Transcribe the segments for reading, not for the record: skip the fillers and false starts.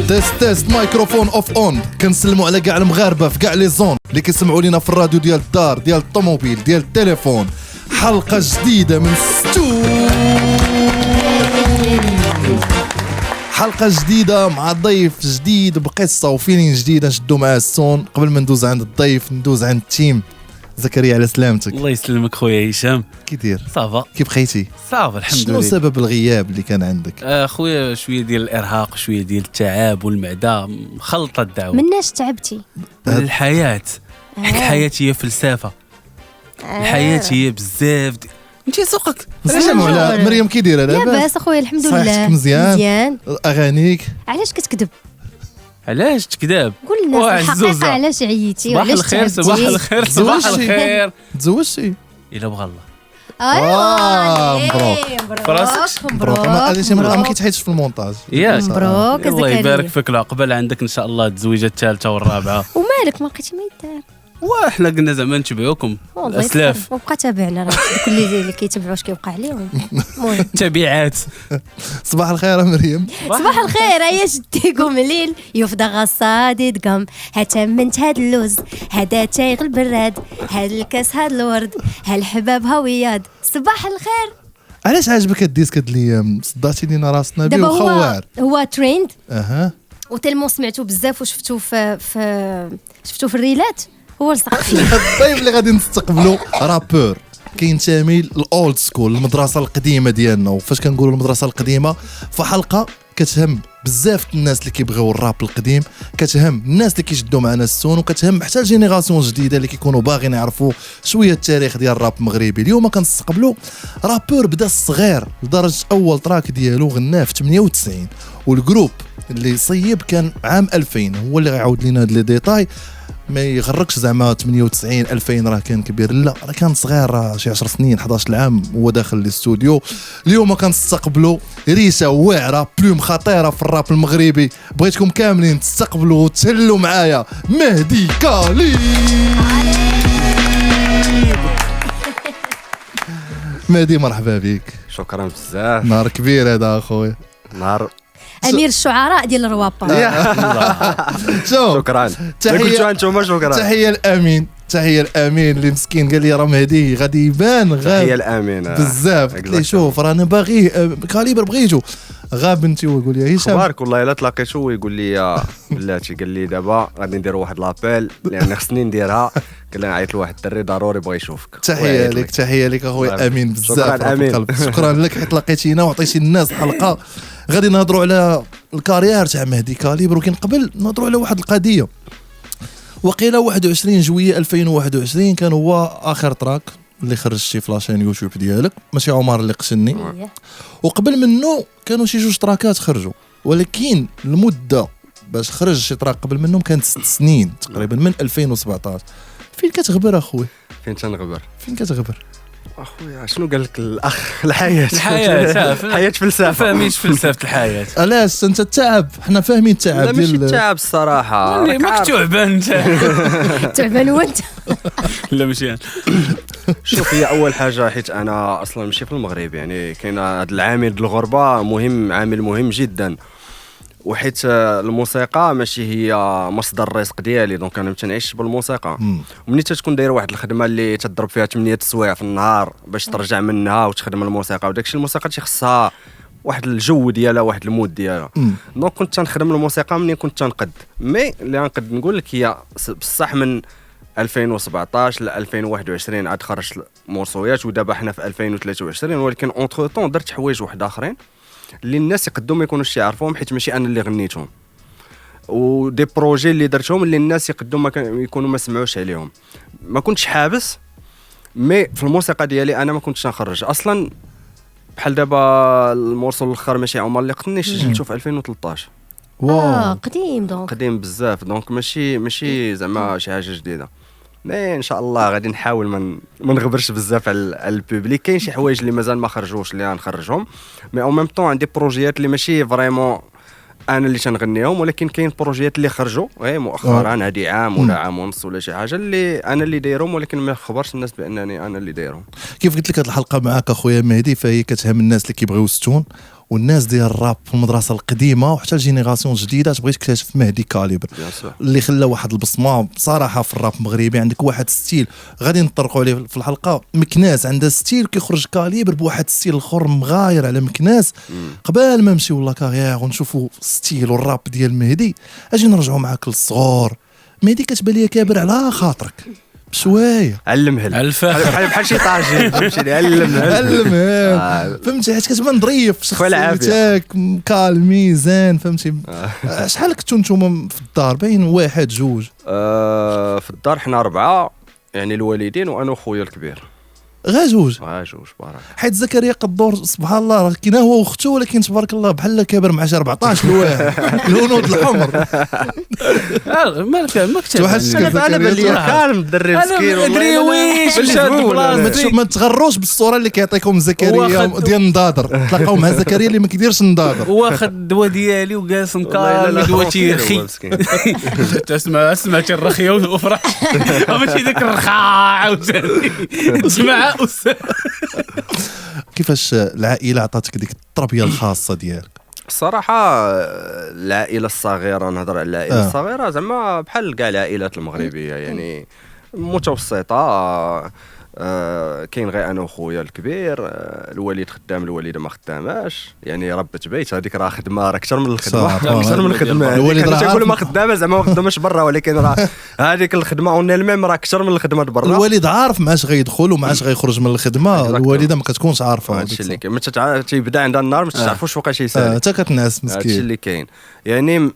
تيست مايكروفون اوف اون. كنسلموا على كاع المغاربه في كاع لي زون اللي كيسمعوا لينا في الراديو ديال الدار ديال الطوموبيل ديال التليفون. حلقه جديده من حلقه جديده مع ضيف جديد بقصه وفيلين جديده. نشدوا معاه السون. قبل ما ندوز عند الضيف ندوز عند التيم. زكريا على سلامتك. الله يسلمك خويا هشام. كي داير؟ صافا. كيف بقيتي؟ صافا الحمد لله. شنو سبب الغياب اللي كان عندك؟ خويا شويه ديال الارهاق، شويه ديال التعب والمعده مخلطه الدعوه. مناش تعبتي؟ من الحياه. الحياه هي فلسفه. الحياه هي بزاف انت سوقك. سلموا على مريم. كي دايره لاباس؟ لاباس اخويا الحمد لله. صحتك مزيان؟ اغانيك علاش كتكذب؟ علاش تكذب؟ قول لنا الحقيقه علاش عييتي صباح وعلاش الخير. تعبتي؟ صباح الخير. صباح الخير. تزوجتي؟ الا بغى الله. مبروك. فراسك. مبروك. ما كيتحيدش في المونتاج. ياك مبروك الله زكريا. يبارك فيك. العقبه عندك ان شاء الله التزويجه الثالثه والرابعه. ومالك ما لقيتي ما يدار؟ وحنا قلنا زعما نتبعوكم الاسلاف. وبقى تابعنا راه دوك اللي كيتبعوا اش كيوقع لهم. المهم تبعات. صباح الخير مريم. صباح الخير. يا جدي قوم الليل يفضى غصادي دقم هتمنت هاد اللوز هدا تايغ البراد هاد الكاس هاد الورد هالحباب هوياد. صباح الخير. علاش عجبك الديسك هاد الايام؟ صدعتي لينا راسنا بيه دابا وخوار. هو تريند اها وتلمو سمعتو بزاف وشفتو شفتو في الريلات. هو لصق فيه. الضيف اللي غادي نستقبلوا رابور كينتمي للاولد سكول، المدرسه القديمه ديالنا. وفاش كنقولوا المدرسه القديمه فحلقه كتهم بزاف الناس اللي كيبغيو الراب القديم، كتهم الناس اللي كيشدوا معنا السون، وكتهم حتى الجينيراسيون الجديده اللي كيكونوا باغيين يعرفوا شويه التاريخ ديال الراب المغربي. اليوم كنستقبلوا رابور بدا الصغير لدرجه اول تراك ديالو غناه في 98، والجروب اللي صيب كان عام 2000. هو اللي غيعاود لنا هاد لي ديتاي. ما يغركش زعما 98 2000 راه كان كبير، لا راه كان صغير، راه شي 10 سنين 11 عام هو داخل الاستوديو. اليوم كنستقبلوا ريشه واعره بلوم خطيره في الراب المغربي. بغيتكم كاملين تستقبلوا وتهلوا معايا مهدي كاليب. مهدي مرحبا بك. شكرا بزاف. نهار كبير هذا اخويا. نهار امير الشعراء ديال الروابا. شكرا. تحيه انتم شكرا. تحيه الامين. تحيه الامين اللي مسكين قال لي راه مهدي غادي يبان غاب. تحيه الامين بزاف. قلت لي شوف رانا باغي كاليبر بغيتو غاب انت. ويقول لي هشام اخبارك والله الا تلاقيتو ويقول لي بلاتي قال لي دابا غادي ندير واحد لابيل لان خصني نديرها. قال لي نعيط لواحد الدري ضروري بغى يشوفك. تحيه لك. تحيه لك اخويا امين بزاف. شكرا امين. شكرا لك حيت لقيتينا وعطيتي الناس الحلقه. غادي نهضروا على الكارير تاع مهدي كاليبر، ولكن قبل نهضروا على واحد القضيه. وقيله 21 جوية 2021 كان هو اخر تراك اللي خرجتي في لاشين يوتيوب ديالك، ماشي عمر اللي قسني. وقبل منه كانوا شي جوج تراكات خرجوا، ولكن المده باش خرج شي تراك قبل منهم كانت 6 سنين تقريبا من 2017. فين كتغبر اخويا؟ فين تنغبر؟ فين كتغبر اخويا؟ شنو قال لك الاخ؟ الحياه. الحياه فلسفه. فاهميش فلسفه الحياه. علاش انت التعب؟ حنا فاهمين التعب لا ماشي التعب الصراحه. ماك تعبان انت. تعبان وانت. لا ماشي. شوف هي اول حاجه حيت انا اصلا ماشي في المغرب، يعني كاين هذا العامل ديال الغربه مهم، عامل مهم جدا. وحيت الموسيقى ماشي هي مصدر الرزق ديالي، دونك انا ما تنعيش بالموسيقى. ومني تكون داير واحد الخدمه اللي تضرب فيها 8 سوايع في النهار باش ترجع منها وتخدم الموسيقى، وداكشي الموسيقى تيخصها واحد الجو ديالها، واحد المود ديالها. دونك كنت تنخدم الموسيقى مني كنت تنقد. مي اللي نقد نقول لك هي بصح من 2017 ل 2021 عاد خرجت مورسويات، ودابا حنا في 2023. ولكن اونتر طون درت حوايج واحد اخرين اللي الناس يقدروا ما يكونوش يعرفوهم حيت ماشي انا اللي غنيتهم، ودي بروجي اللي درتهم اللي الناس يقدروا ما يكونوا ما سمعوش عليهم. ما كنتش حابس مي في الموسيقى ديالي انا ما كنتش نخرج اصلا. بحال دابا المورسو الاخر ماشي عمر اللي قتني سجلته في 2013. قديم دونك. قديم بزاف، دونك ماشي زعما شي حاجه جديده. مي ان شاء الله غادي نحاول ما نغبرش بزاف على البوبليك. كاين شي حوايج اللي مازال ما خرجوش اللي غنخرجهم، مي او ميم طون عندي بروجيات اللي ماشي فريمون انا اللي تنغنيهم، ولكن كاين بروجيات اللي خرجوا غير مؤخرا هادي عام ولا عام ونص ولا شي حاجه اللي انا اللي دايرهم، ولكن ما خبرش الناس بانني انا اللي دايرهم. كيف قلت لك هذه الحلقه معاك اخويا مهدي فهي كتهم الناس اللي كيبغيو الستون، والناس ديال الراب في المدرسه القديمه وحتى الجينيراسيون الجديده تبغي تكتشف مهدي كاليبر اللي خلى واحد البصمه بصراحه في الراب المغربي. عندك واحد ستيل غادي نطرقوا عليه في الحلقه، مكناس عندها ستيل كيخرج كاليبر بواحد ستيل اخر مغاير على مكناس. قبل ما نمشيو لا كارير ونشوفوا ستيل والراب ديال مهدي اجي نرجعوا معاك للصغور. مهدي كتبان ليا كابر على خاطرك بشويه، علمها على الفاخر بحال شي طاجين فهمتيني، علمها فهمتي، حيت كتبان ظريف العافية. شخصيتك كالم ميزان فهمتي. شحال كنتوا نتوما في الدار؟ باين واحد جوج في الدار حنا 4 يعني الوالدين وانا وخويا الكبير غير جوج. جوج بارك. حيت زكريا قدور سبحان الله راه كاين هو واختو، ولكن تبارك الله بحال كابر مع شي 14 الواحد الهنود الحمر. ما كتب واحد الشيء انا بان لي كالم الدري مسكين ادري ويش ما تغروش بالصوره اللي كيعطيكم زكريا ديال النضادر. تلاقاو مع زكريا اللي ما كيديرش النضادر، واخد الدواء ديالي وجالس مكالم دواتي رخي. اسمع الرخيه وفرح ماشي ديك الرخاء عاوتاني تسمع. كيفاش العائله عطاتك ديك التربيه الخاصه ديالك؟ الصراحه العائله الصغيره، نهضر على العائله الصغيره زعما بحال كاع العائلات المغربيه يعني متوسطه. كاين غير انا وخويا الكبير. الوالد خدام، الوالده ما خداماش، يعني ربة بيت هذيك راه خدمه، راه اكثر من الخدمه، اكثر من الخدمه. الوالد راه تقول ما خدامه زعما ما خدامش برا، ولكن راه هذيك الخدمه اون الميم راه اكثر من الخدمه برا. الوالد عارف معاش غيدخل ومعاش غيخرج من الخدمه، الوالده ما كتكونش عارفه. هادشي اللي كاين، ما تيبدا عندها النار ما تعرفوش فوقاش يسالي، حتى كتنعس مسكين. هادشي اللي كاين يعني.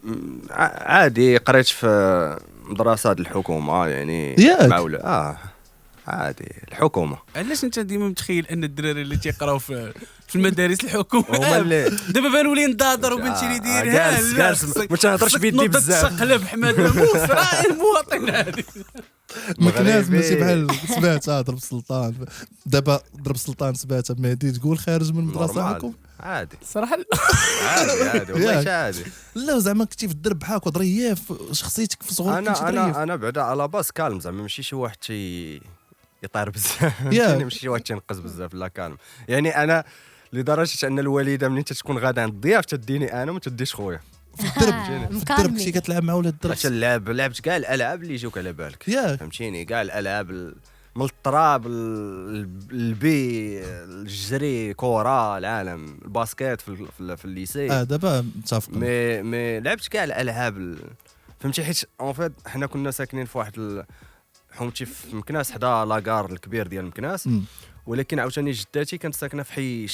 عادي قريت في مدرسه الحكومه يعني معوله عادي الحكومه. علاش انت ديما متخيل ان الدراري اللي تيقراو في المدارس الحكومه هما اللي دابا بانوا لي نضادر وبنتي لي داير جالس ما تهضرش بيدي بزاف. تقلب حماد موس راه المواطن هذه. مكناس ماشي بحال سمعت ضرب السلطان. دابا ضرب السلطان سمعتها بمهدي تقول خارج من المدرسه الحكومه عادي صراحه عادي والله عادي. لا زعما كنتي في الدرب بحالك وظريف شخصيتك في صغرك. انا بعدا على باس كالم زعما ماشي شي واحد يطير بزاف يعني ماشي شي واحد تينقز بزاف لا كالم يعني. انا لدرجه ان الوالده منين تكون غادا عند الضياف تديني انا وما تديش خويا في الدرب كنتي كتلعب مع ولاد الدرب. لعبت كاع الالعاب اللي يجوك على بالك فهمتيني، كاع الالعاب من التراب البي الجري كره العالم الباسكيت في الليسي. دابا متفق. مي لعبت كاع الالعاب فهمتي، حيت اون فيت حنا كنا ساكنين في واحد حومتي في مكناس حدا لاكار الكبير ديال مكناس، ولكن عاوتاني جداتي كانت ساكنه في حي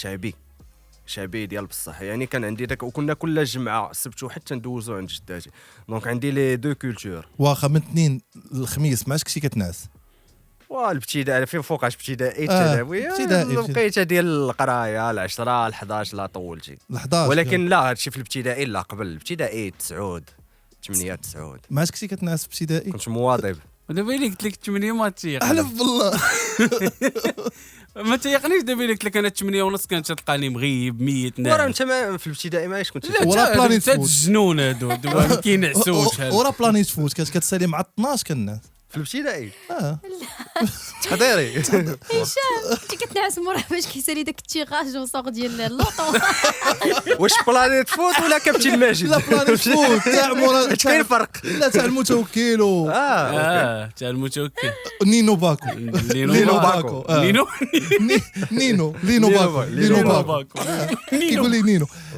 شعبي ديال بصح يعني. كان عندي داك وكنا كل جمعه السبت وحتى ندوزو عند جداتي، دونك عندي لي دو كولتور. واخا من اثنين الخميس معاش كنتي كتنعس؟ والابتدائي فين فوقاش ابتدائي الثانويه الوقيته ديال القرايه 10 11 لا طولتي 11. ولكن لا هادشي في الابتدائي لا قبل الابتدائي 9 معاش كنتي كتنعس في ابتدائي؟ كنت مواظب. دابا اللي قلت لك 8 ما تيق احلف بالله ما تيقنيش. دابا اللي قلت لك انا 8 ونص كانت تلقاني مغيب ميت ورا انت في الابتدائي ماش كنت ورا بلانيت فوت الجنون هادو دابا ما كينعسوش. ورا بلانيت فوت كانت كتسالي مع 12 كنعس في الابتدائي. تحضيري هشام انت كتنعس مورا باش كيسالي داك التيغاج وسوق ديال اللوطو. واش بلانيت فوت ولا كابتن ماجد؟ لا بلانيت فوت تاع مورا كاين فرق. لا تاع المتوكل تاع المتوكل نينو باكو كيقول لي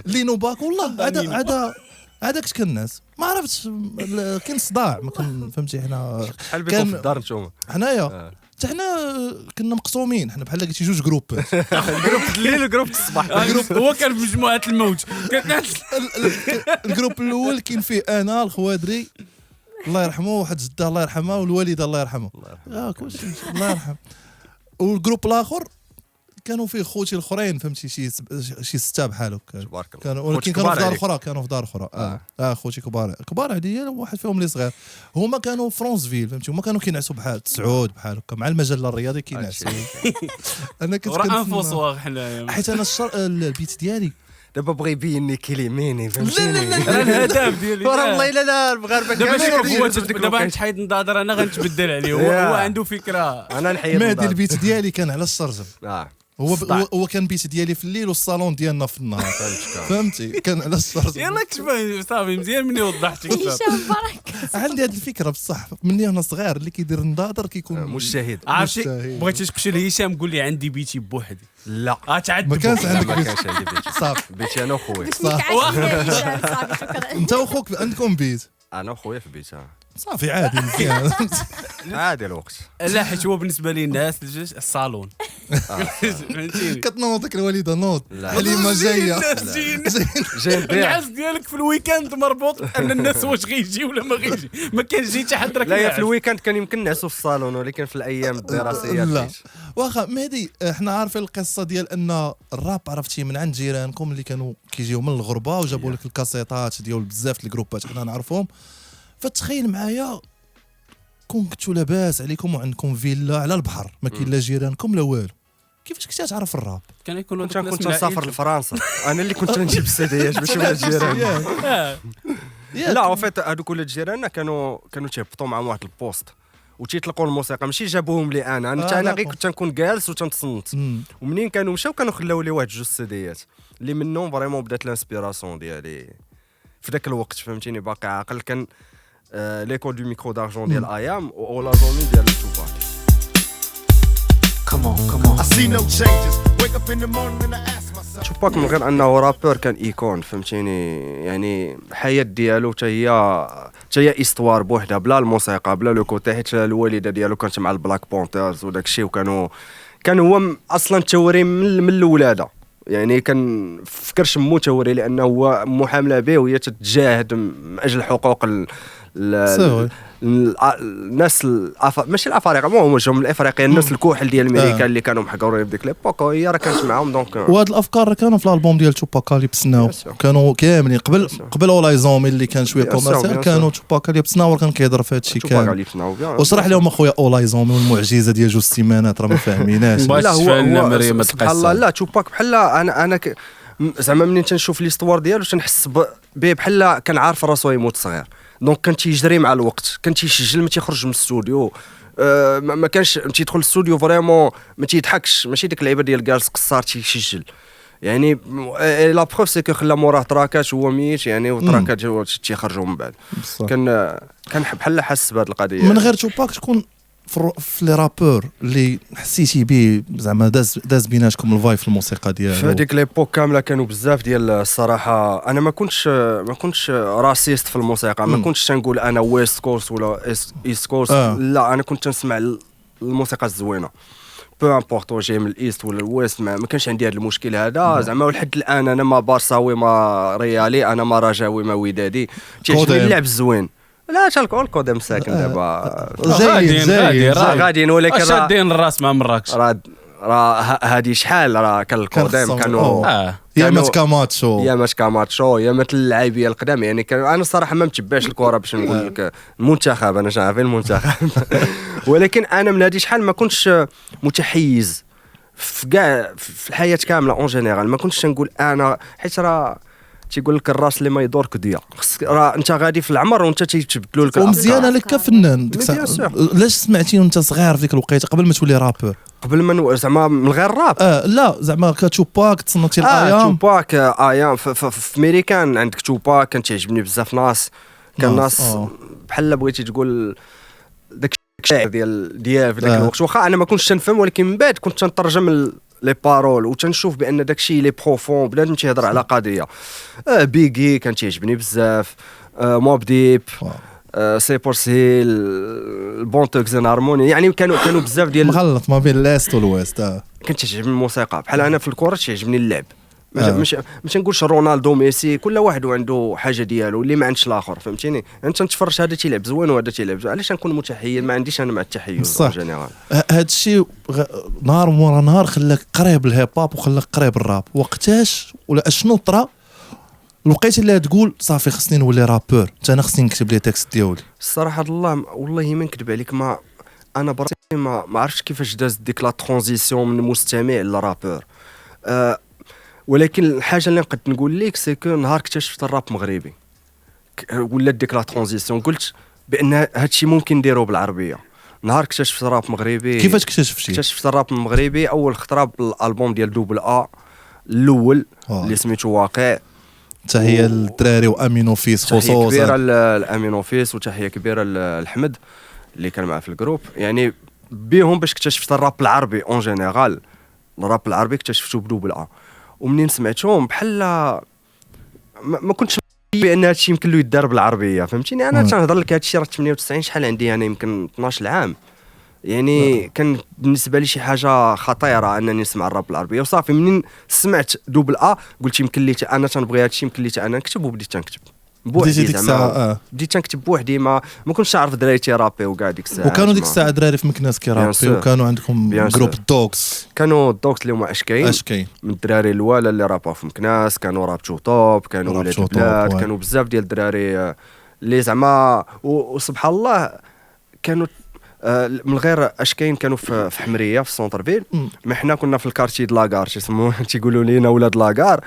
نينو باكو والله هذا كنت كناس ما عرفتش كاين صداع ما كان فهمتي. حنا بحال بكم في الدار نتوما حنايا حنا كنا مقسومين، حنا بحال قلتي جوج جروب جروب الليل وجروب الصباح. هو كان في مجموعه الموت. الجروب الاول كاين فيه انا الخوادري الله يرحمه، واحد جده الله يرحمها، والوالده الله يرحمه كلشي الله يرحم. والجروب الاخر كانوا فيه خوتي الاخرين فهمتي شي سته بحالك كانوا، ولكن كانوا في دار اخرى خوتي كبار عادي، واحد فيهم اللي صغير. هما كانوا فرونسفيل فهمتي، هما كانوا كينعسوا بحال تسعود بحال هكا مع المجله الرياضي كينعسوا. انا كنت انفوسوا حنايا حيت انا البيت ديالي دابا بغى يبيني كليميني فهمتيني. راه الهدف ديالي والله لا المغاربه دابا نتحيد نضادر انا غنتبدل عليه. هو عنده فكره. انا نحيد مهدي البيت ديالي كان على الشرجم هو كان بيت ديالي في الليل والصالون ديالنا في النهار فهمتي كان على الشرط يلا كتبان صافي مزيان مني وضحتي هشام برك عندي هذه الفكره بصح مني انا صغير اللي كيدير النظاظر كيكون مجتهد. عرفتي مجتهد. بغيتي تقول لهشام قول لي عندي بيتي بوحدي لا تعذب ما كانش لا، عندك ما بيت كانش عندي بيتي صافي بيتي انا وخويا. باش نكعش يا هشام صافي شكرا انت وخوك عندكم بيت انا وخويا في بيت صافي عادي مزيان عادي الوقت. لا حيت هو بالنسبه لي الناس الصالون فهمتيني كتنوض ديك الوالده نوض لا. حليمه جايه الناس جايين جاي نبيع. النعاس ديالك في الويكاند مربوط ان الناس واش غيجي ولا ما غيجي ما كانش جي حتى حد راك لا يا ناعس. في الويكاند كان يمكن نعسوا في الصالون ولكن في الايام الدراسيه لا جيت. واخا مهدي احنا عارفين القصه ديال ان الراب عرفتي من عند جيرانكم اللي كانوا كيجيو من الغربه وجابوا لك الكاسيطات ديال بزاف الجروبات حنا نعرفهم فتخيل معايا كنتو لاباس عليكم وعندكم فيلا على البحر ما كاين لا جيرانكم لا والو كيفاش كنتي تعرف الراب كان يكونوا كنت نسافر لفرنسا انا اللي كنت نجيب السيديات باش نولاد جيران. لا وفات هذوك ولاد جيراننا كانوا تيهبطوا معاهم واحد البوست وتيطلقوا الموسيقى ماشي جابوهم لي انا انا غير كنت نكون جالس وتنتصنت ومنين كانوا مشاو كانوا خلاو لي واحد جوج سيديات اللي منهم فريمون بدات الانسبيراسيون ديالي في ذاك الوقت فهمتيني باقي عاقل كان ليكول دو ميكرو دارجون ديال ايام اولا زومي ديال توباك. توباك من غير انه رابور كان ايكون فهمتيني يعني الحياه ديالو حتى هي استوار بوحدها بلا الموسيقى بلا لو كوتي حيت الوالده ديالو كانت مع البلاك بونترز وداك الشيء كان هو اصلا توري من الولاده يعني كان فكر شمو توري لانه هو محامله به وهي تتجاهد من اجل حقوق الناس ماشي الافارقه مو هم الافريقيين الناس الكحل ديال امريكا اللي كانوا محقورين بديك ليبوك وهي راه كانت معاهم دونك وهاد الافكار كانوا في الالبوم ديال توباكاليبس ناو كانوا كاملين قبل اولايزومي اللي كان شويه كوميرسيال كانوا توباكاليبس ناو كان كيهضر في هادشي كامل وشرح لهم اخويا اولايزومي والمعجزه ديال جوج سيمانات راه ما فاهميناش. لا هو سبحان الله لا توباك بحال انا زعما منين تنشوف ليستوار ديالو تنحس به بحال كان عارف راسو يموت صغير دونك كان تيجري مع الوقت كان تيسجل ما تيخرج من الاستوديو ما كانش تيدخل الاستوديو فريمون ما تيضحكش ماشي ديك اللعيبه ديال جالس قصار تيسجل يعني لا بروف سي كو خلا موراه تراكات هو ميت يعني وتراكات تيخرجوا من بعد كان بحال حس بهذه القضيه من غير توباك شكون في لي رابور اللي حسيتي به زعما داز بيناتكم الفايب في الموسيقى ديالو في هذيك ليبوك كامله كانوا بزاف ديال الصراحه انا ما كنتش راسيست في الموسيقى ما كنتش تنقول انا ويست كورس ولا ايست كورس لا انا كنت نسمع الموسيقى الزوينه بو امبورطون جاي من الايست ولا الويست ما كانش عندي هذا المشكل هذا زعما ولحد الان انا ما بارساوي ما ريالي انا ما رجاوي ما ودادي تيعجبني اللعب الزوين لا تالكول قدام ساكن دابا غاديين ولكن شادين الراس مع مراكش راه هادي شحال راه كان القدام كانوا يا كاماتشو يا مثل اللاعبيه القدام يعني كانوا انا الصراحه ما متبعش الكره باش نقول لك المنتخب انا عارفين المنتخب ولكن انا من هادي شحال ما كنتش متحيز في كاع في الحياه كامله اون جينيرال ما كنتش نقول انا حيت راه تيقول لك الراس اللي ما يدور كديا راه انت غادي في العمر وانت تيتبدلوا لك ومزيان لك كفنان علاش سمعتي وانت صغير في ديك الوقيته قبل ما تولي رابور قبل ما زعما من غير راب لا زعما كتوباك تصنتي الايام توباك ايام في امريكان عندك توباك كان تعجبني بزاف ناس كان ناس بحال بغيتي تقول داك الشعر ديال في ذاك الوقت واخا انا ما كنتش تنفهم ولكن من بعد كنت تنترجم لي بارول وتنشوف بان داكشي لي بروفون بنادم تيهضر على قضيه بيغي كان تيعجبني بزاف موب ديب سي بورسيل البون توكزن هارموني يعني كانوا بزاف ديال مغلط ما بين الاست والويست كانت تعجبني الموسيقى بحال انا في الكره تعجبني اللعب مش نقولش رونالدو ميسي كل واحد عنده حاجه ديالو اللي ما عندش الاخر فهمتيني انت تتفرج هذا تيلعب زوين وهذا تيلعب علاش نكون متحيز ما عنديش انا مع التحيز جينيرال هذا الشيء نهار مورا نهار خلاك قريب الهيب هوب وخلاك قريب الراب وقتاش ولا اشنو طرا لقيت اللي تقول صافي خصني نولي رابور حتى انا خصني نكتب لي تكست ديالي الصراحه الله والله ما نكذب عليك ما انا براسي ما عرفتش كيفاش داز ديك لا ترانزيسيون من مستمع لرابور ولكن الحاجه اللي نقدر نقول لك سي كو نهار اكتشفت الراب مغربي ولات ديك لا ترانزيسيون قلت بان هادشي ممكن نديروه بالعربيه نهار اكتشفت راب مغربي. كيفاش اكتشفتي؟ اكتشفت الراب المغربي اول خطره بالالبوم ديال دوبل ا الاول اللي سميتو واقع. تحيه للدراري وامينو فيس تحيه خصوصا. كبيره لامينو فيس وتحيه كبيره لأحمد اللي كان معاه في الجروب. يعني بيهم باش اكتشفت الراب العربي اون جينيرال. الراب العربي اكتشفته بدوبل ا، ومنين سمعتهم بحال ما كنتش بان هادشي يمكن له يدار بالعربيه، فهمتيني. انا تنهضر لك هادشي راه 98 شحال عندي انا يمكن 12 عام. يعني كان بالنسبه لي شي حاجه خطيره انني نسمع الراب بالعربيه. وصافي منين سمعت دوبل ا قلت يمكن لي انا تنبغي هادشي، يمكن لي انا نكتب. وبديت تنكتب بوحدي زعما. بديت تنكتب بوحدي، ما كنتش عارف دراري تيرابي وكاع ديك الساعه. وكانوا ديك الساعه دراري في مكناس كيرابي، وكانوا عندكم جروب دوكس. كانوا الدوكس اللي هما اشكاين من الدراري الوالا اللي رابوا في مكناس. كانوا راب توب، كانوا ولاد البلاد، كانوا بزاف ديال الدراري اللي زعما وسبحان الله كانوا من غير اشكاين. كانوا في حمريه في السونتر فيل، ما حنا كنا في الكارتي د لاكار تيقولوا لينا ولاد لاكار.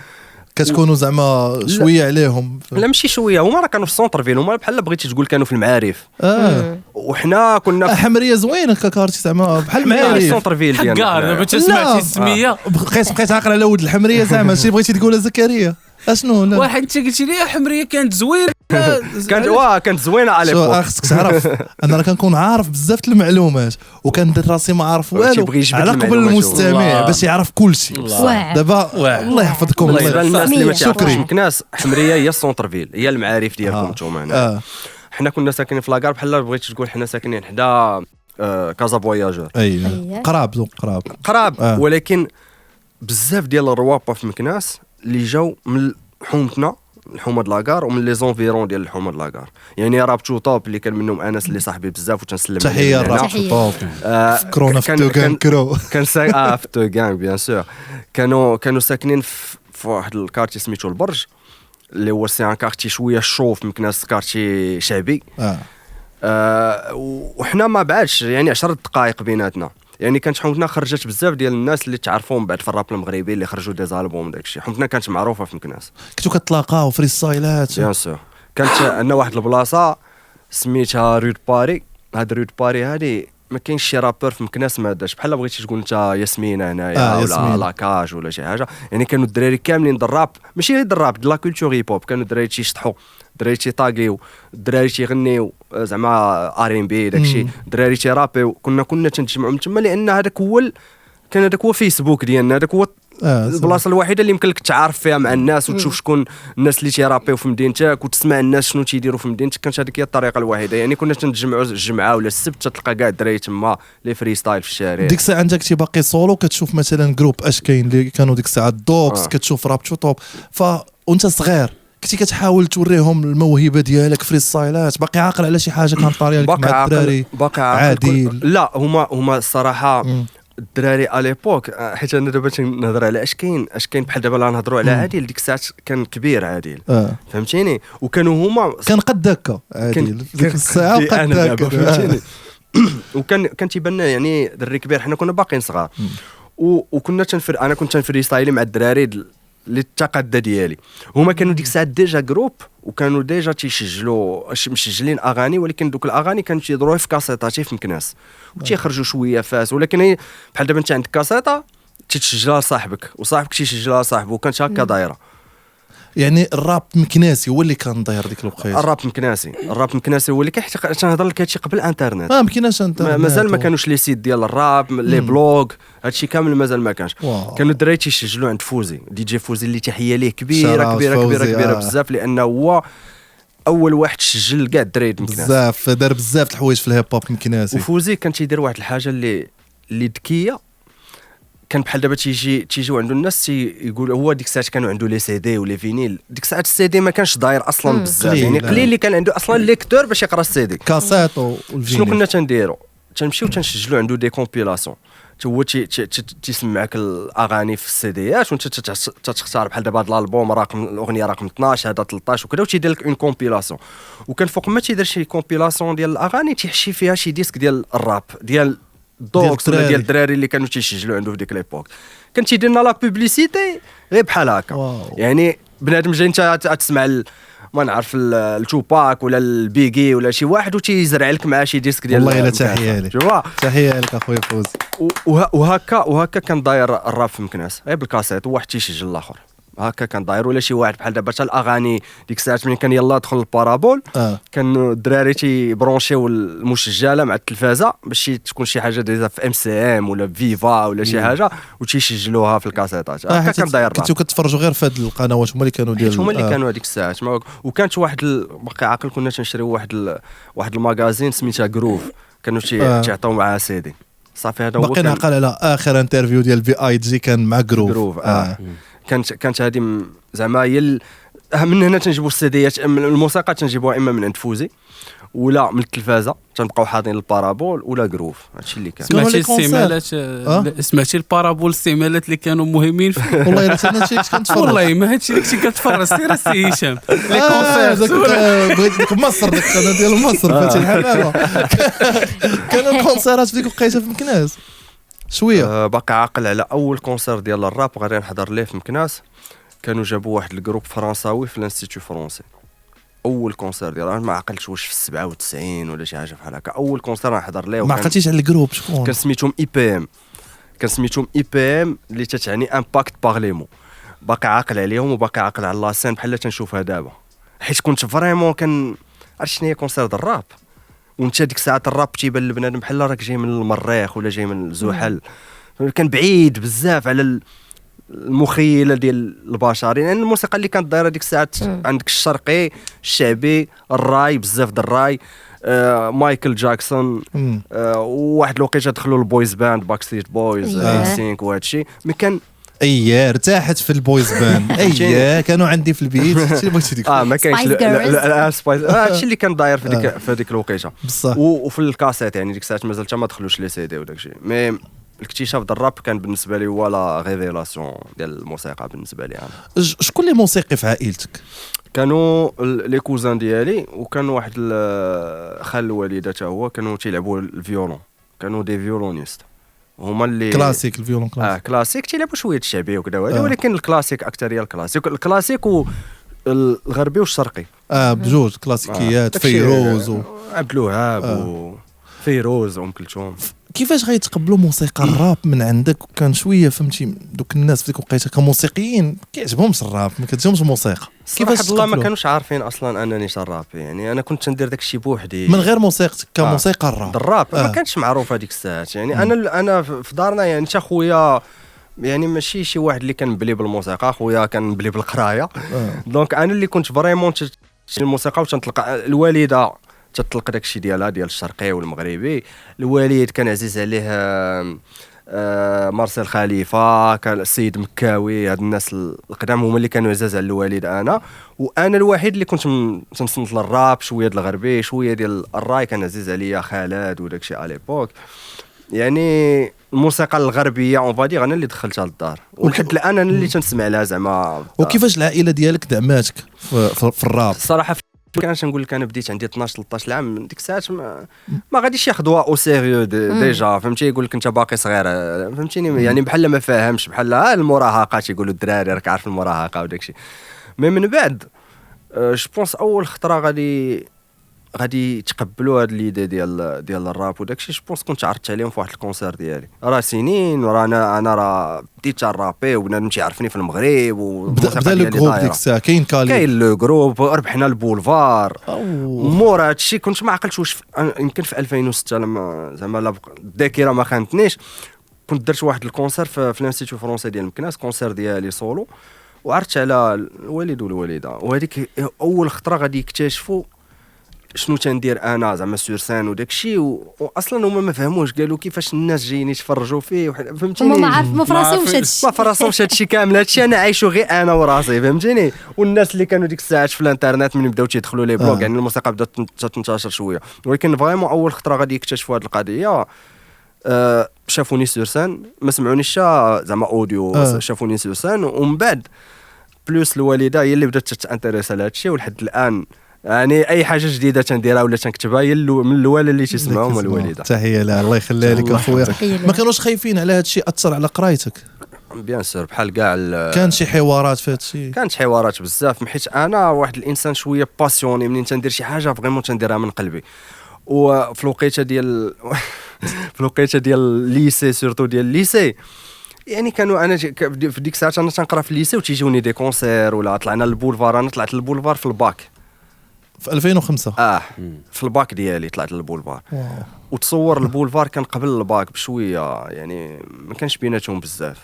كتكونوا زعما شويه عليهم؟ لا ماشي شويه، هما راه كانوا في السونتر فيل، هما بحال بغيتي تقول كانوا في المعارف. وحنا كنا حمريه زوينه ككارتي زعما بحال المعارف. السونتر فيل ديالنا حكار. دابا سمعتي السميه بقيت عاقل على ولد الحمريه زعما شي بغيتي تقولها زكريا اشنو؟ واحد انت قلتي لي حمريه كانت زوينه. كانت زوينه على شو خصك تعرف انا راه كنكون عارف بزاف المعلومات وكندير راسي ما عارف والو على قبل المستمع باش يعرف كل شيء. دابا الله يحفظكم. الناس اللي ما تعرفوش مكناس، حمريه هي السونتر فيل، هي المعارف ديالكم نتوما هنا. حنا كنا ساكنين في لاكار بحال بغيتي تقول حنا ساكنين حدا كازا فواياجور. قراب. ولكن بزاف ديال الروابا في مكناس اللي جاو من حومتنا الحومه د لاكار ومن لي زونفيرون ديال الحومه د لاكار. يعني راب توب اللي كان منهم انس اللي صاحبي بزاف وتنسلم عليه. تحيه راب توب. كورونا في توغان كرو كان في توغان بيان سور. كانوا ساكنين في واحد الكارتي سميتو البرج اللي هو سي ان كارتي شويه شوف مكناس كارتي شعبي. وحنا ما بعدش يعني 10 دقائق بيناتنا. يعني كانت حومتنا خرجت بزاف ديال الناس اللي تعرفون بعد في الراب المغربي اللي خرجوا دي زالبوم داكشي. حومتنا كانت معروفه في مكناس. كنتو كتلاقاو فريستايلات؟ بيان سور. كانت عندنا واحد البلاصه سميتها رود باري. هاد رود باري هادي ما كاينش شي رابور في مكناس ما داش بحال بغيتي تقول انت ياسمين هنايا ولا لاكاج ولا شي حاجه. يعني كانوا الدراري كاملين د الراب، ماشي غير د الراب، د لا كولتور هيب هوب. كانوا الدراري تيشطحوا، الدراري تيطاغيو، الدراري تيغنيو زعما ار ام بي داكشي، الدراري تيرابيو. كنا تنجمعوا من تما لان هذاك هو فيسبوك ديالنا. هذاك هو البلاصه الوحيده اللي يمكن لك تعارف فيها مع الناس وتشوف شكون الناس اللي تيرابيو في مدينتك وتسمع الناس شنو تيديروا في مدينتك. كانت هذيك هي الطريقه الوحيده. يعني كنا تنتجمعوا الجمعه ولا السبت تلقى كاع الدراري تما لي فري ستايل في الشارع. ديك الساعه انت كنتي باقي سولو كتشوف مثلا جروب اشكاين اللي كانوا ديك الساعه دوكس كتشوف راب توب وانت صغير كنتي كتحاول توريهم الموهبه ديالك فري ستايلات؟ باقي عاقل على شي حاجه كانت طاريه لك مع الدراري؟ عادي. لا هما الصراحه الدراري اليبوك، حيت انا دابا تنهضر على اشكاين بحال دابا لا نهضروا على عادل. ديك الساعه كان كبير عادل فهمتيني. وكانوا هما كان قد هكا عادل ديك الساعه قد هكا فهمتيني. وكان تيبان يعني دري كبير. حنا كنا باقيين صغار وكنا انا كنت تنفري ستايلي مع الدراري للتقاده ديالي. هما كانوا ديك الساعه ديجا جروب وكانوا ديجا تيسجلوا مسجلين اغاني، ولكن دوك الاغاني كانوا تيضروها في كاسيطاتي في مكناس وتيخرجوا شويه فاس. ولكن هي بحال دابا انت عندك كاسيطه تتسجلها لصاحبك وصاحبك تيسجلها لصاحبه وكانت هكا دايره. يعني الراب مكناسي هو اللي كان داير ديك الوقيته. الراب مكناسي هو اللي تنهضر لك هادشي قبل الانترنت. ما كايناش انترنت، مازال ما كانوش لي سيت ديال الراب، لي بلوغ، هادشي كامل مازال ما كانش. كانوا الدراري تيسجلوا عند فوزي، دي جي فوزي اللي تحيه ليه كبيره بزاف، لانه هو اول واحد سجل كاع الدراري مكناس بزاف، دار بزاف الحوايج في الهيب هوب مكناسي. وفوزي كان تيدير واحد الحاجه اللي ذكيه. كان بحال دابا تيجيو عنده الناس يقول هو ديك الساعه كانوا عنده لي سي دي ولي فينيل. ديك الساعه السي دي ما كانش داير اصلا بزاف، يعني قليل اللي كان عنده اصلا ليكتور باش يقرا السي دي. كاسيت والفينيل شنو كنا تنديروا؟ تنمشيو تنسجلوا عنده دي كومبيلاسيون، هو تيسمعك الاغاني في السي ديات وانت تختار بحال دابا هذا الالبوم رقم الاغنيه رقم 12 هذا 13 وكذا، وتيدير لك اون كومبيلاسيون. وكان فوق ما تيدير شي كومبيلاسيون ديال الاغاني تيحشي فيها شي ديسك ديال الراب ديال دوكس ولا ديال الدراري اللي كانوا تيسجلوا عنده في ديك ليبوك. كان تيدير لنا لا بوبليسيتي غير بحال هكا، يعني بنادم جاي انت تسمع ما نعرف التوباك ولا البيغي ولا شي واحد وتيزرع لك معاه شي ديسك ديال والله الا تحيه لك تحيه لك اخويا فوز. وهكا كان داير الراب في مكناس غير بالكاسيت وواحد تيسجل الاخر هكا كان داير ولا شي واحد بحال دابا حتى الاغاني ديك الساعات ملي كان يلاه دخل البارابول كانوا الدراري تيبرونشيو المسجله مع التلفازه باش تكون شي حاجه دايزه في ام سي ام ولا فيفا ولا شي حاجه وتيسجلوها في الكاسيطات هكا كان داير. كنتو كتفرجوا غير في هاد القنوات هما اللي كانوا ديال هما اللي كانوا هذيك الساعات وكانت واحد باقي عاقل كنا تنشريو واحد الماغازين سميتها جروف كانوا تيعطيو معاه سيدي صافي. هذا هو باقي نعقل على اخر انترفيو ديال في اي جي كان مع جروف كانت هذه زعما هي من هنا تنجيبوا السيديات الموسيقى تنجيبوها اما من عند فوزي ولا من التلفازه تنبقاو حاطين البارابول ولا جروف هادشي اللي كان. سمعتي الاستعمالات سمعتي البارابول الاستعمالات اللي كانوا مهمين والله الا انا شي كنتفرج والله ما هادشي داكشي كتفرج سير السي هشام لي كونسير بغيت ديك مصر ديك السنه ديال مصر فهمتي الحلاوه كانوا الكونسيرات في ديك الوقيته في مكناس شويه. باقي عاقل على اول كونسير ديال الراب غادي نحضر ليه في مكناس كانوا جابوا واحد الجروب فرنساوي في الانستيتو فرونسي اول كونسير ديال انا ما عقلتش واش في 97 ولا شي حاجه بحال هكا اول كونسير نحضر ليه ما عقلتيش على الجروب شكون كان سميتهم اي بي ام اللي تتعني امباكت بارليمون باقي عاقل عليهم وباقي عاقل على لاسين بحال تنشوفها دابا حيت كنت فريمون كان عرفت شنو هي كونسير ديال الراب وانت ديك الساعات الراب تيبان لبنادم بحال راك جاي من المريخ ولا جاي من الزحل كان بعيد بزاف على المخيله ديال البشر يعني الموسيقى اللي كانت دايره ديك الساعات عندك الشرقي الشعبي الراي بزاف د الراي مايكل جاكسون وواحد الوقيته دخلوا البويز باند باك ستريت بويز سينك وهادشي مي كان ارتاحت في البويز باند كانوا عندي في البيت شي بغيتي ديك ما كاينش لا سبايس هادشي اللي كان داير في هذيك الوقيته وفي الكاسيت يعني ديك الساعات مازال ما دخلوش لي سي دي وداك الشيء مي الاكتشاف ديال الراب كان بالنسبه لي هو لا ريفيلاسيون ديال الموسيقى بالنسبه لي انا. شكون اللي موسيقي في عائلتك؟ كانوا لي كوزان ديالي وكان واحد خال الوالده حتى هو كانوا تيلعبوا الفيولون كانوا دي فيولونيست هما اللي كلاسيك الفيولون كلاسيك تيلعبوا شويه الشعبي وكذا ولكن الكلاسيك اكثر هي الكلاسيك والغربي والشرقي بجوج كلاسيكيات فيروز عبد الوهاب وفيروز ام كلثوم. كيفاش غيتقبلوا موسيقى الراب من عندك وكان شويه فهمتي دوك الناس في ديك الوقيته كموسيقيين كيعجبهمش الراب ما كتجيهمش الموسيقى كيفاش الله ما كانوش عارفين اصلا انني شراب يعني انا كنت ندير داك الشيء بوحدي من غير موسيقتك كموسيقى الراب ما كانش معروف هذيك الساعات يعني انا في دارنا يعني حتى خويا يعني ماشي شي واحد اللي كان مبلي بالموسيقى خويا كان مبلي بالقرايه دونك انا اللي كنت فريمون الموسيقى وتنطلق الوالده تطلق داك الشيء ديالها ديال الشرقي والمغربي الوالد كان عزيز عليه مارسيل خليفه كان السيد مكاوي هاد الناس القدام هما اللي كانوا عزاز على الوالد وانا الوحيد اللي كنت تنصنت للراب شويه ديال الغربي شويه ديال الراي كان عزيز عليا خالد وداك الشيء على ليبوك يعني الموسيقى الغربيه اون فادير انا اللي دخلتها للدار ولحد الان انا اللي تنسمع لها زعما. وكيفاش العائله ديالك دعماتك في الراب؟ الصراحه كانش نقول لك انا بديت عندي 12 13 عام ديك الساعات ما غاديش ياخذوها او سيريو ديجا فهمتي يقول لك انت باقي صغير فهمتيني يعني بحال ما فاهمش بحال المراهقه تيقولوا الدراري راك عارف المراهقه وداك الشيء مي من بعد جو بونس اول خطره غادي يتقبلوا هاد ليدي ديال الراب وداك الشيء جو بونس كنت عرضت عليهم في واحد الكونسير ديالي راه سنين وراه انا راه بديت الرابي وبنادم تيعرفني في المغرب وبدا لو جروب ديك الساعه كاين لو جروب ربحنا البولفار مورا هادشي كنت ما عقلتش واش يمكن في 2006 لما زعما الذاكره ما خانتنيش كنت درت واحد الكونسير في الانستيتو فرونسي ديال مكناس كونسير ديالي سولو وعرضت على الوالد والوالده وهذيك اول خطره غادي يكتشفوا شنو تندير انا زعما سور سان وداك الشيء واصلا هما ما فهموش قالوا كيفاش الناس جايين يتفرجوا فيه فهمتيني ما فراسهمش هادشي كامل هادشي انا عايشو غير انا وراسي فهمتيني والناس اللي كانوا ديك الساعات في الانترنت من بداو تيدخلوا لي بلوغ يعني الموسيقى بدات تنتشر شويه ولكن فريمون اول خطره غادي يكتشفوا هذه القضيه شافوني سور سان ما سمعونيش زعما اوديو شافوني سور سان ومن بعد بلوس الوالده هي اللي بدات تانتريسا لهذا الشيء ولحد الان يعني اي حاجه جديده تنديرها ولا تنكتبها هي من الاولى اللي تسمعوا هما الوالده. تحيه لها الله يخليها لك اخويا. ما كانوش خايفين على هذا الشيء اثر على قرايتك؟ بيان سور بحال كاع كان شي حوارات في هذا الشيء؟ كانت حوارات بزاف، حيت انا واحد الانسان شويه باسيوني، منين تندير شي حاجه فريمون تنديرها من قلبي. وفي الوقيته ديال في الوقيته ديال الليسي سورتو ديال الليسي، يعني كانوا انا في ديك الساعه انا تنقرا في الليسي وتيجوني دي كونسير ولا طلعنا للبولفار. انا طلعت للبولفار في الباك في 2005. في الباك ديالي طلعت للبولفار. واو. وتصور البولفار كان قبل الباك بشويه، يعني ما كانش بيناتهم بزاف.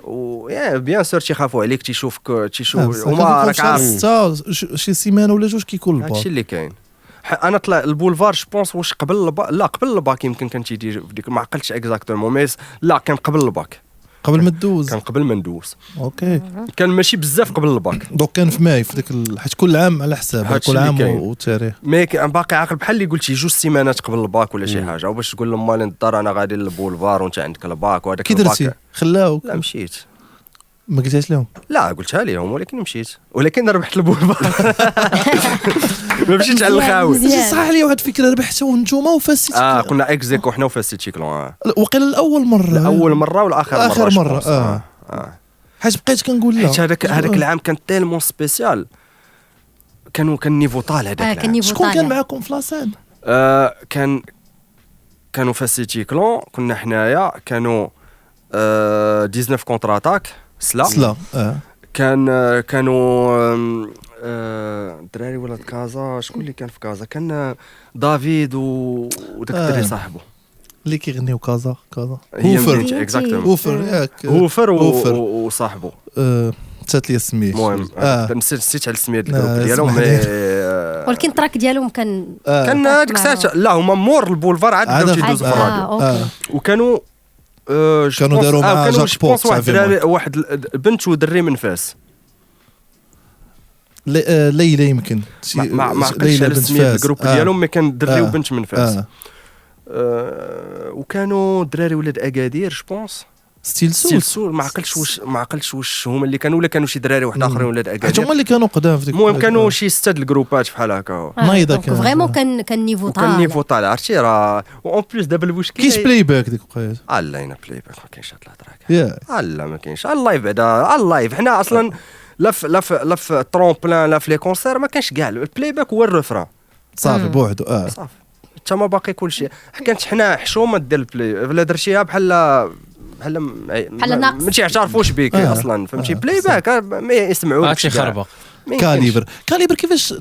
ويا بيان سور تيخافوا عليك، تيشوفك وما راك عارف شي سيمانه ولا جوج كيكون الباك. هادشي اللي كاين. انا طلع البولفار جوبونس واش قبل لا قبل الباك يمكن كان تيجي في ديك، ما عقلتش اكزاكتومون ميس لا كان قبل الباك، قبل ما تدوز. كان قبل ما ندوز، اوكي. كان ماشي بزاف قبل الباك. دوك كان في ماي في ديك حيت كل عام على حساب هادشي كل اللي عام كاين. والتاريخ. مي باقي عاقل بحال اللي قلتي 2 سيمانات قبل الباك ولا شي حاجه، وباش تقول لهم مال الدار انا غادي للبولفار وانت عندك الباك وهذاك كي درتي خلاوك؟ لا مشيت، ما قلتهاش لهم؟ لا قلتها لهم ولكن مشيت، ولكن ربحت البولفار. ما مشيتش على الخاوي. مزيان. صح لي واحد الفكره، ربحتوا وانتوما وفاسيتي. كنا اكزيكو حنا وفاسيت شيكلون. وقيل الاول مره. اول مره والاخر مره. اخر مره. حيت بقيت كنقول لا، حيت هذاك العام كان تيلمون سبيسيال، كان نيفو طال هذاك كان العام. نيفو شكون كان طالع. معاكم في لاسان؟ كانوا فاسيتي كلون، كنا حنايا، كانوا 19 كونتر اتاك سلا. كانوا الدراري ولاد كازا. شكون اللي كان في كازا؟ كان دافيد وداك الدري صاحبه اللي كيغنيو كازا هي هوفر. مدينة، اكزاكتومون. هوفر ياك. هوفر وصاحبه. نسيت لي السميه. المهم نسيت على السميه لا، الجروب ديالهم. اسمح ولكن التراك ديالهم كان كان هذيك الساعه لا هما مور البولفار عاد بداو تيدوزوا في الراديو. اوكي. وكانوا كانوا داروا مع كانوا جاك بوت واحد الدراري، واحد بنت ودري من فاس. ليلى يمكن ما عقلتش على اسمية الجروب ديالهم، مي كان دري وبنت من فاس. وكانوا دراري ولاد اكادير جوبونس ستيل سول. ما عقلتش واش هما اللي كانوا ولا كانوا شي دراري واحد اخرين ولاد اكادير. هما اللي كانوا قدام في ديك. المهم كانوا شي 6 الجروبات بحال هكا. نايضة دونك كان. فريمون كان نيفو طالع. وكان نيفو طالع، عرفتي راه اون بليس دابا المشكل كاينش بلاي باك ديك الوقيته؟ لا هنا بلاي باك ما كاينش هاد الهضره. يا لا ما كاينش اللايف بعدا. اللايف حنا اصلا لا في الترومبلان لا في لي كونسير ما كانش كاع البلاي باك هو الرفران صافي بوحدو. صافي حتى ما باقي كلشي. كانت حنا حشومه دير البلاي بلا درتيها بحال ناقص. ماشي يعترفوش بك اصلا، فهمتي؟ بلاي باك ما يسمعوك. هادشي خربق. كاليبر كيفاش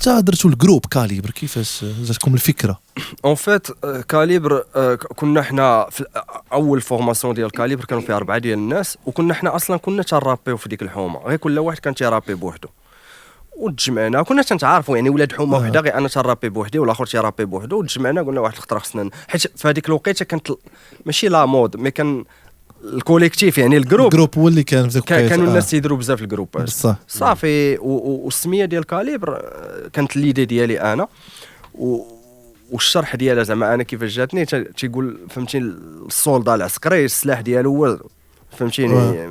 درتوا الجروب كاليبر؟ كيفاش جاتكم الفكره؟ اون فيت كاليبر كنا حنا في اول فورماسيون ديال كاليبر كانوا فيها 4 ديال الناس، وكنا حنا اصلا كنا تنرابيو في ديك الحومه، غير كل واحد كان تيرابي بوحدو وتجمعنا. كنا تنتعارفوا يعني ولاد حومه وحده، غير انا تنرابي بوحدي والاخر تيرابي بوحدو، وتجمعنا قلنا واحد الخطره خصنا، حيت في هذيك الوقيته كانت ماشي لا مود، مي كان الكوليكتيف يعني الجروب هو اللي كان في ذاك الوقت. كانوا الناس يديروا بزاف الجروبات صافي. والسميه ديال كاليبر كانت ليدي ديالي انا، والشرح ديالها زعما انا كيفاش جاتني تيقول فهمتي السولدا العسكري السلاح ديالو هو فهمتيني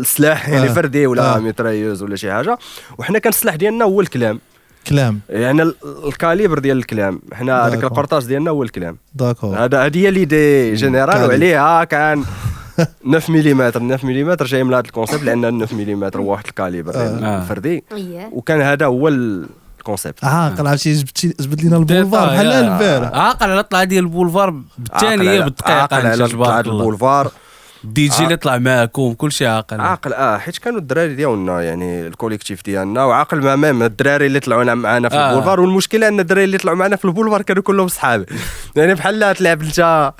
السلاح يعني فردي ولا ميترايوز ولا شي حاجه، وحنا كان السلاح ديالنا هو الكلام يعني الكاليبر ديال الكلام. حنا هذاك القرطاج ديالنا هو الكلام. هذه هي ليدي جينيرال، وعليها كان 9 ملم جاي من هذا الكونسيبت، لان 9 ملم هو واحد الكاليبر فردي، وكان هذا هو الكونسيبت. عاقل عرفتي جبت لينا البولفار بحال البارح. عاقل على طلع ديال البولفار بالثانيه بالدقيقه. عاقل على طلع البولفار، الدي جي اللي طلع معاكم كل شيء عاقل. حيت كانوا الدراري ديالنا يعني الكوليكتيف ديالنا، وعاقل مام الدراري اللي طلعوا معنا في البولفار. والمشكله ان الدراري اللي طلعوا معنا في البولفار كانوا كلهم صحابي، يعني بحال تلعب انت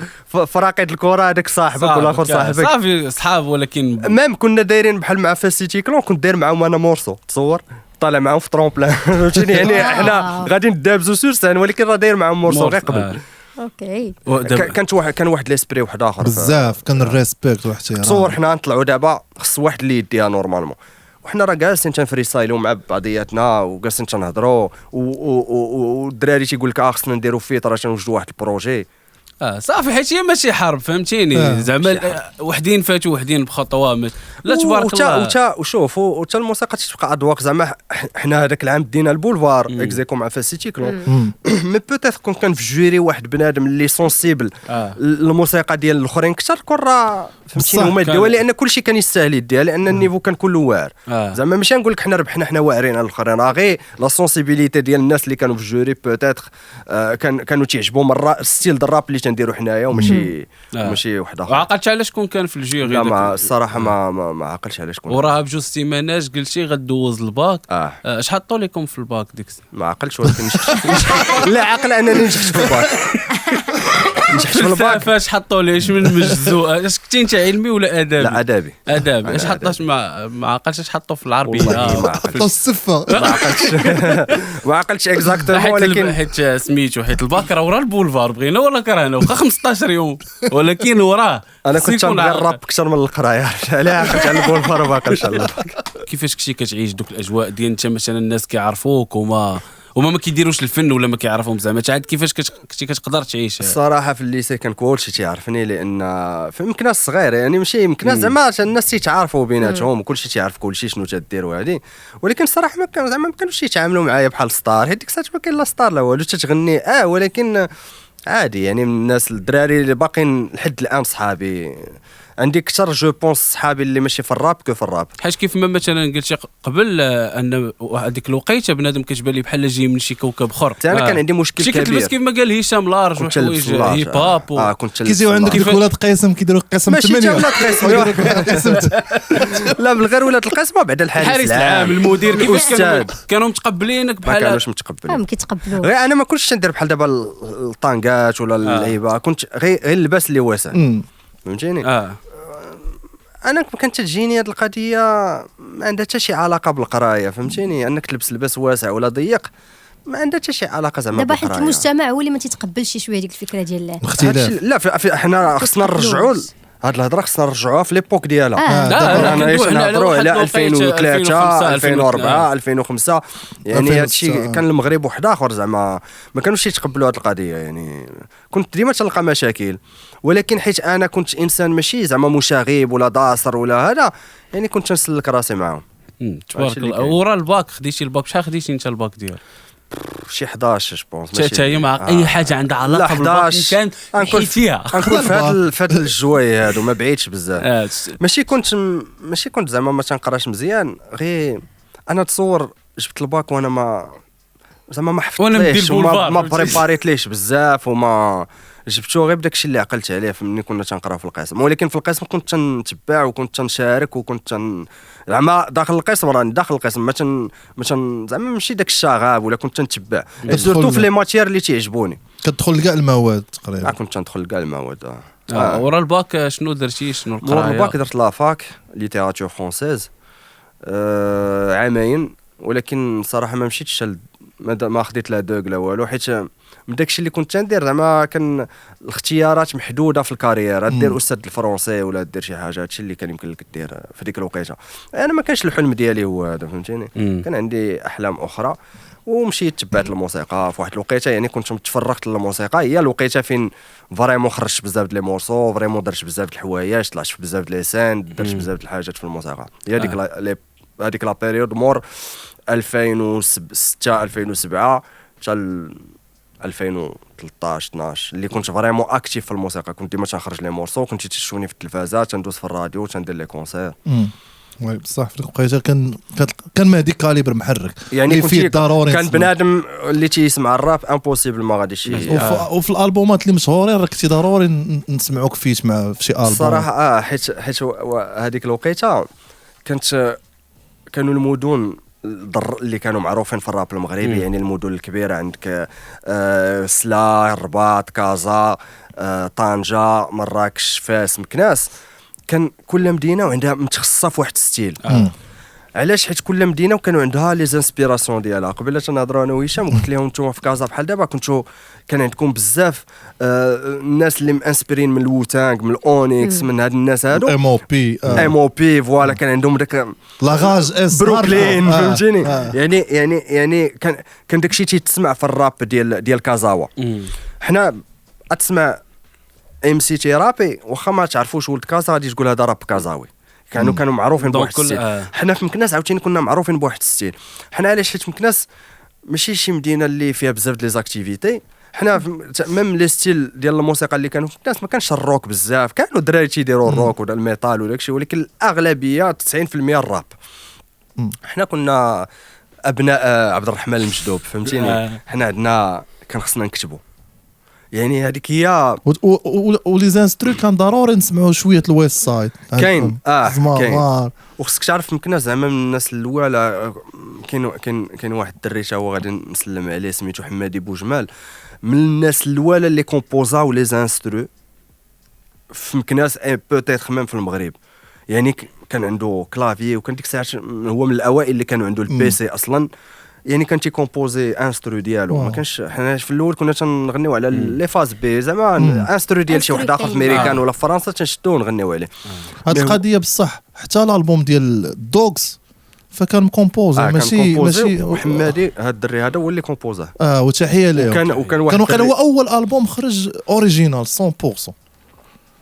فراقيد الكره هذاك صاحبك والاخر صاحبك صافي صحاب. ولكن مام كنا دايرين بحال مع فاسيتي كلون، كنت داير معاهم انا مورسو تصور طالع معاهم في ترومبلان فهمتيني يعني حنا غادي ندابزو سور سان، ولكن راه داير معاهم مورسو غير قبل. اوكي. كان واحد ليسبري واحد اخر بزاف، كان الريسبكت واحترام. تصور حنا نطلعوا دابا خص واحد اللي يديها نورمالمون، وحنا راه جالسين تنفريسايلو مع بعضياتنا وجالسين تنهضروا، والدراري تيقول لك خصنا نديروا فيت راه تنوجدوا واحد البروجي، صافي حيت هي ماشي حرب فهمتيني زعما وحدين فاتوا وحدين بخطوه لا تبارك الله وشوف الموسيقى تبقى اذواق زعما حنا هذاك العام دينا البولفار اكزيكو مع فاسيتي كلون مي بوتيت كون كان في جوري واحد بنادم اللي سونسيبل الموسيقى ديال الاخرين اكثر كون راه فهمتيني هما يديوها لان كلشي كان يستاهل يديها لان النيفو كان كله واعر زعما ماشي نقول لك حنا ربحنا حنا واعرين على الاخرين راه غير لا سونسيبيليتي ديال الناس اللي كانوا في الجوري بوتيت كانوا تيعجبهم الستيل د الراب اللي تنديروا حنايا وماشي ماشي واحد اخر. عقلت على شكون كان في الجيري؟ لا ما الصراحه ما عقلتش على شكون. وراها بجوج سيمانات قلتي غدوز الباك اش حطوا لكم في الباك ديك ما عقلتش ولكن لا عقل انني نجحت في الباك نجحت في الباك. فاش حطوا لي اش من مجزو اش كنتي انت علمي ولا ادبي؟ لا ادبي. اش حطاش ما عقلتش اش حطوا في العربيه؟ حطوا السفه ما عقلتش اكزاكتومون ولكن حيت سميتو حيت الباك راه ورا البولفار بغينا ولا كرهنا واخا 15 يوم ولكن وراه. انا كنت نبغي الراب اكثر من القرايه علاه عقلت على البولفار وباقي ان شاء الله. كيفاش كنتي كتعيش دوك الاجواء ديال انت مثلا الناس كيعرفوك وما ما كيديروش الفن ولا ما كيعرفوهم زعما عاد كيفاش كنتي كتقدر تعيش؟ الصراحه في الليسي كان كلشي تيعرفني لان يمكن الصغير يعني ماشي يمكن زعما الناس تيتعارفوا بيناتهم وكلشي تيعرف كلشي شنو تدير وهذه ولكن الصراحه ما كانوا زعما ما كانوش يتعاملوا معايا بحال ستار. هذيك الساعه ما كاين لا ستار لا والو تتغني ولكن عادي يعني الناس الدراري اللي باقيين لحد الان صحابي عندي اكثر جو بونس صحابي اللي ماشي في الراب كو في الراب. حيت كيف ما مثلا قلتي قبل ان هذيك الوقيته بنادم كتبان لي بحال جاي من شي كوكب اخر. انا كان عندي مشكل كبير كتلبس كيف ما قال هشام لارج وحوايج هيب هوب كنت كيجيو عندك ولاد قاسم كيديروا قسم 8 ماشي ولاد قاسم لا بالغير ولاد القسم بعد الحارس العام المدير كيفاش كانوا متقبلينك بحال ما كانوش متقبلين ما كيتقبلوا غير انا ما كنتش ندير بحال دابا الطانكات ولا اللعيبه كنت غير اللباس اللي واسع فهمتيني. انا كانت تجيني هذه القضيه ما عندها حتى شي علاقه بالقرايه فهمتيني انك تلبس لباس واسع ولا ضيق ما عندها حتى شي علاقه زعما دابا حيت المجتمع هو اللي ما تيتقبلش شي شويه ديك الفكره ديال الاختلاف. لا حنا خصنا نرجعوا هاد الهضره خصنا نرجعوها في ليبوك ديالها. انا نهضروا على 2003 2004 2005 يعني هادشي كان المغرب واحد اخر زعما ما كانوش يتقبلوا هاد القضيه يعني كنت ديما تلقى مشاكل ولكن حيت انا كنت انسان ماشي زعما مشاغب ولا داصر ولا هذا يعني كنت نسلك راسي معاهم. تبارك الله. ورا الباك خديتي الباك شحال خديتي انت الباك ديالك؟ شي 11 جوبونس ماشي حتى هي مع اي حاجه عندها علاقه بالباك كان حيت فيها نكون في هاد الجواي هادو ما بعيدش بزاف ماشي كنت زعما ما تنقراش مزيان غير انا تصور جبت الباك وانا ما زعما ما حفظتليش ما بريباريت ليش بزاف وما جبتو غير بداكشي اللي عقلت عليه ملي كنا تنقراو في القسم ولكن في القسم كنت تنتبع وكنت تنشارك وكنت زعما داخل القسم راني داخل القسم ما زعما ماشي داك الشغاب ولا كنت تنتبع سورتو في لي ماتير اللي تيعجبوني كتدخل كاع المواد تقريبا. كنت تندخل كاع المواد. ورا الباك شنو درتي شنو القرايه؟ ورا الباك درت لافاك ليتيراتور فرونسيز عامين ولكن صراحه ما مشيتش ما خديت لا دوغ لا والو حيت من داكشي اللي كنت ندير زعما كان الاختيارات محدوده في الكارير دير استاذ الفرنسي ولا دير شي حاجه هادشي اللي كان يمكن لك دير في ديك الوقيته. انا ما كانش الحلم ديالي هو هذا فهمتيني كان عندي احلام اخرى ومشيت تبعت الموسيقى في واحد الوقيته يعني كنت متفرغت للموسيقى هي الوقيته فين فريمون خرجت بزاف ديال لي مورسو فريمون درت بزاف د الحوايج طلعت في بزاف د لي سين درت بزاف د الحاجات في الموسيقى هي هذيك لا بيريود مور 2006 2007 حتى 2013 12 اللي كنت فريمون اكتيف في الموسيقى كنت ديما تنخرج لي مورسو كنت تشوفني في التلفازات تندوز في الراديو تندير لي كونسير. وي بصح في الوقيته كان مهدي كاليبر محرك يعني فيه ضروري كان بنادم اللي تيسمع الراب امبوسيبل ما غاديش وفي الالبومات اللي مشهورين راك كنتي ضروري نسمعوك فيه في شي البوم الصراحه حيت هذيك الوقيته كانوا المدن اللي كانوا معروفين في الراب المغربي يعني المدن الكبيره عندك سلا الرباط كازا طنجة مراكش فاس مكناس كان كل مدينه وعندها متخصصه في واحد ستيل. علاش حيت كل مدينه وكانوا عندها لي زانسبيراسيون ديالها. قبل تنهضروا انا وهشام قلت لهم نتوما في كازا بحال دابا كان عندكم بزاف الناس اللي مانسبيرين من الوتانغ من الاونيكس من هاد الناس هادو ام او بي فوالا كان عندهم داك لاغاج اس بروكلين فهمتيني يعني كان داكشي تيتسمع في الراب ديال كازاوا. حنا تسمع ام سي تي رابي واخا ما تعرفوش ولد كازا غادي تقول هذا راب كازاوي. كانوا معروفين بواحد الستيل. حنا في مكناس عاوتاني كنا معروفين بواحد الستيل. حنا علاش؟ حيت مكناس ماشي شي مدينه اللي فيها بزاف لي زاكتيفيتي. حنا ميم لي ستيل ديال الموسيقى اللي كانوا في مكناس ما كانش الروك بزاف، كانوا الدراري تيديروا الروك ولا الميتال ولا داكشي، ولكن الاغلبيه 90% الراب. حنا كنا ابناء عبد الرحمن المجدوب، فهمتيني؟ حنا عندنا كان خصنا نكتبوا، يعني هذيك هي. ولي زانسترو كان ضروري نسمعوا شويه الويست سايد. كاين كاين وخصك تعرف مكناس زعما من الناس الاولى. كاين واحد الدري تا هو غادي نسلم عليه سميتو حمادي بوجمال، من الناس الاولى اللي كومبوزاو لي زانسترو في مكناس بوتيتر ميم في المغرب. يعني كان عنده كلافي، وكان ديك الساعه هو من الاوائل اللي كانوا عنده البي سي اصلا. يعني كان تيكومبوزي انسترو ديالو. ما كانش حنا في الاول كنا تنغنيو على لي فاز بي زعما انسترو ديال شي واحد اخر في امريكان ولا في فرنسا تنشدوه ونغنيو عليه. هاد القضيه بصح حتى الالبوم ديال دوغز فكان مكومبوزي ماشي وحمادي هاد الدري هذا هو اللي كومبوزاه. وتحيه ليه. وكان واحد هو اول البوم خرج اوريجينال 100%،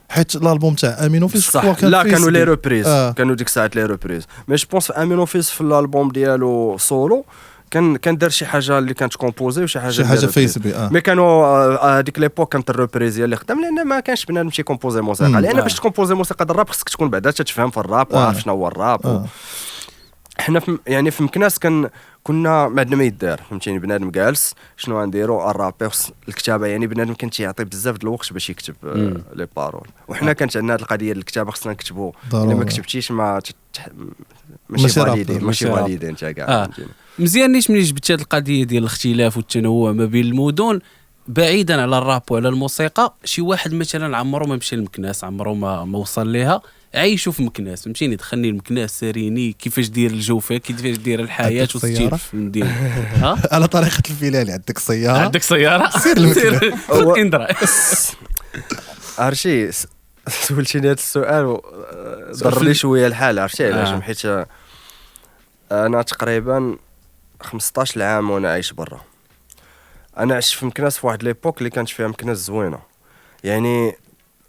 حيت الالبوم تاع امين اوفيس كان لا كانوا لي ريبريز. كانوا ديك الساعه لي ريبريز. مي جو بونس امين اوفيس في الالبوم ديالو سولو كان دار شي حاجه اللي كانت كومبوزي وشي حاجه فيسبي. مي كانوا هذيك ليبوك كانت الريبريزيه اللي خدام، لان ما كانش بنادم شي كومبوزي موسيقى. لان باش تكومبوزي موسيقى الراب خصك تكون بعدا تفهم في الراب وعارف شنو هو الراب. حنا يعني في مكناس كنا ما عندنا ما يدار، فهمتيني؟ بنادم جالس شنو غنديروا الرابي الكتابه. يعني بنادم كان تيعطي بزاف د الوقت باش يكتب لي بارول. وحنا كانت عندنا هذه القضيه ديال الكتابه خصنا نكتبوا. الا ما كتبتيش ماشي والدين انت كاع. مزيان نيش ملي جبت هذه القضيه ديال الاختلاف والتنوع ما بين المدن بعيدا على الراب وعلى الموسيقى. شي واحد مثلا عمره ما مشى لمكناس، عمره ما وصل ليها، عايشوا في مكناس، فهمتيني؟ دخلني لمكناس ساريني كيفاش دير الجو فيها، كيفاش دير الحياه والستيل في المدينه. ها على طريقه الفيلالي عندك سياره سير لمكناس اندرا. عرفتي سولتيني هذا السؤال ضر لي شويه الحال. عرفتي علاش؟ حيت انا تقريبا 15 عام وانا عايش برا. انا عشت في مكناس في واحد ليبوك اللي كانت فيها مكناس زوينه، يعني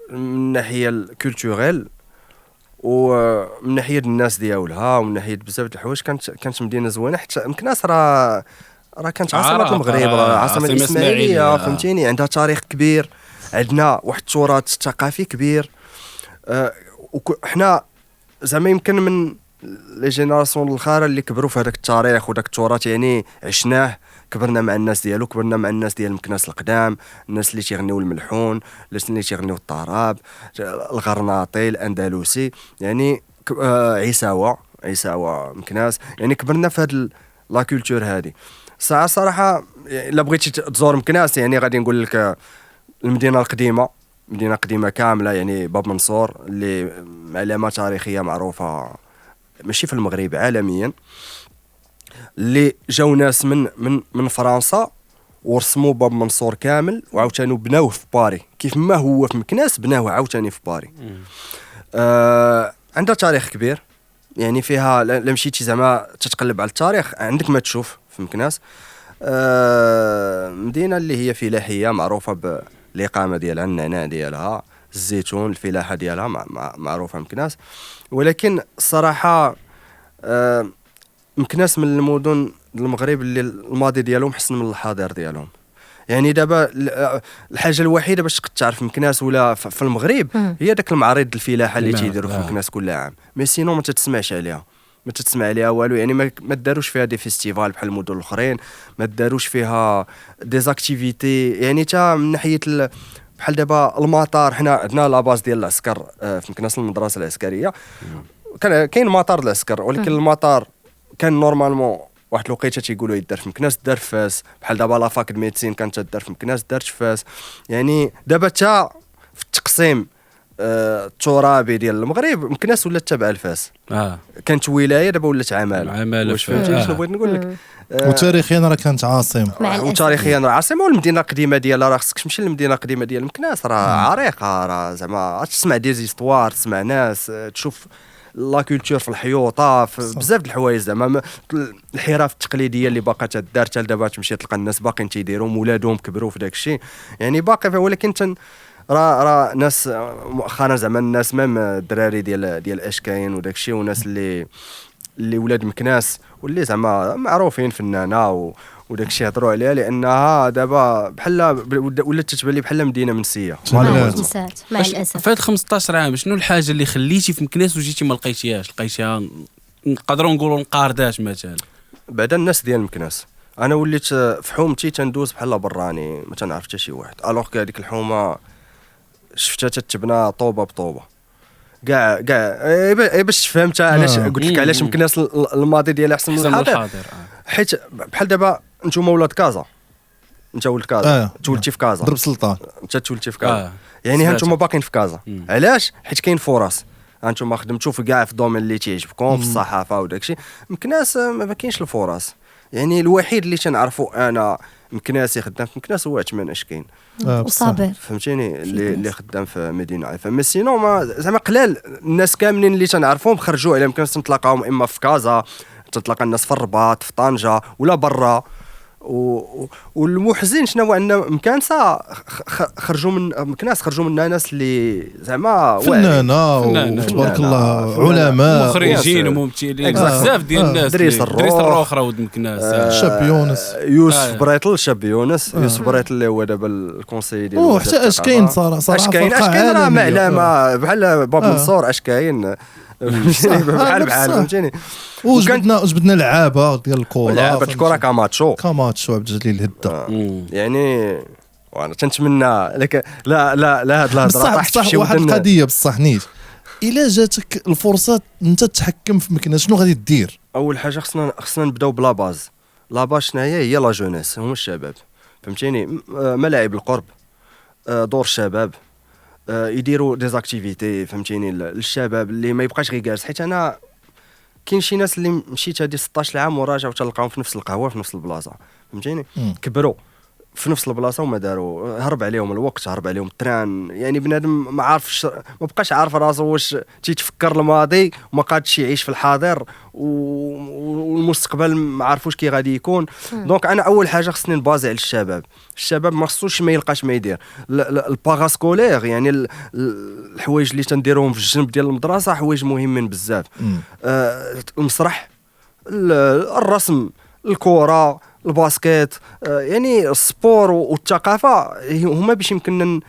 من الناحيه الكولتوريل ومن ناحيه الناس ديالها ومن ناحيه بزاف د الحوايج. كانت مدينه زوينه، حتى مكناس راه كانت عاصمه المغرب، راه عاصمه الاسماعيليه، فهمتيني؟ عندها تاريخ كبير، عندنا واحد التراث ثقافي كبير. وحنا زعما يمكن من لي جينيراسيون الاخرى اللي كبروا في هذاك التاريخ وداك التراث، يعني عشناه، كبرنا مع الناس ديالو، كبرنا مع الناس ديال مكناس القدام، الناس اللي تيغنيو الملحون، الناس اللي تيغنيو الطراب، الغرناطي، الاندلسي، يعني عيساوه مكناس. يعني كبرنا في هاد لا كولتور هادي. صراحه الا بغيتي تزور مكناس يعني غادي نقول لك المدينه القديمه، مدينه قديمه كامله، يعني باب منصور اللي علامه تاريخيه معروفه ماشي في المغرب عالميا، اللي جاو ناس من فرنسا ورسموا باب منصور كامل وعاوتاني بناوه في باري. كيف ما هو في مكناس بناوه عاوتاني في باري. عندها تاريخ كبير، يعني فيها لا مشيتي زعما تتقلب على التاريخ عندك ما تشوف في مكناس. مدينه اللي هي فلاحيه معروفه بالاقامه ديالها، النعناع ديالها، الزيتون، الفلاحه ديالها معروفه مكناس. ولكن الصراحه مكناس من المدن المغرب اللي الماضي ديالهم حسن من الحاضر ديالهم. يعني دابا الحاجه الوحيده باش تعرف مكناس ولا في المغرب هي داك المعارض الفلاحه اللي تيديروا في مكناس كل عام. مي سينو ما تتسمعش عليها، ما تتسمع عليها والو. يعني ما داروش فيها دي فيستيفال بحال المدن الاخرين، ما داروش فيها دي زاكتيفيتي. يعني تا من ناحيه بحال دابا المطار، حنا عندنا لاباز ديال العسكر في مكناس، المدرسه العسكريه كاين مطار العسكر، ولكن المطار كان نورمالمون واحد الوقيته تيقولوا يدار في مكناس، دار في فاس. بحال دابا لافاك الميديسين كانت تدار في مكناس، دارت في فاس. يعني دابا تا في التقسيم الترابي ديال المغرب مكناس ولات تابعه لفاس. كانت ولايه دابا ولات عماله. واش فهمتي شنو بغيت نقول لك؟ وتاريخيا راه كانت عاصمه، وتاريخيا راه عاصمه. والمدينه القديمه ديالها راه خصك تمشي للمدينه القديمه ديال مكناس، راه عريقه، راه زعما تسمع دي زيستوار، تسمع ناس، تشوف لا كولتور في الحيوطه، في بزاف د الحوايج. زعما الحرف التقليديه اللي باقا تدار حتى دابا تمشي تلقى الناس باقيين تيديروا، ولادهم كبروا في داك الشيء، يعني باقي. ولكن راه ناس مؤخرا زعما الناس ميم الدراري ديال اشكاين وداك الشيء، وناس اللي ولاد مكناس واللي زعما معروفين فنانه وداك الشيء هضروا عليها، لانها دابا بحال ولات تتبان لي بحال مدينه منسيه نسات مع الاسف. في هاد 15 عام شنو الحاجه اللي خليتي في مكناس وجيتي ما لقيتيها نقدروا نقولوا نقارداش مثلا؟ بعدا الناس ديال مكناس انا وليت في حومتي تندوز بحال براني ما تنعرف حتى شي واحد، الوغ هذيك الحومه شفتها تتبنى طوبه بطوبه كاع باش فهمتها علاش قلت لك علاش مكناس الماضي ديالها احسن من الحاضر. حيت بحال دابا نتوما ولاد كازا، انت ولد كازا تولدتي في كازا، ضرب سلطان انت تولدتي في كازا يعني هانتوما باقيين في كازا. علاش؟ حيت كاين فرص، هانتوما خدمتوا في كاع في الدومين اللي تيعجبكم في الصحافه وداكشي. مكناس ما كاينش الفرص، يعني الوحيد اللي تنعرفوا انا مكناسي خدام في مكناس هو عثمان اشكين وصابر، فهمتيني اللي خدام في مدينه عيفا. مي سينو ما زعما قلال الناس كاملين اللي تنعرفهم خرجوا على مكناس، تنتلاقاهم اما في كازا، تتلاقى الناس في الرباط في طنجه ولا برا. والمحزن شنو ان مكانسه خرجوا من مكناس، خرجوا منها ناس اللي زعما فنانه تبارك الله، علماء مخرجين وممثلين بزاف ديال الناس، دريس الروخ ولد مكناس، شاب يونس، يوسف بريطل، شاب يونس يوسف بريطل اللي هو دابا الكونسيي ديال حتى اشكاين صراحه اشكاين راه معلمه بحال باب منصور اشكاين بحال فهمتيني. وجبدنا لعابه ديال الكره، لعابه الكره كاماتشو عبد الجليل هدا يعني. وانا تنتمنى لك لا هاد الهضره بصح واحد القضيه بصح نيت الا جاتك الفرصه انت تتحكم في مكناس شنو غادي دير؟ اول حاجه خصنا نبداو بلا باز. لا باز شنو هي لا جونيس، هما الشباب فهمتيني. ملاعب القرب، دور الشباب، يديروا ديزاكتيفيتي فهمتيني للشباب اللي ما يبقاش غير جالس. حيت انا كاين شي ناس اللي مشيت هذه 16 عام وراجعوا تلقاهم في نفس القهوه في نفس البلاصه فهمتيني. كبروا في نفس البلاصه وما داروا، هرب عليهم الوقت، هرب عليهم التران. يعني بنادم ما عارفش، ما بقاش عارف راسو واش تيتفكر الماضي وما قادش يعيش في الحاضر، والمستقبل ما عارفوش كي غادي يكون. دونك انا اول حاجه خصني نبازي على الشباب ما خصوش ما يلقاش ما يدير. الباغاسكولير يعني الحوايج اللي تنديروهم في الجنب ديال المدرسه حوايج مهمين بزاف. المسرح، الرسم، الكره، الباسكيت، يعني السبور والثقافه هما باش يمكننا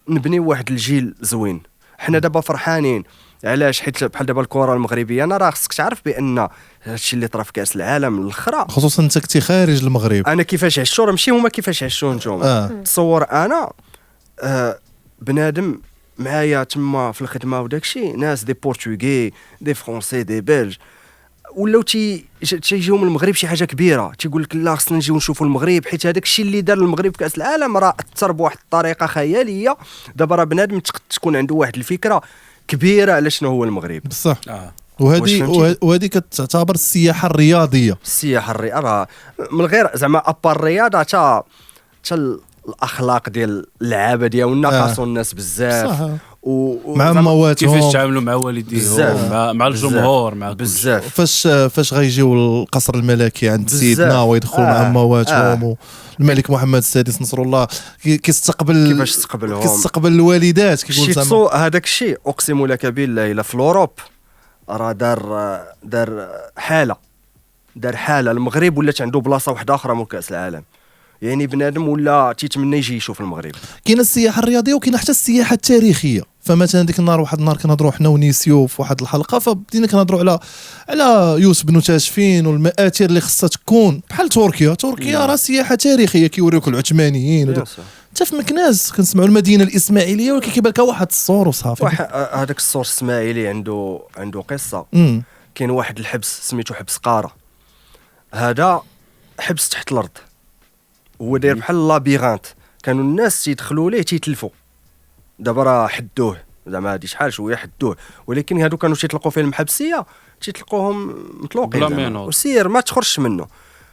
نبنيو واحد الجيل زوين. حنا دابا فرحانين علاش؟ حيت بحال دابا الكره المغربيه انا راه خصك تعرف بان هادشي اللي طرا في كاس العالم الاخرى، خصوصا انت كنتي خارج المغرب. انا كيفاش عشتو راه ماشي هما كيفاش عشتو نتوما. تصور انا بنادم معايا تما في الخدمه وداكشي، ناس دي بورتوغي، دي فرونسي، دي بلج، ولاو تيجيو من المغرب شي حاجه كبيره، تيقول لك لا خصنا نجيو نشوفوا المغرب حيت هذاك الشيء اللي دار المغرب في كاس العالم راه اثر بواحد الطريقه خياليه. دابا راه بنادم تكون عنده واحد الفكره كبيره على شنو هو المغرب بصح. وهذه كتعتبر السياحه الرياضيه. السياحه الرياضيه من غير زعما ابار الرياضه حتى الاخلاق ديال اللعابه ديالنا قاسوا الناس بزاف، مع مواتهم كيفاش تعاملوا مع والديهم، مع الجمهور، مع بزاف. فاش غيجيو القصر الملكي عند سيدنا ويدخلوا مع مواتهم الملك محمد السادس نصر الله كيستقبل، كيفاش كيستقبل الوالدات كيقول زعما هذاك الشيء. اقسم لك بالله الا في الاوروب راه دار حاله المغرب ولات عنده بلاصه واحده اخرى من كاس العالم. يعني بنادم ولا تيتمنى يجي يشوف المغرب. كاينه السياحه الرياضيه وكاينه حتى السياحه التاريخيه. فمثلا ديك النهار واحد النهار كنهضروا حنا ونيسيو في واحد الحلقه، فبدينا كنهضروا على يوسف بن تاشفين والمآثر اللي خصها تكون بحال تركيا راه سياحه تاريخيه كيوريوك العثمانيين. حتى في مكناس كنسمعوا المدينه الاسماعيليه ولكن كيبان لك واحد الصور وصافي. هذاك الصور الاسماعيلي عنده قصه. كاين واحد الحبس سميتو حبس قاره، هذا حبس تحت الارض، هو داير بحال لابيرانت، كانوا الناس تيدخلوا ليه تيتلفوا. دابا راه حدوه زعما هادي شحال شويه حدوه، ولكن هادو كانوا تيطلقوا فيه المحبسيه تيطلقوهم مطلوقين وسير ما تخرجش منه،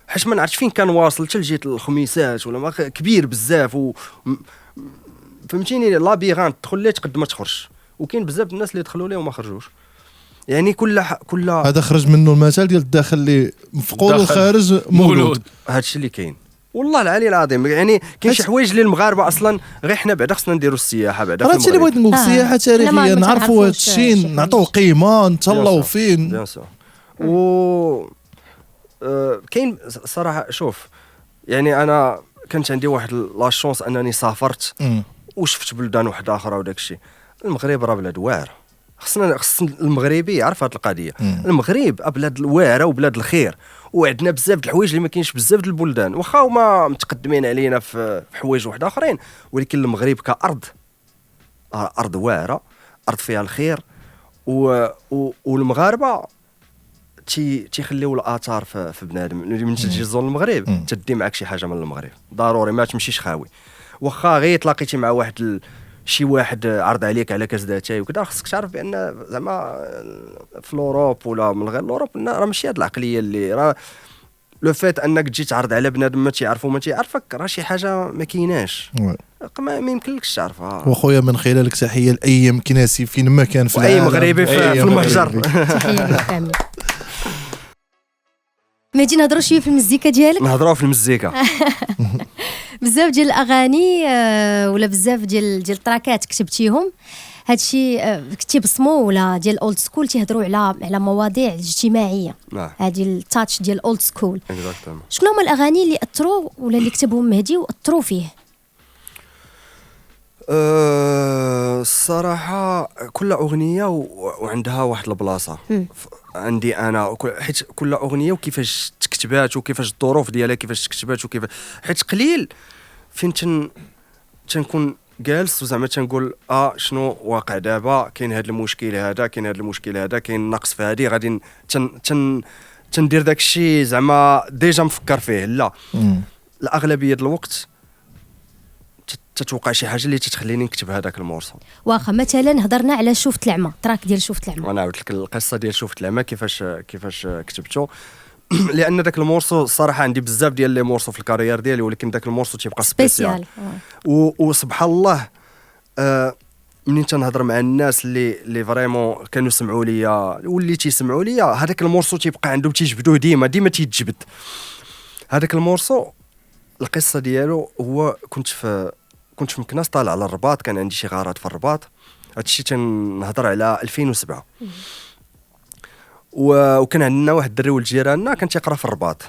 حيت ما نعرفش فين كان واصل حتى لجهه الخميسات ولا ما كبير بزاف فهمتيني. لابيرانت تدخل ليه تقد ما تخرج، وكاين بزاف الناس اللي دخلوا ليه وما خرجوش. يعني كل هذا خرج منه المثال ديال الداخل اللي مفقود والخارج مولود. هادشي اللي كاين. والله العلي العظيم يعني كاين شي حوايج اللي المغاربه اصلا غير حنا بعدا خصنا نديروا السياحه بعدا في راه هادشي اللي المغرب. بغيت نقول، السياحه لا، تاريخيه ما نعرفوا تعرفوش هادشي، شي نعطوه قيمه، نتهلاو فين. بيان سور. و كاين صراحه شوف يعني انا كانت عندي واحد لا شونس انني سافرت وشفت بلدان واحده اخرى وداك الشيء. المغرب راه بلاد واعره، خص المغربي يعرف هذه القضيه. المغرب بلاد واعره وبلاد الخير، وعندنا بزاف د الحوايج اللي ما كاينش بزاف د البلدان، واخا هما متقدمين علينا في حوايج واحده اخرين، ولكن المغرب كارض ارض واعره، ارض فيها الخير. والمغاربه تيخليو الاثار في بنادم. من تجي تزور المغرب تدي معك شي حاجه من المغرب ضروري، ما تمشيش خاوي. واخا غير تلاقيتي مع واحد شي واحد عرض عليك على كاس داتاي وكذا، خصك تعرف بان زعما في الاوروب ولا من غير الاوروب راه ماشي هاد العقليه اللي راه لو فات انك تجي تعرض على بنادم ما تيعرفو ما تيعرفك، راه شي حاجه ما كايناش، ما يمكنلكش تعرفها. وخويا من خلالك تحيه لاي مكناسي فين ما كان في اي العالم، مغربي في المهجر. تحيه لك كامل. ماجي نهضروا شويه في المزيكا ديالك. نهضروا في المزيكا. بزاف ديال الاغاني ولا بزاف ديال التراكات كتبتيهم، هادشي كتبتي بصمو ولا ديال اولد سكول تيهضروا على مواضيع اجتماعيه. هادي التاتش ديال اولد سكول. شنو هما الاغاني اللي اثروا ولا اللي كتبهم مهدي واثروا فيه؟ الصراحه كل اغنيه وعندها واحد البلاصه عندي انا، حيت كل اغنيه وكيفاش تكتبات وكيفاش الظروف ديالها كيفاش تكتبات وكيف، حيت قليل فين تنكون جالس وزعما تنقول شنو واقع دابا، كاين هذا المشكل هذا، كاين هذا المشكل هذا، كاين نقص في هذه، غادي تندير داك الشيء زعما ديجا مفكر فيه. لا، الاغلبيه ديال الوقت تتوقع شي حاجه اللي تتخليني نكتب هذاك المورسو. واخا مثلا هضرنا على شوفت العمى، تراك ديال شوفت العمى، وانا عاودت لك القصه ديال شوفت العمى كيفاش كتبته. لان داك المورسو الصراحه عندي بزاف ديال لي مورسو في الكارير ديالي، ولكن داك المورسو تيبقى سبيسيال. وسبحان الله منين تنهضر مع الناس اللي فريمون كانوا يسمعوا ليا واللي تيسمعوا ليا، هذاك المورسو تيبقى عندهم تيجبدوه ديما تيتجبد. هذاك المورسو القصه ديالو هو كنت في مكناس طالع على الرباط، كان عندي شي غارات في الرباط. هادشي تنهضر على 2007. وكان عندنا واحد الدري ولد جيراننا كان تيقرا في الرباط،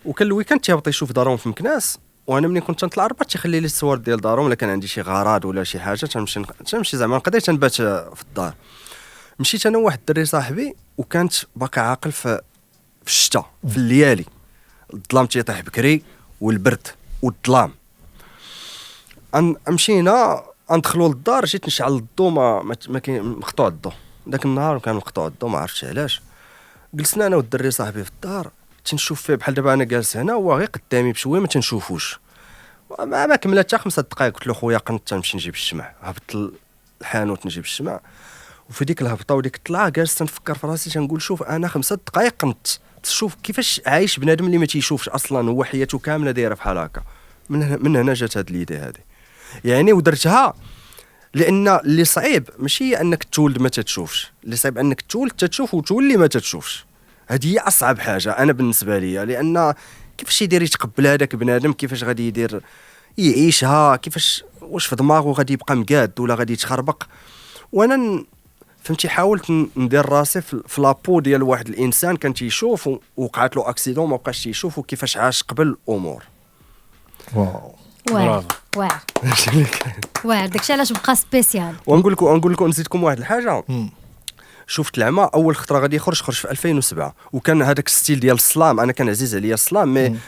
وكان الويكاند تيهبط يشوف دارهم في مكناس، وانا ملي كنت نطلع الرباط تيخلي لي الصور ديال دارهم. الا كان عندي شي غرض ولا شي حاجه تنمشي زعما نقدر تنبات في الدار. مشيت انا وواحد الدري صاحبي، وكانت باقي عاقل في الشتاء في الليالي، الظلام تيطيح بكري والبرد والظلام. مشينا ندخلوا للدار، جيت نشعل الضو ما كاين، مقطوع الضو داك النهار، كان مقطوع الضو ما عرفتش علاش. جلسنا انا والدري صاحبي في الدار تنشوف فيه بحال دابا انا جالس هنا وهو غير قدامي بشويه ما تنشوفوش. ما كملت حتى 5 دقائق قلت له خويا قنت تنمشي نجيب الشمع. هبطت الحانوت نجيب الشمع، وفي ديك الهبطه وديك الطلعه جالس تنفكر في راسي تنقول شوف انا 5 دقائق قنت تشوف كيفاش عايش بنادم اللي ما تيشوفش اصلا، هو حياته كامله دايره بحال هكا. من هنا جات هاد ليدي هذه يعني، ودرتها لان اللي صعيب ماشي انك تولد ما تتشوفش، اللي صعيب انك تولد تتشوف وتولي ما تتشوفش. هذه هي اصعب حاجه انا بالنسبه لي، لان كيفاش يدير يتقبل هذاك بنادم، كيفاش غادي يدير يعيشها، كيفاش واش في دماغه غادي يبقى مقاد ولا غادي يتخربق. وانا فهمتي حاولت ندير راسي في لابو ديال واحد الانسان كان تيشوف ووقعت له اكسيدون ما بقاش تيشوف، وكيفاش عاش قبل الامور. واعر داكشي علاش بقى سبيسيال. ونقول لكم نزيدكم واحد الحاجه. شفت العمى اول خطره غادي خرج في 2007، وكان هذاك الستيل ديال السلام، انا كان عزيز عليا السلام،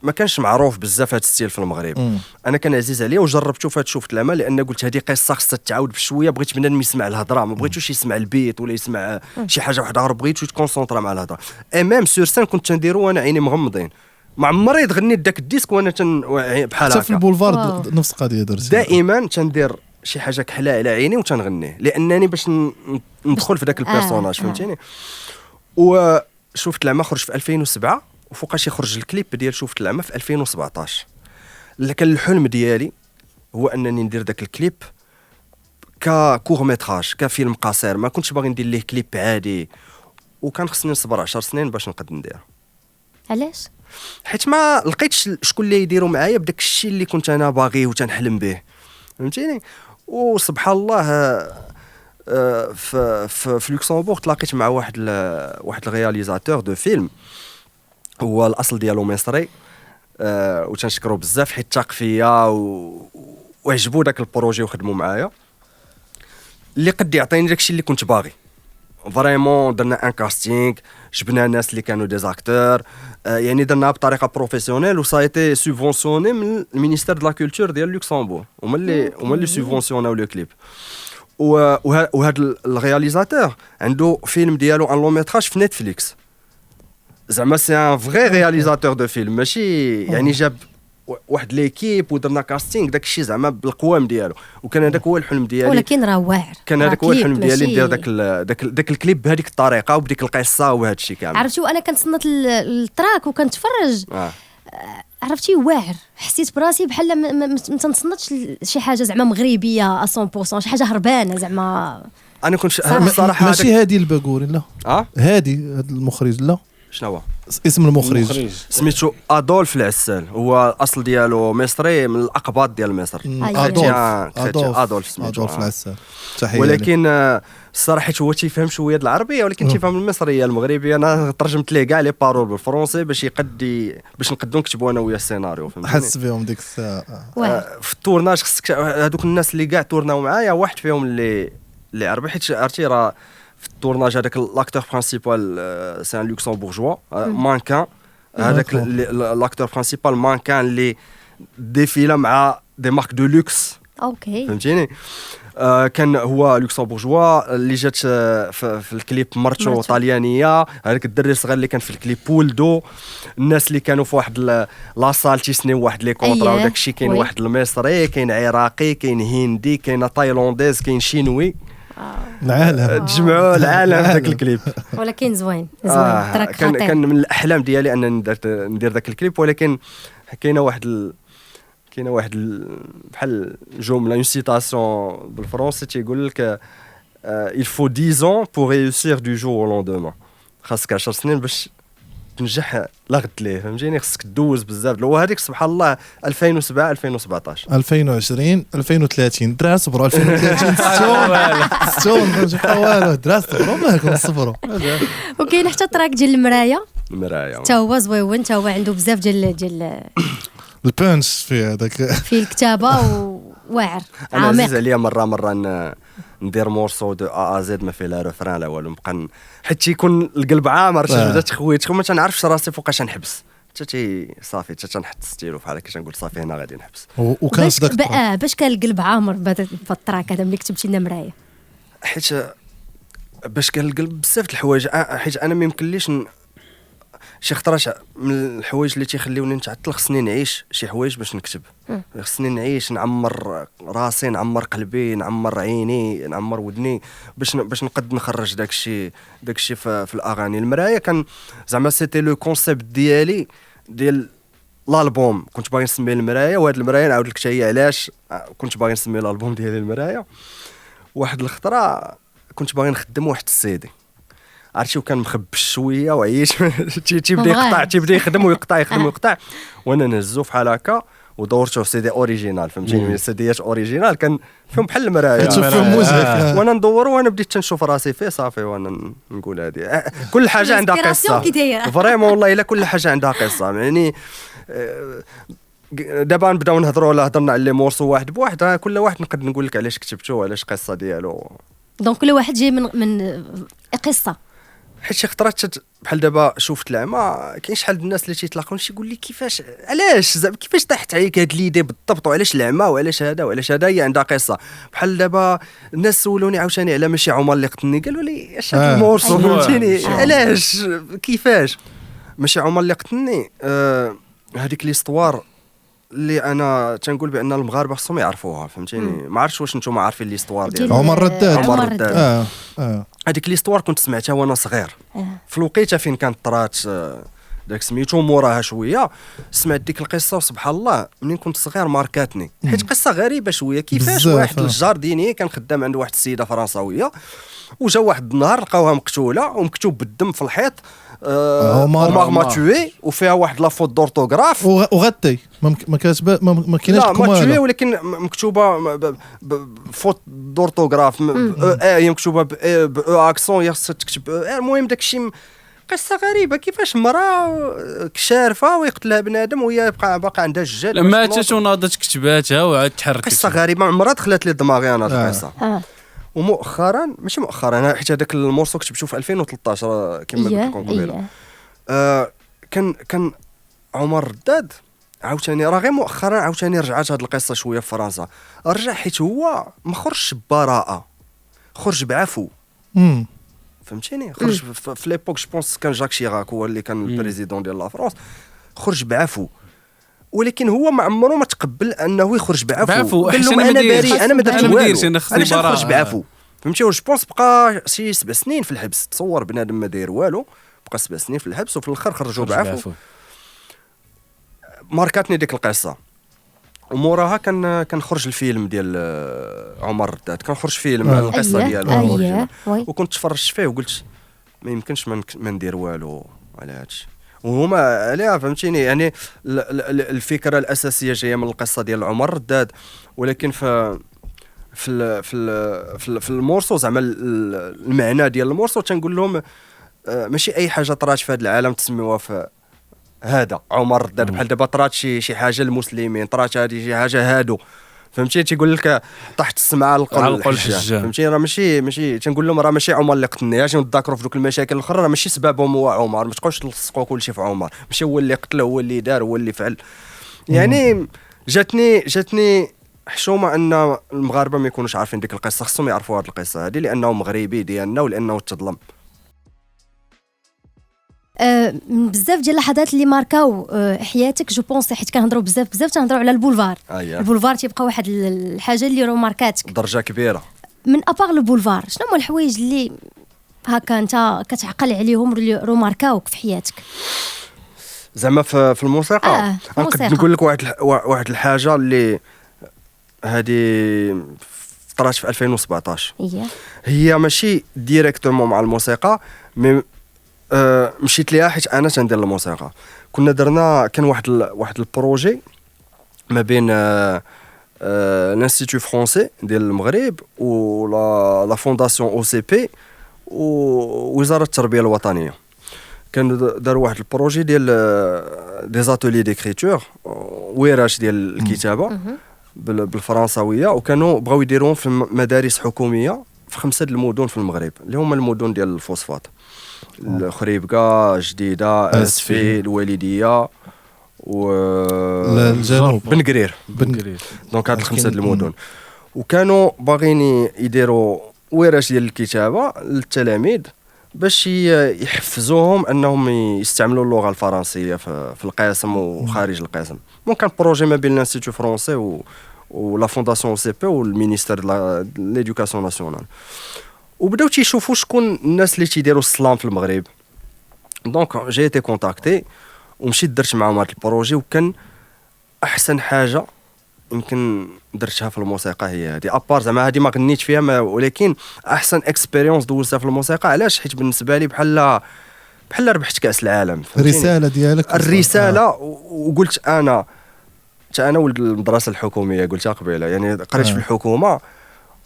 ما كانش معروف بزاف هذا الستيل في المغرب. انا كان عزيز عليا وجربته في هاد شفت العمى، لان قلت هذه قصه خصها تعاود بشويه، بغيت بنادم يسمع الهضره، ما بغيتوش يسمع البيت ولا يسمع شي حاجه واحده اخرى، بغيتو يتكونسونطرا مع الهضره. ميم سور سان كنت تنديرو وانا عيني مغمضين، ما عمري تغنيت داك الديسك وانا بحال هكا. حتى في البولفار نفس القضيه درتي. دائما تندير شي حاجه كحله على عيني وتنغنيه، لانني باش ندخل في داك البيرسوناج فهمتيني. وشفت العمى خرج في 2007، وفوقاش يخرج الكليب ديال شفت العمى في 2017. كان الحلم ديالي هو انني ندير داك الكليب ككور ميتراج، كفيلم قصير، ما كنتش باغي ندير ليه كليب عادي، وكان خصني نصبر 10 سنين باش نقد ندير. علاش؟ حيت ما لقيتش شكون اللي يديروا معايا بداك الشيء اللي كنت انا باغيه وتنحلم به، فهمتيني. وسبحان الله في لوكسمبورغ تلاقيت مع واحد الرياليزاتور دو فيلم، هو الاصل ديالو مصري، وتنشكرو بزاف حيت تاق فيا وعجبو داك البروجي وخدموا معايا، اللي قد يعطيني داكشي اللي كنت باغي فريمون. درنا ان كاستينغ، جبنا ناس اللي كانوا دي زاكتور، يعني درناها بطريقه بروفيسيونيل وسايتي سوبفونسيوني من المينيستير دو لا كولتور ديال لوكسمبورغ، هما اللي سوبفونسيوناو لو كليب. وهذا الرياليزاتور عنده فيلم ديالو ان لون ميتراج في نتفليكس، زعما سي ان فغي رياليزاتور دو فيلم، ماشي يعني جاب واحد ليكيب ودرنا كاستينغ داك الشيء زعما بالقوام ديالو. وكان هذاك هو الحلم ديالي، ولكن راه واعر، كان هذاك هو الحلم ديالي ندير داك الكليب بهذيك الطريقه وبديك القصه وهذا الشيء كامل. عرفتي وانا كنتصنت التراك وكنتفرج عرفتي واعر، حسيت براسي بحال ما تنتصنتش شي حاجه زعما مغربيه 100%، شي حاجه هربانه زعما. انا كنت الصراحه ماشي هادي الباكوري لا هادي هاد المخرج لا شنو هو اسم المخرج؟ سميتو ادولف العسال، هو الاصل ديالو مصري من الاقباط ديال مصر. ادولف العسال. ولكن الصراحه هو تيفهم شويه د العربيه ولكن تيفهم المصريه المغربيه. انا ترجمت ليه كاع لي بارول بالفرنسي باش باش نقدروا نكتبوا انا ويا السيناريو، فهمتني. حس بهم ديك الساعه في التورناج خصك هذوك الناس اللي كاع تورناو معايا، واحد فيهم اللي عربي، حيت عرفتي راه في التورناج هذاك لاكتور برينسيبال سي ان لوكسمبورجوا مانكان، هذاك لاكتور برينسيبال مانكان اللي ديفيلا مع دي مارك دو لوكس، اوكي فهمتيني. كان هو لوكسمبورجوا اللي جات في الكليب مرتو طاليانيه، هذاك الدري الصغير اللي كان في الكليب بولدو، الناس اللي كانوا في واحد لاصال تيسنيو واحد لي كونطرا وداك الشيء. كاين واحد المصري، كاين عراقي، كاين هندي، كاين تايلانديز، كاين شينوي، العالم تجمعوا العالم في ذاك الكليب. ولكن زوين تراك خطير. كان من الاحلام ديالي ان ندير ذاك الكليب، ولكن كاينه واحد بحال جمله اون سيتاسيون بالفرنسي تيقول لك il faut 10 ans pour réussir du jour au lendemain. خاصك 10 سنين باش تنجح لا غد ليه، فهمتيني. خاصك دوز بزاف. لو هذيك سبحان الله 2007 2017 2020 2030 درا صبروا 2030 ستون نبقى والو درا صبروا ما كون صبروا. وكاين حتى التراك ديال المرايه حتى هو زويون، حتى هو عنده بزاف ديال البانش في هذاك في الكتابه وواعر انا عميق. عزيز عليا مره ندير مورسو دو ا زد ما فيه لا ريفران لا والو، نبقى حيت تيكون القلب عامر تبدا تخويت ما تنعرفش راسي فوقاش نحبس، حتى صافي حتى تنحط ستيلو بحال هكا تنقول صافي هنا غادي نحبس. وكان باش كان القلب عامر بهذا التراك هذا ملي كتبتي لنا مرايه؟ حيت باش كان القلب بزاف د الحوايج، حيت انا ما يمكنليش شي خطرات من الحوايج اللي تيخليوني نتعطل. خصني نعيش شي حوايج باش نكتب، خصني نعيش، نعمر راسي، نعمر قلبي، نعمر عيني، نعمر ودني باش نقد نخرج داكشي في الاغاني. المرايه كان زعما سيتي لو كونسيبت ديالي ديال الالبوم، كنت باغي نسميه المرايه. وهاد المرايه نعاود لك هي علاش كنت باغي نسمي الالبوم ديالي المرايه. واحد الخطره كنت باغي نخدم واحد السيدي، عرفتي، وكان مخبش شويه وعيش تيبدا يخدم ويقطع يخدم ويقطع، وانا نهزو فحال هكا ودورته في سيدي اوريجينال، فهمتيني. السيديات اوريجينال كان فيهم بحال المرايه، كتشوف فيهم مزهك، وانا ندورو وانا بديت تنشوف راسي فيه صافي، وانا نقول هذه كل حاجه عندها قصه فريمون والله الا كل حاجه عندها قصه. يعني دابا نبداو نهضروا ولا هضرنا على لي مورسو واحد بواحد، كل واحد نقدر نقول لك علاش كتبته وعلاش القصه ديالو. دونك كل واحد جاي من قصه. حيت شي خطرات بحال دابا شفت العما كاين شحال د الناس اللي تيطلقوا شي يقول لي كيفاش علاش زعما كيفاش طاحت عليك هاد ليدي بالضبط، وعلاش العما وعلاش هذا وعلاش هذا، هي عندها قصه. بحال دابا الناس سولوني عاوتاني على ماشي عمر اللي قتلني، قالوا لي اش هاد المورسو، فهمتيني. علاش كيفاش ماشي عمر اللي قتلني. هذيك ليستوار اللي انا تنقول بان المغاربه خصهم يعرفوها، فهمتيني. ما عرفتش واش نتوما عارفين ليستوار ديال عمر الرداد. هذيك ليستوار كنت سمعتها وانا صغير في الوقيته فين كانت طرات داك سميتو. موراها شويه سمعت ديك القصه وسبحان الله منين كنت صغير ماركاتني، حيت قصه غريبه شويه. كيفاش بزاف، واحد الجارديني كان خدام عند واحد السيده فرنساويه، وجا واحد النهار لقاوها مقتوله ومكتوب بالدم في الحيط عمر ما توي، وفيها واحد لا فوت دورتوغراف وغتي ما كايناش لا ما توي، كمال. ولكن مكتوبه فوت دورتوغراف هي مكتوبه ب اكسون، خاصك تكتب. المهم داك الشيء قصه غريبه، كيفاش مراه شارفه ويقتلها بنادم وهي باقا عندها الجهل. لما ماتت وناضت كتباتها وعاد تحركت. قصه غريبه عمرها دخلت لي دماغي انا هاد القصه. ومؤخرا ماشي مؤخرا، حيت هذاك المورسو كتبتو في 2013 كما قلت لكم قبيله. كان عمر الرداد عاوتاني، راه غير مؤخرا عاوتاني رجعت هاد القصه شويه في فرنسا. رجع حيت هو ما خرجش ببراءه، خرج بعفو. فهمتيني؟ خرج في ليبوك جوبونس كان جاك شيراك هو اللي كان البريزيدون ديال لا فرنسا، خرج بعفو. ولكن هو ما عمره ما تقبل انه يخرج بعفو. قال لهم انا بريء، انا ما درت والو، انا خرج بعفو. فهمتي؟ جو بونس بقى شي 7 سنين في الحبس. تصور بنادم ما داير والو، بقى 7 سنين في الحبس وفي الاخر خرجوا بعفو. ماركاتني ديك القصه. وموراها كان خرج الفيلم ديال عمر الرداد، كان خرج فيلم على القصه ديالو. وكنت تفرجت فيه وقلت ما يمكنش ما ندير والو على هادشي. وهما عليها فهمتيني، يعني الفكره الاساسيه جايه من القصه ديال عمر الرداد، ولكن في المورسو زعما المعنى ديال المورسو تنقول لهم ماشي اي حاجه طرات في هذا العالم تسميوها في هذا عمر الرداد. بحال دابا طرات شي حاجه للمسلمين، طرات هذه شي حاجه هادو، فهمتي؟ تيقول لك طاحت السمعه على الحجه، فهمتي؟ راه ماشي تنقول لهم راه ماشي عمر اللي قتلني. اجي نتذكروا في دوك المشاكل الاخرى راه ماشي سببهم هو عمر، ما تبقاوش تلصقوا كلشي في عمر، ماشي هو اللي قتله، هو اللي دار، هو اللي فعل. يعني جاتني حشومه ان المغاربه ما يكونوش عارفين ديك القصه، خصهم يعرفوا هذه القصه هذه لانه مغربي ديالنا ولانه تظلم. بزاف ديال اللحظات اللي ماركاو حياتك جو بونس، حيت كنهضروا بزاف تنهضروا على البولفار. البولفار تيبقى واحد الحاجه اللي رو ماركاتك درجه كبيره. من ابار البولفار شنو هما الحوايج اللي هكا انت كتعقل عليهم اللي رو ماركاوك في حياتك؟ زعما في الموسيقى نقدر نقول لك واحد الحاجه اللي هذه طرات في 2017. هي ماشي ديريكتومون مع الموسيقى، مي مشيت ليها حيت انا تندير الموسيقى. كنا درنا كان واحد البروجي ما بين الانستيتو فرونسي ديال المغرب و لا فونداسيون او سي بي ووزاره التربيه الوطنيه. كان داروا واحد البروجي ديال دي زاتولي ديكريتور، ورش ديال الكتابه بالفرنساويه، وكانوا بغاو يديروهم في مدارس حكوميه في 5 المدن في المغرب اللي هما المدن ديال الفوسفات: الخريبكه، جديده، اسفي، الوالديه و الجنوب بن قرير. دونك هاد 5 المدن. وكانوا باغيين يديروا ورش ديال الكتابه للتلاميذ باش يحفزوهم انهم يستعملوا اللغه الفرنسيه في القسم وخارج القسم. كان بروجي ما بين الانستيتو فرونسي ولا فونداسيون سي بي والمينيستير دو ليدوكاسيون ناسيونال. وبداو تيشوفوا شكون الناس اللي تيديروا السلام في المغرب. دونك جي تي كونتاكتي ومشيت درت معاهم هذا البروجي، وكان احسن حاجه يمكن درتها في الموسيقى هي هذه. ابار زعما هذه ما غنيت فيها ولكن احسن اكسبيريونس دوزتها في الموسيقى. علاش؟ حيت بالنسبه لي بحال ربحت كاس العالم. الرساله ديالك الرساله وقلت انا ولد المدرسه الحكوميه، قلتها قبيله، يعني قريت في الحكومه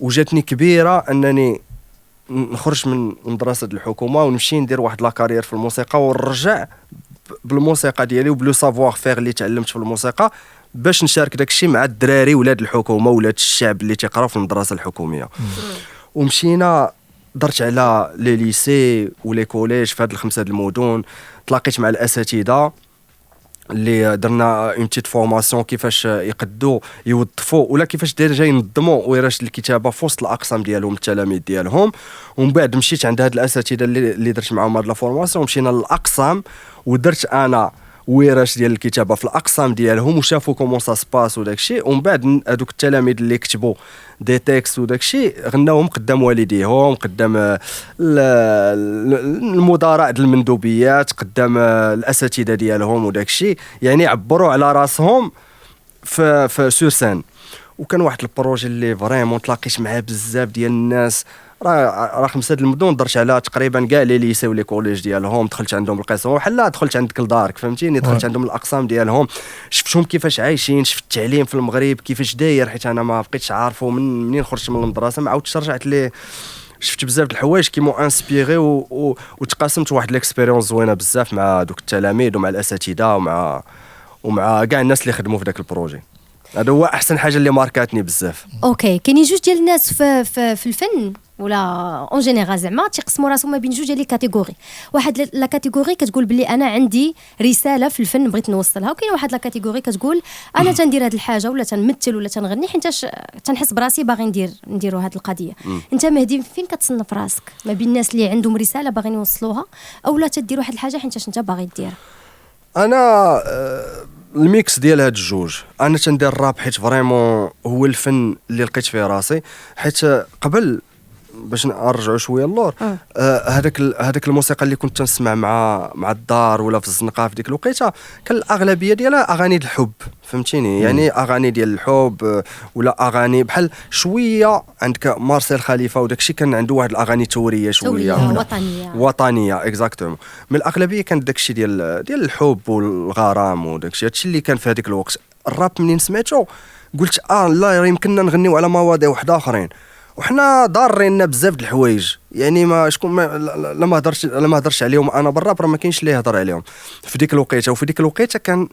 وجاتني كبيره انني نخرج من مدرسه الحكومه ونمشي ندير واحد لا كارير في الموسيقى ونرجع بالموسيقى ديالي وبلو سافوار فير اللي تعلمت في الموسيقى باش نشارك داكشي مع الدراري ولاد الحكومه ولاد الشعب اللي تيقراو في المدرسه الحكوميه. ومشينا درت على لي ليسي ولي كوليج في هاد ال5 المدن، تلاقيت مع الاساتذه اللي درنا اون تيت فورماسيون كيفاش يقدوا يوظفوا ولا كيفاش ديجا ينظموا ورش الكتابه في وسط الاقسام ديالهم التلاميذ ديالهم. ومن بعد مشيت عند هاد الاساتذه اللي درت معاهم هاد لا فورماسيون، مشينا للاقسام ودرت انا ورش ديال الكتابه في الاقسام ديالهم وشافوا كومون سا سباس وداك الشيء، ومن بعد هذوك التلاميذ اللي كتبوا دي تيكست وداك الشيء غناوهم قدام والديهم، قدام المدراء ديال المندوبيات، قدام الاساتذه ديالهم وداك الشيء، يعني عبروا على راسهم في سور سان. وكان واحد البروجي اللي فريمون تلاقيت معاه بزاف ديال الناس، راه 5 المدن درت على تقريبا كاع لي ليسي ولي كوليج ديالهم، دخلت عندهم القسم بحال دخلت عندك لدارك فهمتيني، دخلت عندهم الاقسام ديالهم، شفتهم كيفاش عايشين، شفت التعليم في المغرب كيفاش داير، حيت انا ما بقيتش عارفه منين خرجت من المدرسه، ما عاودتش رجعت ليه، شفت بزاف د الحوايج كي مو انسبيري وتقاسمت واحد ليكسبيريونس زوينه بزاف مع دوك التلاميذ ومع الاساتذه ومع كاع الناس اللي خدموا في داك البروجي. هذا هو احسن حاجه اللي ماركاتني بزاف. اوكي، كاينين جوج ديال الناس في الفن ولا اون جينيرال زعما تيقسموا راسهم ما بين جوج ديال لي كاتيجوري. واحد لا كاتيجوري كتقول بلي انا عندي رساله في الفن بغيت نوصلها، وكاين واحد لا كاتيجوري كتقول انا تندير هذه الحاجه ولا تنمثل ولا تنغني حيتاش تنحس براسي باغي نديروا هذه القضيه. انت مهدي فين كتصنف راسك ما بين الناس اللي عندهم رساله باغيين يوصلوها اولا تدير واحد الحاجه حيتاش انت باغي دير؟ انا الميكس ديال هاد الجوج. انا تندير الراب حيت فريمون هو الفن اللي لقيت فيه راسي، حيت قبل باش نرجعوا شويه اللور هذاك الموسيقى اللي كنت تنسمع مع الدار ولا في الزنقه في ديك الوقيته كان الاغلبيه ديالها اغاني الحب فهمتيني، يعني اغاني ديال الحب ولا اغاني بحال شويه عندك مارسيل خليفه وداك الشيء كان عنده واحد الاغاني توريه شويه وطنيه اكزاكتومون، من الاغلبيه كان داك الشيء ديال الحب والغرام وداك الشيء، هادشي اللي كان في هذيك الوقت. الراب منين سمعته قلت لا يمكننا نغنيو على مواضيع واحد اخرين، وحنا ضارينا بزاف د الحوايج، يعني ما شكون لا ما هضرش عليهم انا بالراب راه ما كاينش اللي يهضر عليهم في ديك الوقيته. وفي ديك الوقيته كان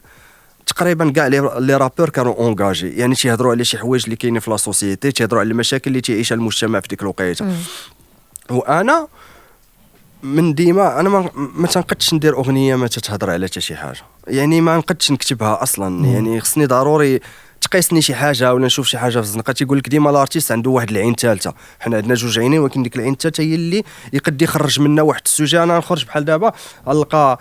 تقريبا كاع لي رابور كانوا اونغاجي، يعني تيهضروا على شي حوايج اللي كاينين في لا سوسيتي، تيهضروا على المشاكل اللي تعيشها المجتمع في ديك الوقيته. وانا من ديما انا ما تنقدش ندير اغنيه ما تتهضر على حتى شي حاجه، يعني ما نقدش نكتبها اصلا، يعني خصني ضروري تقيسني شي حاجه ولا نشوف شي حاجه في الزنقه. تيقول لك ديما الارتيست عنده واحد العين ثالثه، حنا عندنا جوج عينين ولكن ديك العين الثالثه هي اللي يقد يخرج منها واحد السوجي. انا نخرج بحال دابا نلقى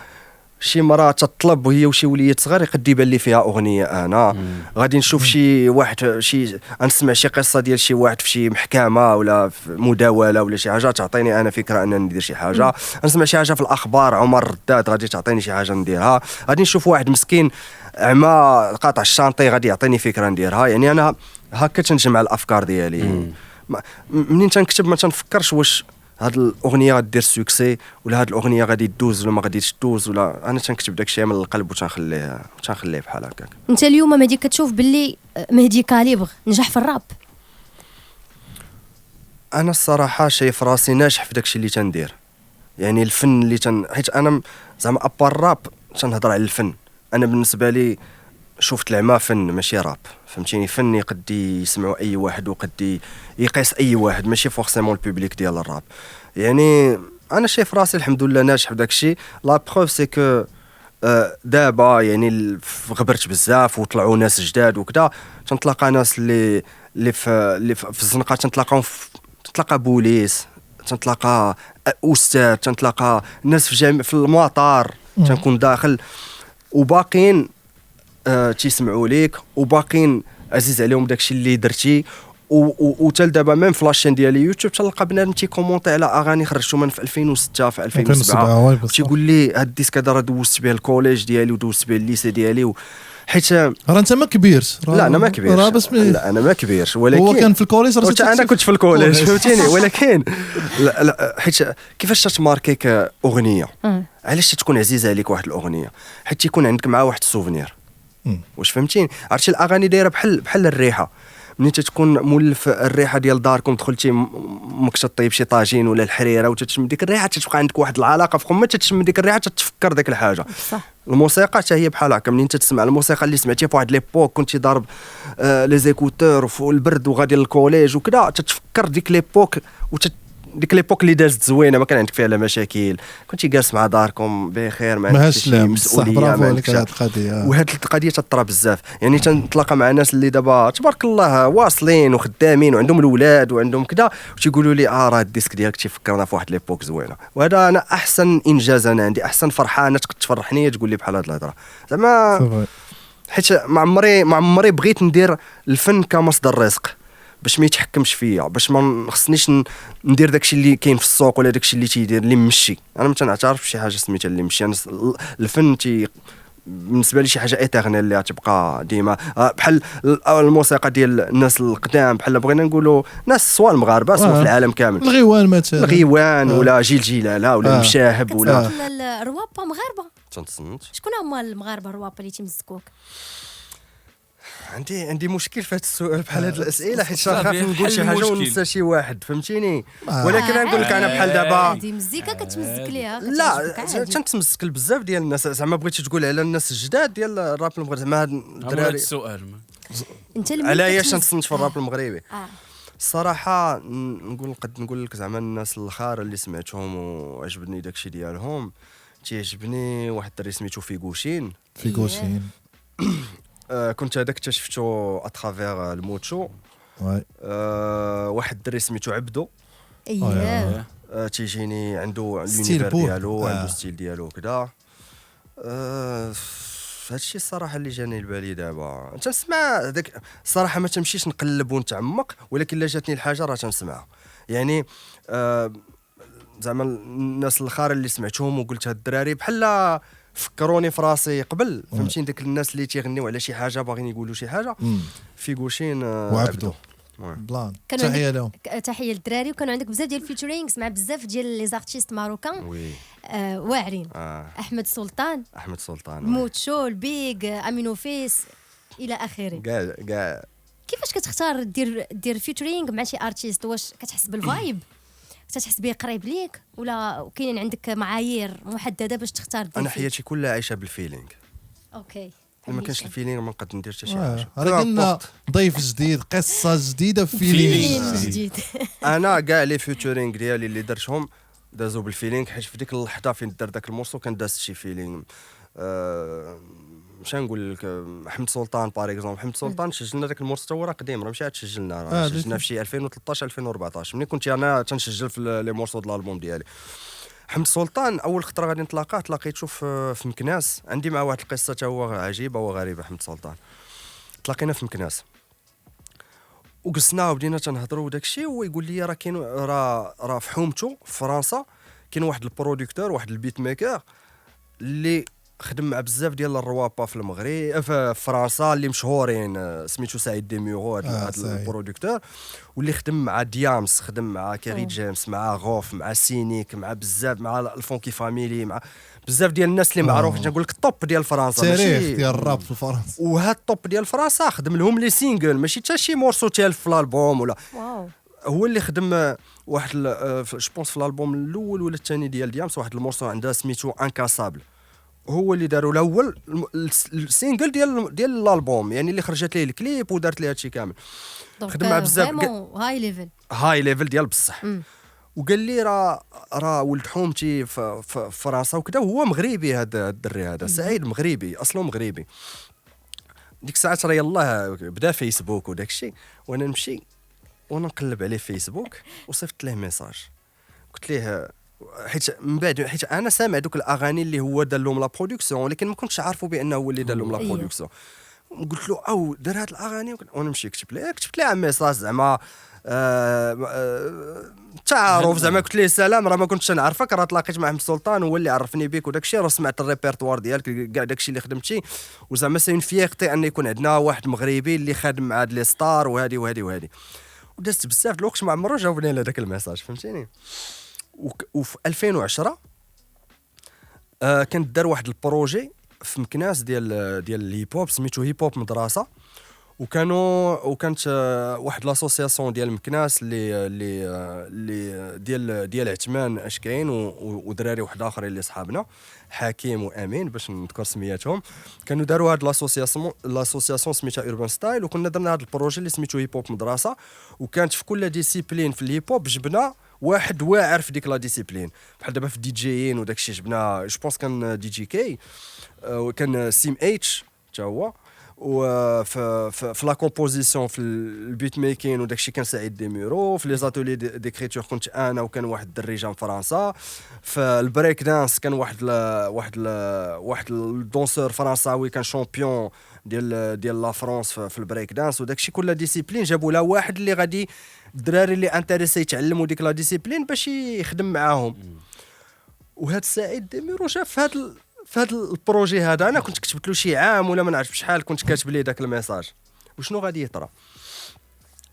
شي مراه تطلب وهي وشي وليد صغير يقد يبان لي فيها اغنيه، انا غادي نشوف شي واحد نسمع شي قصه ديال شي واحد في شي محكمه ولا في مداوله ولا شي حاجه تعطيني انا فكره ان ندير شي حاجه، نسمع شي حاجه في الاخبار عمر رداد غادي تعطيني شي حاجه نديرها، غادي نشوف واحد مسكين عما قاطع الشانطي غادي يعطيني فكره نديرها. يعني انا هكا تنجمع الافكار ديالي، منين تنكتب ما تنفكرش واش هاد الاغنيه غدير سوكسي ولا هاد الاغنيه غادي تدوز ولا ما غاديش تدوز، ولا انا تنكتب داكشي من القلب وتنخليه بحال هكاك. انت اليوم مهدي كتشوف باللي مهدي كاليبر نجح في الراب؟ انا الصراحه شايف راسي ناجح في داكشي اللي تندير، يعني الفن اللي حيت انا زعما ابار الراب تنهضر على الفن. انا بالنسبه لي شفت العما فن ماشي راب فهمتيني، فن يقد يسمعوا اي واحد وقد يقيس اي واحد، ماشي فورسيمون البوبليك ديال الراب. يعني انا شايف راسي الحمد لله ناجح في داكشي. لا بروف سي كو دابا يعني غبرت بزاف وطلعوا ناس جداد وكذا، تنتلاقى ناس اللي في الزنقه، تنتلاقى بوليس، تنتلاقى استاذ، تنتلاقى ناس في المطار، تنكون داخل وباقين تيسمعوا ليك وباقين عزيز عليهم داكشي اللي درتي. وتال دابا ميم في لاشين ديال يوتيوب تلقى بنادم تيكومونطي على اغاني خرجتو من في 2006 في 2007 تيقول لي هاد الديسك هذا راه دوزت به الكوليج ديالي ودوزت به الليسي ديالي حيت راه انت ما كبيرش. لا انا ما كبيرش، لا انا ما كبيرش، ولكن هو كان في الكوليج، انا كنت في الكوليج فهمتيني. ولكن لا حيت كيفاش تتماركيك اغنيه، علاش تكون عزيزه عليك واحد الاغنيه؟ حيت تيكون عندك معها واحد السوفونير. واش فهمتيني؟ عرفتي الاغاني دايره بحال الريحه، منين تكون مولف الريحه ديال داركم دخلتي مك تطيب شي طاجين ولا الحريره وتتشم ديك الريحه، تتبقى عندك واحد العلاقه في فمك، تتشم ديك الريحه تتفكر ديك الحاجه. صح. الموسيقى حتى هي بحال هكا، منين تسمع الموسيقى اللي سمعتيها في واحد ليبوك كنتي ضارب لي زيكوتور والبرد وغادي للكوليج وكذا، تتفكر ديك ليبوك ديك ليبوك اللي دازت زوينه ما كان عندك فيها لا مشاكل، كنتي جالس مع داركم بخير، ما عندكش ماهاش شي لا بصح مسؤوليه، برافو ما عليك عندكش. على هاد القضيه. وهاد القضيه تطرا بزاف، يعني تنتلاقى مع ناس اللي دابا تبارك الله واصلين وخدامين وعندهم الاولاد وعندهم كذا، وتيقولوا لي راه الديسك ديالك تيفكرنا في واحد ليبوك زوينه. وهذا انا احسن انجاز انا عندي، احسن فرحه انا تفرحني تقول لي بحال هاد الهضره زعما، صافي. حيت ما عمري بغيت ندير الفن كمصدر رزق باش ما يتحكمش فيا، باش ما خصنيش ندير داكشي اللي كاين في السوق ولا داكشي اللي تيدير اللي مشي. انا ما تنعترفش بشي حاجه سميتها اللي مشي. انا الفن بالنسبه لي شي حاجه ايترنال اللي تبقى ديما بحال الموسيقى ديال الناس القدام، بحال بغينا نقولوا ناس سواء المغاربه سواء في العالم كامل، الغيوان مثلا، الغيوان ولا جيل جلاله ولا المشاهب ولا الروابه مغاربه. تنتصنت. شكون هما المغاربه الروابه اللي تيمزكوك؟ عندي مشكل في هذا السؤال بحال هاد الاسئله، حيت صافي، خاف نقول شي حل حاجه المشكل. وننسى شي واحد، فهمتيني. ولكن نقول لك انا بحال دابا هذه المزيكا كتمزك ليها، لا تنتمسك بزاف ديال الناس، زعما بغيتي تقول على الناس الجداد ديال الراب المغربي، زعما هاد هذا الدراري السؤال انت اللي على علاش تنتصنت في الراب المغربي. آه. الصراحه نقول لك زعما الناس الاخر اللي سمعتهم وعجبني داكشي ديالهم، تيعجبني واحد الدري سميتو فيغوشين. في كوشين. كنت هذاك اكتشفتو اترافير الموتشو. واي واحد الدري سميتو عبدو، اييه تيجيني عنده ستيل لونيفير بور. ديالو، عنده ستيل ديالو كذا. هادشي الصراحه اللي جاني لبالي دابا. تنسمع داك الصراحه، ما تمشيش نقلب ونتعمق، ولكن الا جاتني الحاجه راه تنسمعها. يعني زعما الناس الاخر اللي سمعتهم وقلت هاد الدراري بحال فكروني في راسي قبل، فهمتيني داك الناس اللي تيغنيو على شي حاجه باغيين يقولوا شي حاجه. في غوشين وعبدو بلان. كانوا تحيه عندك- لهم. تحيه للدراري. وكانوا عندك بزاف ديال الفيتشرينغز مع بزاف ديال لي زارتيست ماروكان وي واعرين. آه. احمد سلطان، احمد سلطان، موتشو، البيغ، امينو فيس الى اخره. كاع كيفاش كتختار دير فيتشرينغ مع شي ارتيست؟ واش كتحس بالفايب، تتحس بيه قريب ليك، ولا كاينين عندك معايير محدده باش تختار دير انا فيه؟ حياتي كلها عايشه بالفيلينغ. اوكي ما كانش الفيلينغ ما نقدر ندير حتى شي راه حاجه. قلنا ضيف جديد، قصه جديده، فيلم فيلينغ جديد. انا كاع لي فيوتورينغ ديالي اللي درتهم دازو بالفيلينغ، حيت في ديك اللحظه فين دار داك المورسو كان داز شي فيلينغ. مش نقول لك احمد سلطان باغ اكزومبل، احمد سلطان سجلنا داك المورسو تا هو راه قديم، راه ماشي عاد سجلنا، راه سجلنا في شي 2013 2014 ملي كنت انا تنسجل في لي مورسو ديال الالبوم ديالي. حمد سلطان اول خطره غادي نتلاقاه تلاقيتو في مكناس، عندي مع واحد القصه تا هو عجيبه وغريبه. حمد سلطان تلاقينا في مكناس وقسنا وبدينا تنهضروا وداك الشيء، هو يقول لي راه كاين راه في حومته في فرنسا كاين واحد البروديكتور، واحد البيت ميكر اللي خدم مع بزاف ديال الروابا في المغرب في فرنسا اللي مشهورين، سميتو سعيد ديميورو هذا سعيد. البروديكتور، واللي خدم مع ديامس، خدم مع كيري جيمس، مع غوف، مع سينيك، مع بزاف، مع الفونكي فاميلي، مع بزاف ديال الناس اللي معروفين. نقول لك الطوب ديال فرنسا، تاريخ ديال الراب في فرنسا. وهاد الطوب ديال فرنسا خدم لهم لي سينجل، ماشي حتى شي مورسو تالف في الالبوم ولا. واو. هو اللي خدم واحد جوبونس في الالبوم الاول ولا الثاني ديال ديامس، واحد المورسو عندها سميتو انكاسابل، هو اللي داروا الاول السينجل ديال الالبوم، يعني اللي خرجت ليه الكليب ودارت ليه هادشي كامل. خدم مع بزاف هاي ليفل. هاي ليفل ديال بصح. وقال لي راه ولد حومتي في فرنسا وكذا، وهو مغربي هذا الدري هذا سعيد، مغربي اصله مغربي. ديك الساعات راه يلاه بدا فيسبوك وداك الشيء، وانا نمشي وانا نقلب عليه فيسبوك وصيفط له ميساج، قلت ليه حيت من بعد، حيت انا سامع دوك الاغاني اللي هو دار لهم لا برودكسيون، ولكن ما كنتش عارفه بانه هو اللي دار لهم لا برودكسيون. قلت له او دار هاد الاغاني، وانا نمشي كتبت له ميساج زعما تعارف، زعما قلت ليه سلام، راه ما كنتش نعرفك، راه تلاقيت مع احمد سلطان هو اللي عرفني بك وداك الشيء، راه سمعت الريبرتوار ديالك كاع داك الشيء اللي خدمتي، وزعما سي اون فيغتي ان يكون عندنا واحد مغربي اللي خادم مع هاد لي ستار وهادي وهادي وهادي. ودازت بزاف د الوقت ما عمرو جاوبني على داك الميساج، فهمتيني. وفي 2010 كانت دار واحد البروجي في مكناس ديال الهيب هوب سميتو هيب هوب مدرسه، وكانت واحد لاسوسياسيون ديال مكناس اللي ديال عثمان اشكاين ودراري واحد اخرين اللي صحابنا حكيم وامين باش نذكر سمياتهم، كانوا داروا هاد لاسوسياسيون سميتها اوربان ستايل، وكنا درنا هاد البروجي اللي سميتو هيب هوب مدرسه، وكانت في كل ديسيبلين في الهيب هوب جبنا واحد واعر في ديك لا ديسيبلين بحال دابا في دي جيين وداك الشيء جبنا جو بونس كان دي جي كي وكان سيم اتش حتى هو وفي لا كومبوزيسيون في البيت ميكين وداك الشيء كان سعيد ديميرو في لي زاتولي ديكريتور كنت انا وكان واحد الدري جا من فرنسا في البريك دانس كان واحد الدونسور فرنساوي كان شامبيون ديال لا فرنسا في البريك دانس وداك الشيء كل ديسيبلين جابوا لها واحد اللي غادي الدراري اللي انتريسي يتعلموا ديك لا ديسيبلين باش يخدم معاهم وهذا سعيد ديميرو جا في هذا البروجي هذا انا كنت كتبت له شي عام ولا ما نعرف شحال كنت كاتب ليه داك الميساج وشنو غادي يطرا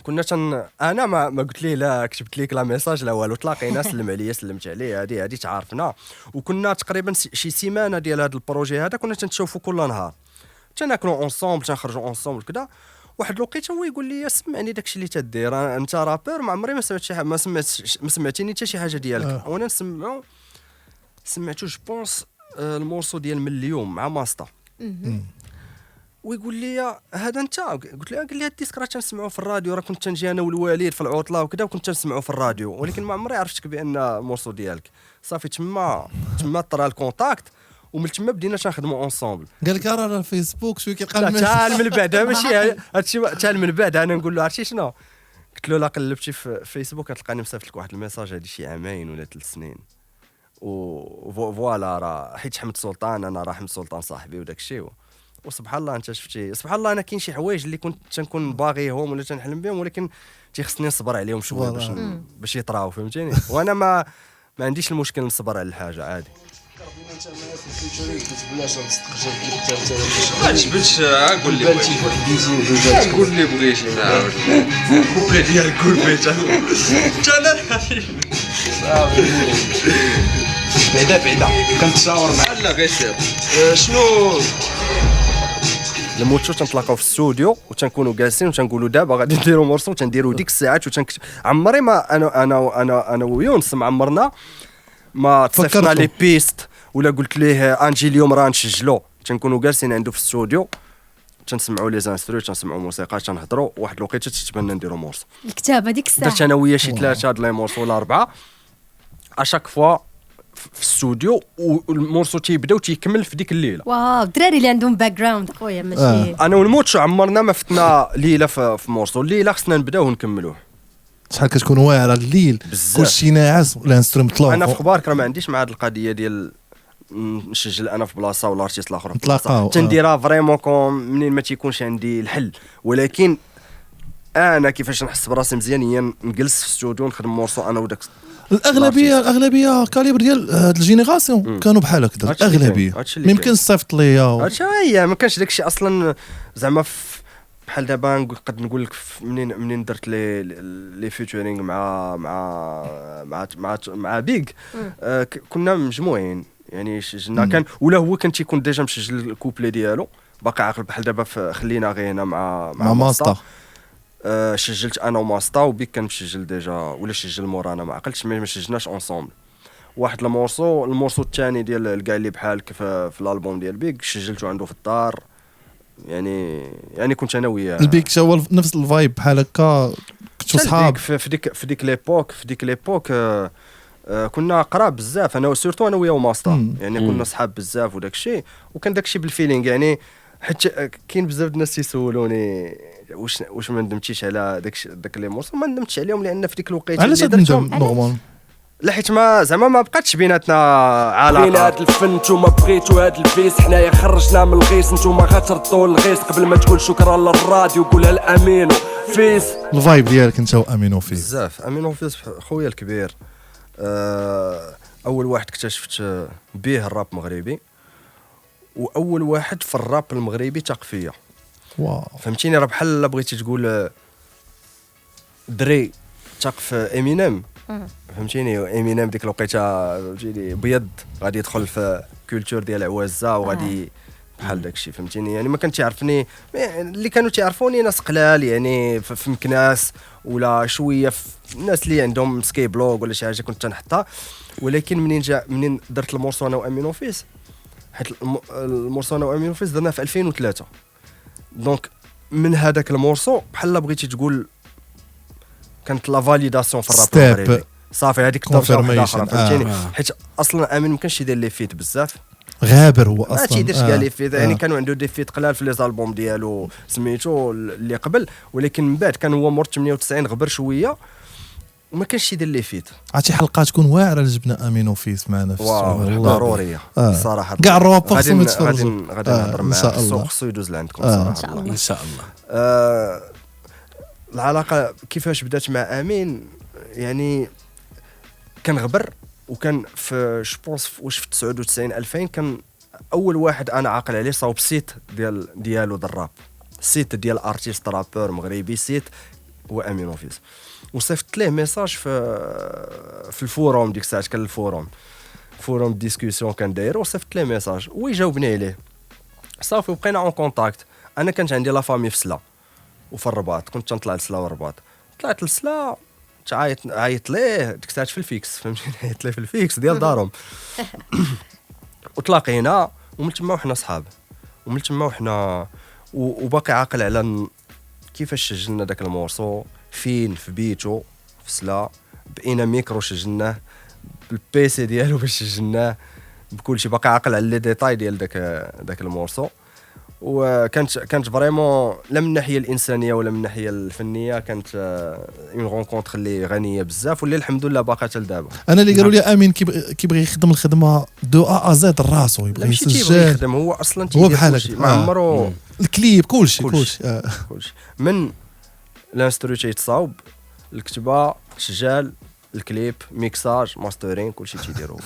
كنا انا ما قلت ليه لا كتبت ليك لا ميساج لا والو تلاقينا سلم عليا سلمت عليه هذه تعارفنا وكنا تقريبا شي سيمانه ديال هذا البروجي هذا كنا تنشوفوا كل نهار تناكلوا اونصومبل تنخرجوا اونصومبل كذا واحد الوقيته هو يقول لي سمعني داكشي اللي تدير انت رابر ما عمري ما سمعت شي حاجه ما سمعتيني حتى شي حاجه ديالك وانا سمعتو جو بونس المورسو ديال من اليوم مع ماستا ويقول لي هذا انت قلت له قال لي الديسك راه تنسمعوه في الراديو راه كنت تنجي انا والوالد في العطله وكذا وكنت تنسمعوه في الراديو ولكن ما عمري عرفتك بان المورسو ديالك صافي تما طرا الكونتاكت ومن تما بدينا تنخدموا اونصومبل قال لك راه الفيسبوك شويه كيلقى تعال من بعد ماشي هادشي تعال من بعد انا نقول له عرفتي شنو قلت له لا قلبتي في فيسبوك غتلقاني مصيفط لك واحد الميساج هذه شي عامين ولا 3 سنين فوالا راه حيت حمد سلطان انا راه حمد سلطان صاحبي وداك الشيء وسبحان الله انت شفتي سبحان الله انا كاين شي حوايج اللي كنت تنكون باغيهم ولا تنحلم بهم ولكن تيخصني نصبر عليهم شويه باش يطراو فهمتيني وانا ما عنديش المشكل نصبر على الحاجه عادي ما جبتش قول لي قول لي بغيتي نعاود كوبلي ديال كولبيت انا بعدا كنتشاور مع لا غير سير شنو الموتشو تنطلقوا في الاستوديو وتنكونوا جالسين وتنقولوا دابا غادي نديروا مورسو وتنديروا ديك الساعات عمري ما انا ويونس معمرنا ما تصيفطنا لي بيست ولا قلت ليه انجي اليوم راه نسجلوا تنكونوا جالسين عنده في الاستوديو تنسمعوا لي زانسترو تنسمعوا موسيقى تنهضروا واحد الوقيته تتبان نديروا مورسو الكتابه ديك الساعه درت انا وياه شي 3 هاد لي مورسو ولا 4 اشاك فوا في الاستوديو والمورسو تيبدا وتيكمل في ديك الليله واو الدراري اللي عندهم باك جراوند خويا ماشي انا والموتشو عمرنا ما فتنا ليله في مورسو الليله خصنا نبداو ونكملوه شحال كتكون واعره الليل كلشي ناعس والانسترومنت طلع انا في اخبارك راه ما عنديش مع هاد القضيه ديال نسجل انا في بلاصه ولا ارتيست الاخر في بلاصه تنديرها فريمون كوم منين ما تيكونش عندي الحل ولكن انا كيفاش نحس براسي مزيان هي نجلس في الاستوديو ونخدم مورسو انا وداك الاغلبيه كاليبر ديال هاد الجينيراسيون كانوا بحال هكذا الاغلبيه ما يمكنش تصيفط ليا هادشي هي ما كانش داكشي اصلا زعما بحال دابا نقدر نقول لك منين درت لي فيتشرينغ مع بيغ كنا مجموعين يعني سجلنا كان ولا هو كان تيكون ديجا مسجل الكوبلي ديالو باقي عاقل بحال دابا خلينا غير هنا مع ماستا سجلت انا وماستا وبيك كان مسجل ديجا ولا سجل مورانا ما عقلتش ما سجلناش اونصومبل واحد المورسو الثاني ديال كاع اللي بحالك في الالبوم ديال بيك سجلته عنده في الدار يعني كنت انا وياه البيك تا هو نفس الفايب بحال هكا كنتو صحاب في ديك ليبوك كنا قراب بزاف انا سورتو انا وياه وماستا يعني كنا صحاب بزاف وداك الشيء وكان داك الشيء بالفيلينغ يعني حتى كاين بزاف الناس تيسولوني واش ما ندمتيش على داك لي مورسو ما ندمتش عليهم لان في ديك الوقيته علاش ندم نورمال لا حيت ما زعما ما بقاتش بيناتنا علاقه بين هاد الفن نتوما بغيتو هاد الفيس حنايا خرجنا من الغيس نتوما غتردوا الغيس قبل ما تقول شكرا للراديو قولها لامينو فيس الفايب ديالك انت وامينو فيس بزاف امينو فيس خويا الكبير اول واحد اكتشفت به الراب المغربي واول واحد في الراب المغربي ثق فيا واو فهمتيني راه بحال بغيتي تقول دري ثق في امينيم فهمتيني امينيم ديك الوقيته فهمتيني بيض غادي يدخل في كولتور ديال عوازه وغادي بحال داكشي فهمتيني يعني ما كان تيعرفني اللي كانوا تيعرفوني ناس قلال يعني في مكناس ولا شويه في الناس اللي عندهم سكي بلوغ ولا شي حاجه كنت تنحطها ولكن منين درت المورسو انا وامينو فيس حيت المورسو انا وامينو فيس درناه في 2003 دونك من هذاك المورسو بحال بغيتي تقول كانت لا فاليداسيون في الراب المغربي صافي هذيك الدرجه واحده اخرى Confirmation. فهمتيني. حيت اصلا امين ما كانش يدير لي فيت بزاف، غابر هو ما اصلا تيديرش كاع لي فيت يعني كانوا عنده دي فيت قلال في لي زالبوم ديالو سميتو اللي قبل، ولكن من بعد كان هو مور 98 غبر شويه وما كانش يدير لي فيت. عرفتي حلقه تكون واعره جبنا امين وفيس معنا في واو السؤال. ضروريه الصراحه. كاع الروابط غادي خصهم يتفرجوا. غادي نهضر ان معاه شاء الله. خصو يدوز لعندكم ان صراحه. شاء الله. ان شاء الله. العلاقه كيفاش بدات مع امين يعني كان غبر، وكان في جوبونس واش في 99 2000 كان اول واحد انا عاقل عليه صاوب سيت ديالو الراب، سيت ديال ارتيست رابور مغربي سيت هو امين وفيس، وصيفط ليه ميساج في الفوروم ديك الساعه، كان الفوروم ديسكوسيون كان داير، وصيفط ليه ميساج ويجاوبني عليه صافي وبقينا اون كونتاكت. انا كانت عندي لا فامي في سلا وفي الرباط، كنت تنطلع لسلا والرباط، طلعت لسلا عيط ليه ديك الساعه في الفيكس فهمتيني، عيط ليه في الفيكس ديال دارهم وتلاقينا ومن تما وحنا صحاب، ومن تما وحنا وباقي عاقل على كيفاش سجلنا داك المورسو، فين في بيتو في سلا، بقينا ميكرو سجلناه بالبيسي ديالو باش سجلناه بكل شيء، باقي عاقل على لي ديتاي ديال داك المورسو. وكانت فريمون لا من الناحيه الانسانيه ولا من الناحيه الفنيه كانت اون رونكونتر اللي غنيه بزاف، واللي الحمد لله باقا حتى لدابا. انا اللي قالوا لي امين كيبغي يخدم الخدمه دو ا زد راسو، لا يبغي ماشي تيبغي يسجل يخدم، هو اصلا هو تيدير بحالك. كلشي، ما عمرو الكليب كلشي كلشي من الانسترو تيتصاوب، الكتابه، السجال، الكليب، ميكساج، ماسترين، كلشي تيديرو.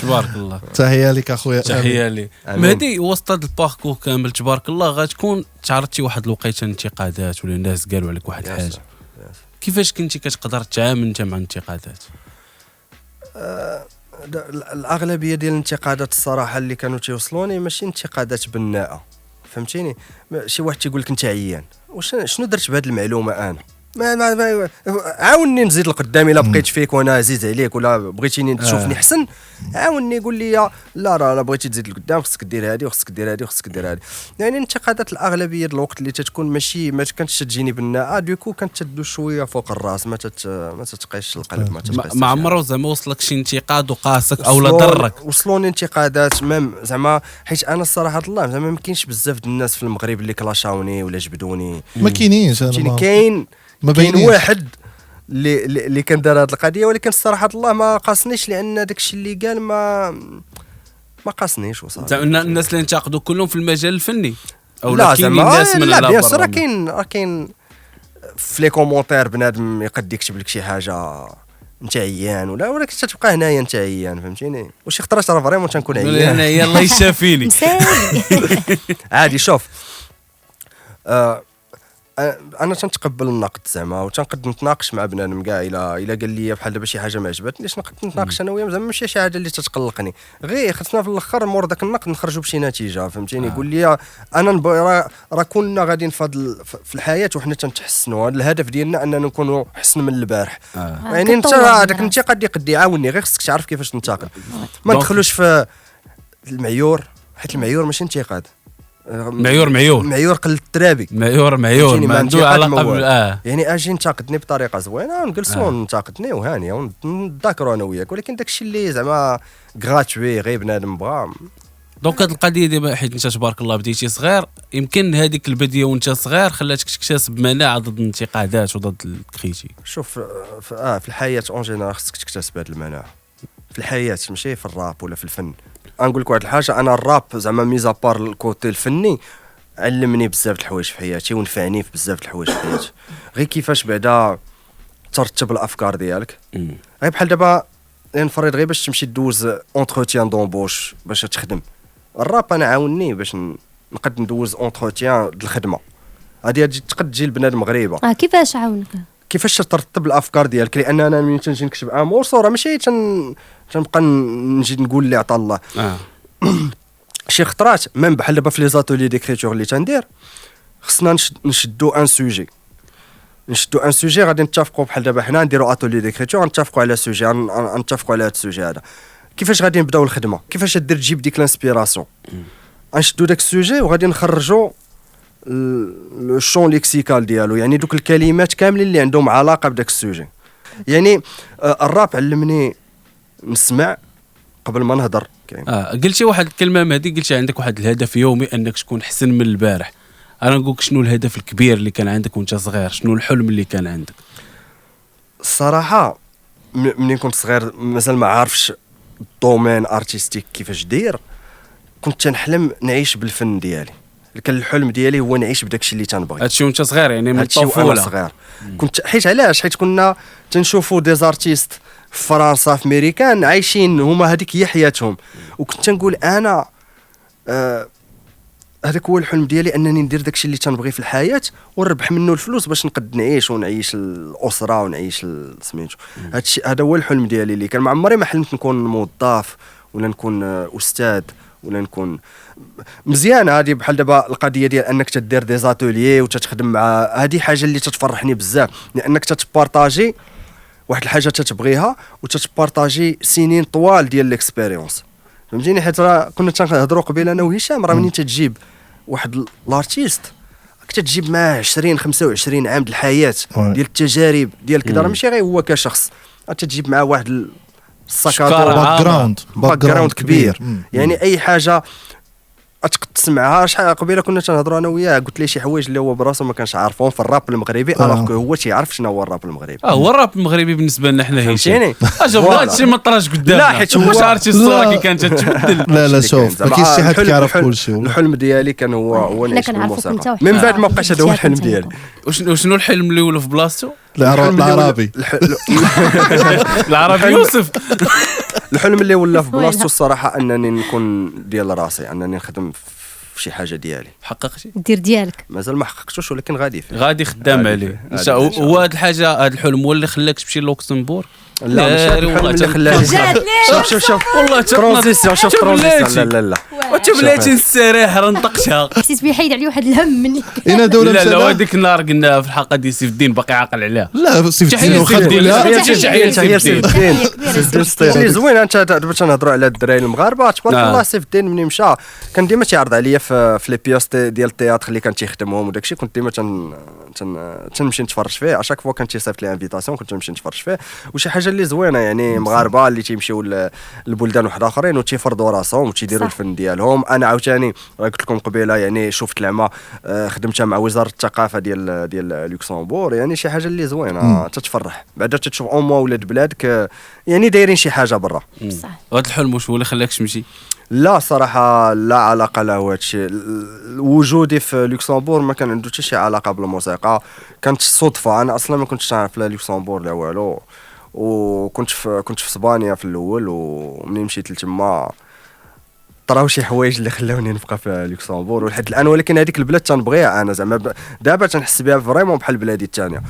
تبارك الله. تحيه لك اخويا امين. تحيه لي آمين. مهدي. وسط هذا الباركور كامل تبارك الله غتكون تعرضتي واحد الوقيته انتقادات ولا الناس قالوا عليك واحد الحاجه، كيفاش كنتي كتقدر تعامل انت مع الانتقادات؟ الاغلبيه ديال الانتقادات الصراحه اللي كانوا تيوصلوني ماشي انتقادات بناءه فهمتيني، شي واحد تيقول لك انت عيان، شنو درت بهذه المعلومه انا؟ ما عاوني نزيد لقدام الا بقيت فيك وانا عزيز عليك، ولا بغيتيني تشوفني حسن عاوني قول لي لا بغيتي تزيد لقدام خصك دير هذه وخصك دير هذه وخصك دير هذه. يعني الانتقادات الاغلبيه ديال الوقت اللي تتكون ما كانتش تجيني بالناء، دوكو كانت تدو شويه فوق الراس، ما تتقيش القلب، ما تتقيش. ما عمره زعما وصلك شي انتقاد وقاسك او لا ضرك؟ وصلوني انتقادات مام زعما، حيت انا الصراحه الله زعما ما كاينش بزاف ديال الناس في المغرب اللي كلاشاوني ولا جبدوني، ما كاينينش. كاين ما كاين باينينش. واحد اللي كان دار هذه القضيه، ولكن الصراحه الله ما قاسنيش، لان داك الشيء اللي قال ما قاسنيش وصافي. زعما الناس اللي انتقدوا كلهم في المجال الفني او لا كاينين زعما ناس من لا على بيان سور، برا؟ كاين في لي كومونتير بنادم يقد يكتب لك شي حاجه انت عيان ولكن تتبقى هنايا انت عيان فهمتيني، وشي خطرات راه فريمون تنكون عيان. انا يلاه يشافيني. مسالي. عادي شوف انا تنتقبل النقد زعما، وتنقد نتناقش مع بنادم كاع الا قال لي بحال دابا شي حاجه ما عجبتنيش نقد نتناقش انا وياه، زعما ماشي شي حاجه اللي تتقلقني، غير خصنا في الاخر مور داك النقد نخرجوا بشي نتيجه فهمتيني. يقول لي انا راه كلنا غاديين في الحياه وحنا تنتحسنوا، هذا الهدف ديالنا اننا نكونوا احسن من البارح. يعني انت هذاك الانتقاد يقد يعاوني، غير خصك تعرف كيفاش تنتقد، ما ندخلوش في المعيور، حيت المعيور ماشي انتقاد، معيور قل الترابي، معيور ما عنده علاقه يعني اجي نتقدني بطريقه زوينه ونجلسوا نتقدني وهانيه ونتذاكروا انا وياك، ولكن داكشي اللي زعما غراتوي غير بنادم بغا. دونك هاد القضيه دابا حيت انت تبارك الله بديتي صغير، يمكن هذيك البديه وانت صغير خلاتك تكتسب مناعه ضد الانتقادات وضد الكريتيك. شوف في الحياه اون جينيرال خصك تكتسب هذه المناعه في الحياه، ماشي في الراب ولا في الفن. نقول لك واحد الحاجه، انا الراب زعما ميزا بار الكوتي الفني علمني بزاف د الحوايج في حياتي ونفعني في بزاف د الحوايج في حياتي، غير كيفاش بعدا ترتب الافكار ديالك. غير بحال دابا نفرض غير باش تمشي دوز اونتروتيان دومبوش باش تخدم، الراب انا عاوني باش نقد ندوز اونتروتيان د الخدمه هذه تقد تجي البنادم غريبه. كيفاش عاونك؟ كيفاش ترتب الافكار ديالك، لان انا ملي تنجي نكتب مورسو راه ماشي تنبقى نجي نقول اللي عطا الله. شي خطرات ميم بحال دابا في لي زاتولي ديكريتور اللي تندير خصنا نشدو ان سوجي غادي نتفقوا بحال دابا حنا نديروا اتولي ديكريتور نتفقوا على سوجي، نتفقوا على هذا السوجي هذا، كيفاش غادي نبداو الخدمه، كيفاش دير تجيب ديك الانسبيراسيون، غنشدو داك السوجي وغادي نخرجوا لو شون ليكسيكال ديالو، يعني دوك الكلمات كاملين اللي عندهم علاقه بداك السوجي. يعني الراب علمني نسمع قبل ما نهضر. قلتي واحد الكلمه مهدي، قلتي عندك واحد الهدف يومي انك تكون احسن من البارح. انا نقولك شنو الهدف الكبير اللي كان عندك وانت صغير؟ شنو الحلم اللي كان عندك؟ الصراحه ملي كنت صغير مازال ما عارفش الدومين ارتستيك كيفاش داير، كنت تنحلم نعيش بالفن ديالي. كان الحلم ديالي هو نعيش بداكشي اللي تنبغي. هادشي وانت صغير يعني من هادشي وأنا الطفوله؟ صغير كنت حيت كنا تنشوفوا دي زارتيست في فرنسا في امريكان عايشين هما هذيك هي حياتهم، وكنت تنقول انا هذاك هو الحلم ديالي، انني ندير داكشي اللي تنبغي في الحياه ونربح منه الفلوس باش نقد نعيش ونعيش الاسره ونعيش سميتو. هادشي هذا هو الحلم ديالي اللي كان. ما عمري ما حلمت نكون موظف ولا نكون استاذ ولا نكون مزيان. هذه بحال دابا القضيه ديال انك تدير دي زاتوليي وتتخدم مع، هذه حاجه اللي تتفرحني بزاف، لانك تتبارطاجي واحد الحاجه تتبغيها وتتبارطاجي سنين طوال ديال ليكسبيريونس، فهمتيني؟ حيت راه كنا تنهضروا قبيله انا وهشام، راه منين تجيب واحد الارتيست كتجيب معاه 20 25 عام د الحياه ديال التجارب ديال كذا، راه ماشي غير هو كشخص، تجيب معاه واحد شكارة باك جراوند كبير. يعني اي حاجه اتقد تسمعها. شحال قبيله كنا تنهضروا انا وياه، قلت ليه شي حوايج اللي هو براسو ما كانش عارفهم في الراب المغربي، الوغ هو تيعرف شنو هو الراب المغربي. هو الراب المغربي بالنسبه لنا حنا فهمتيني؟ اجا هادشي ما طراش قدامنا. لا حيت هو عرفتي الصوره كي كانت تتبدل. لا شوف ما كاينش شي حد كيعرف كلشي. الحلم ديالي كان هو حنا نعيش كنعرفوك بالموسيقى. انت من بعد ما بقاش هذا هو الحلم ديالي. وشنو الحلم اللي ولا في بلاصتو؟ العربي العربي يوسف. الحلم اللي ولا في بلاصتو الصراحه انني نكون ديال راسي، انني نخدم في شي حاجه ديالي. حققتي؟ دير ديالك مازال ما حققتوش ولكن غادي فيه. غادي خدام عليه. هو هاد الحاجه، هاد الحلم هو اللي خلاك تمشي لوكسمبورغ؟ لا ماشي الحلم اللي خلاني. شوف والله ترانزيسيون، شوف ترانزيسيون. لا وتبلاتي نستريح راه نطقتها. حسيت بيحيد عليه واحد الهم مني. هنا دوله لا مسالة. هذيك النهار قلنا في الحلقه ديال سيف الدين باقي عاقل عليها. لا سيف الدين تحية واخا سيف الدين. تقولها تحية سيف الدين. اللي زوين انت دابا تنهضروا على الدراري المغاربه تبارك الله. سيف الدين مني مشى كان ديما تيعرض عليا في لي بيوس ديال التياتر اللي كان تيخدمهم وداكشي، كنت ديما تنمشي نتفرج فيه. اشاك فوا كان تيصيفط لي انفيتاسيون كنت نمشي نتفرج فيه. وشي حاجه اللي زوينه يعني مغاربه اللي تيمشيو لبلدان واحد اخرين وتيفرضوا راسهم وتيديروا الفن ديالهم. انا عاوتاني راه قلت لكم قبيله يعني شفت العمى خدمتها مع وزاره الثقافه ديال لوكسمبور، يعني شي حاجه اللي زوينه تتفرح بعدا تشوف اوموا ولاد بلادك يعني دايرين شي حاجه برا. بصح هاد الحلم واش هو اللي خلاك تمشي؟ لا صراحه لا علاقه له هذا الشيء. وجودي في لوكسمبور ما كان عنده حتى شي علاقه بالموسيقى، كانت صدفه. انا اصلا ما كنتش نعرف لا لوكسمبور لا والو، وكنت في اسبانيا في الاول، ومنين مشيت لتما طراو شي حوايج اللي خلاوني نبقى في لوكسمبور ولحد الان. ولكن هذيك البلاد تنبغيها انا زعما دابا تنحس بها فريمون بحال بلادي الثانيه،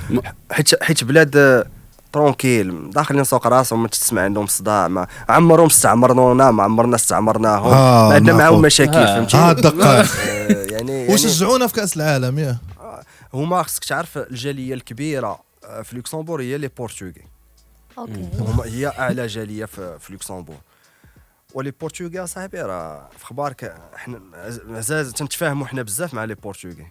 حيت بلاد ترونكيل داخلين سوق راسهم، ما تسمع عندهم صداع، ما عمرهم استعمرنانا، ما عمرنا استعمرناهم، ما عندنا معاهم مشاكل. فهمتي؟ الدقائق يعني وشجعونا في كاس العالم ياه. هما خصك تعرف الجاليه الكبيره في لوكسمبور هي لي بورتوغي. اوكي هما هي اعلى جاليه في لوكسمبور. ولي بورتوغي صاحبي راه في خبارك احنا مازال تنتفاهموا حنا بزاف مع لي بورتوغي.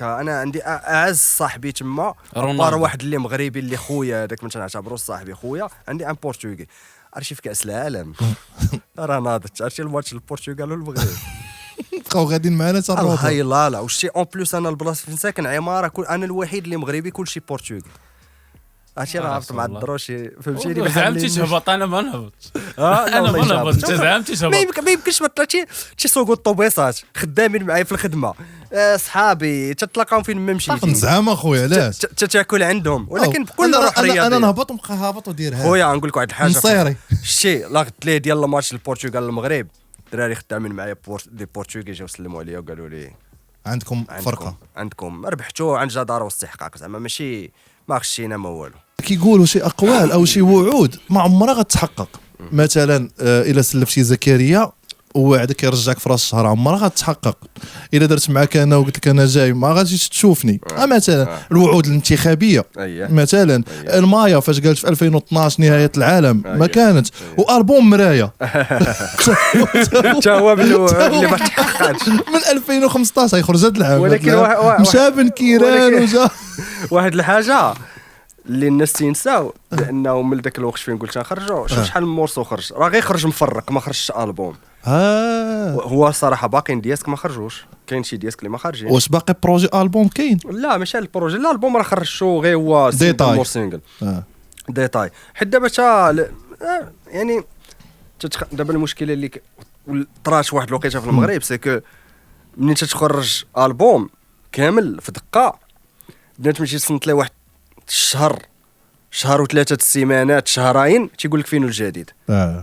انا عندي اعز صاحبي تما بار واحد اللي مغربي اللي خويا هذاك ما تنعتبرو صاحبي خويا، عندي ان بورتوغي. عرفتي في كاس العالم راه ناضت، عرفتي الماتش البرتغال والمغرب بقاو غاديين معنا حتى الروطه. هاي لا وشتي اون بلوس انا البلاصه فين ساكن عماره انا الوحيد اللي مغربي كلشي بورتوغي. عرفتي راه عرفت مع الدروشي فهمتيني. ما زعمتي تهبط، انا ما نهبط. انا ما نهبط، انت زعمتي تهبط. ما يمكنش ما طلعتي تيسوقوا الطوبيسات خدامين معايا في الخدمه صحابي تتلاقاو فين ما مشيتي. زعما خويا علاش تاكل عندهم، ولكن بكل روح رياضيه. انا نهبط ونبقى هابط ودير هذا. خويا غنقول لك واحد الحاجه نصيري شتي لا غد ليه ديال الماتش البرتغال المغرب، الدراري خدامين معايا دي بورتوغي جاو سلموا عليا وقالوا لي عندكم فرقه، عندكم ربحتوا عن جداره واستحقاق، زعما ماشي ما خشينا ما والو. كيقولوا شي اقوال او شي وعود ما عمرها غتحقق. مثلا الا سلفتي زكريا ووعدك كيرجعك في راس الشهر عمرها غتحقق. الا درت معاك انا وقلت لك انا جاي ما غاديش تشوفني. مثلا الوعود الانتخابيه مثلا المايا فاش قالت في 2012 نهايه العالم ما كانت، والبوم مرايه حتى هو اللي ما تحققش من 2015 يخرج هذا العام، ولكن مشى بن كيران وجا واحد الحاجه اللي الناس تينساو لانه من ذاك الوقت فين قلت نخرجوا شوف شحال من مورسو خرج، راه غير خرج مفرق ما خرجش البوم. هو الصراحه باقيين ديسك ما خرجوش، كاين شي ديسك اللي ما خارجين. واش باقي بروجي البوم كاين؟ لا ماشي البروجي، لا البوم راه خرجتو غير هو ديتاي. مور سينجل ديتاي. حيت دابا يعني دابا المشكله اللي طرات واحد الوقيته في المغرب سي كو منين تتخرج البوم كامل في دقه بنات ماشي تصنت ليه واحد شهر وثلاثه السيمانات شهرين تيقول لك فين الجديد.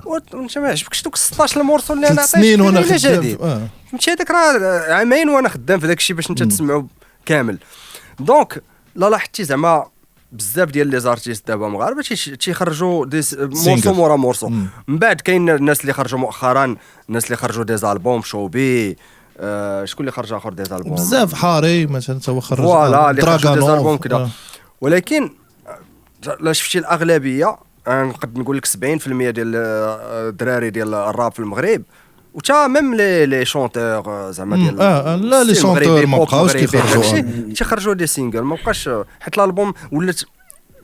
وانت ما عجبكش دوك 16 المورسو اللي انا عطيتك سنين وانا جديد. فهمتي هذاك راه عامين وانا خدام في داك الشيء باش انت تسمعوا كامل. دونك لا لاحظتي زعما بزاف ديال لي زارتيست دابا مغاربه تيخرجوا مورسو مورا مورسو. من بعد كاين الناس اللي خرجوا مؤخرا، الناس اللي خرجوا دي زالبوم شوبي، شكون اللي خرج اخر دي زالبوم بزاف حاري مثلا تا هو خرج فوالا اللي خرجوا دي زالبوم كذا. ولكن لا شفتي الاغلبيه نقدر نقول لك 70% ديال الدراري ديال الراب في المغرب وتا ميم لي شونتور زعما ديال لا لي شونتور ما بقاوش تيخرجوا دي سينجل، ما بقاش حيت الالبوم ولات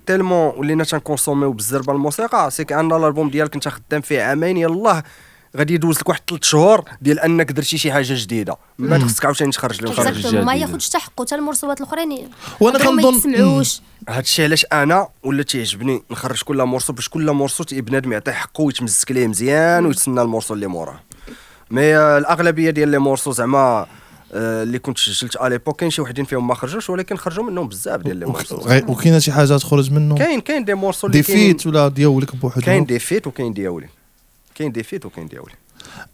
تيلمون ولينا تنكونسوميو بالزربه الموسيقى. سي كان الالبوم ديالك انت خدام فيه عامين يلاه غادي يدوز لك واحد 3 شهور ديال انك درتي شي حاجه جديده، من بعد خصك عاوتاني تخرج لهم خرج جديد ما ياخذش حتى حقه حتى المرسوات الاخرين. وانا كنظن يسمعوش هادشي علاش انا ولا تيعجبني نخرج كل مرسو باش كل مرسو بنادم يعطيه حقه ويتمسك ليه مزيان ويتسنى المرسو اللي موراه. مي الاغلبيه ديال لي مورسو زعما اللي كنت سجلت على ليبوك كاين شي وحدين فيهم ما خرجوش ولكن خرجوا منهم بزاف ديال لي مورسو. وكاين شي حاجه تخرج منه كاين دي مورسو اللي فيت ولا ديالك بوحدهم. كاين دي فيت وكاين ديالي، كاين دي فيت وكاين ديالي.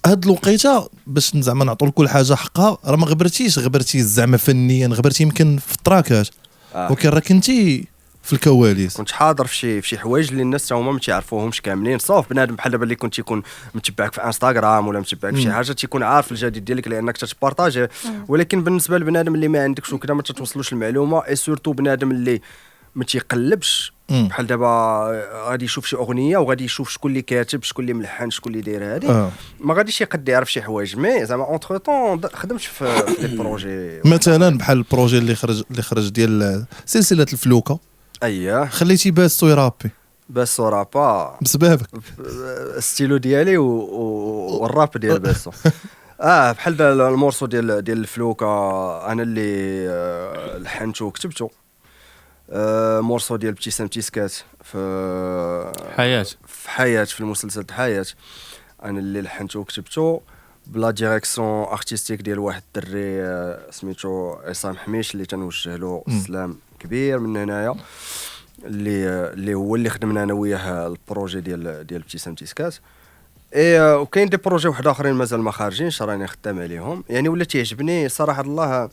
هاد الوقيته باش زعما نعطوا لكل حاجه حقها راه ما غبرتي زعما فنيا، غبرتي يمكن في التراكات ولكن راه كنتي في الكواليس. كنت حاضر في شي حوايج اللي الناس هما ما تيعرفوهمش كاملين، صوف بنادم بحال دابا اللي كنت يكون متبعك في انستغرام ولا متبعك في شي حاجه تيكون عارف الجديد ديالك لانك تتبارطاجي. ولكن بالنسبه لبنادم اللي ما عندكش وكذا ما تتوصلوش المعلومه، اي سورتو بنادم اللي ما تيقلبش بحال دابا غادي يشوف شي اغنيه وغادي يشوف شكون اللي كاتب شكون اللي ملحن شكون اللي داير هذه ما غاديش يقد يعرف شي حوايج. مي زعما اونتر طون خدمت في لي بروجي مثلا بحال البروجي اللي خرج ديال سلسله الفلوكه. اييه خليتي باسو يرابي باسو رابا بسببك ستيلو ديالي والراب ديال باسو. بحال المورسو ديال الفلوكه انا اللي لحنته وكتبته. مورسو ديال ابتسام تيسكات في حياة في المسلسل حياة انا اللي لحنته وكتبته بلا ديريكسيون ارتستيك ديال واحد الدري سميتو عصام حميش اللي تنوجه له السلام كبير من هنايا، اللي هو اللي خدمنا انا وياه البروجي ديال ابتسام تيسكات. وكاين دي بروجي واحد اخرين مازال ما خارجينش راني خدام عليهم. يعني ولا تيعجبني صراحه الله،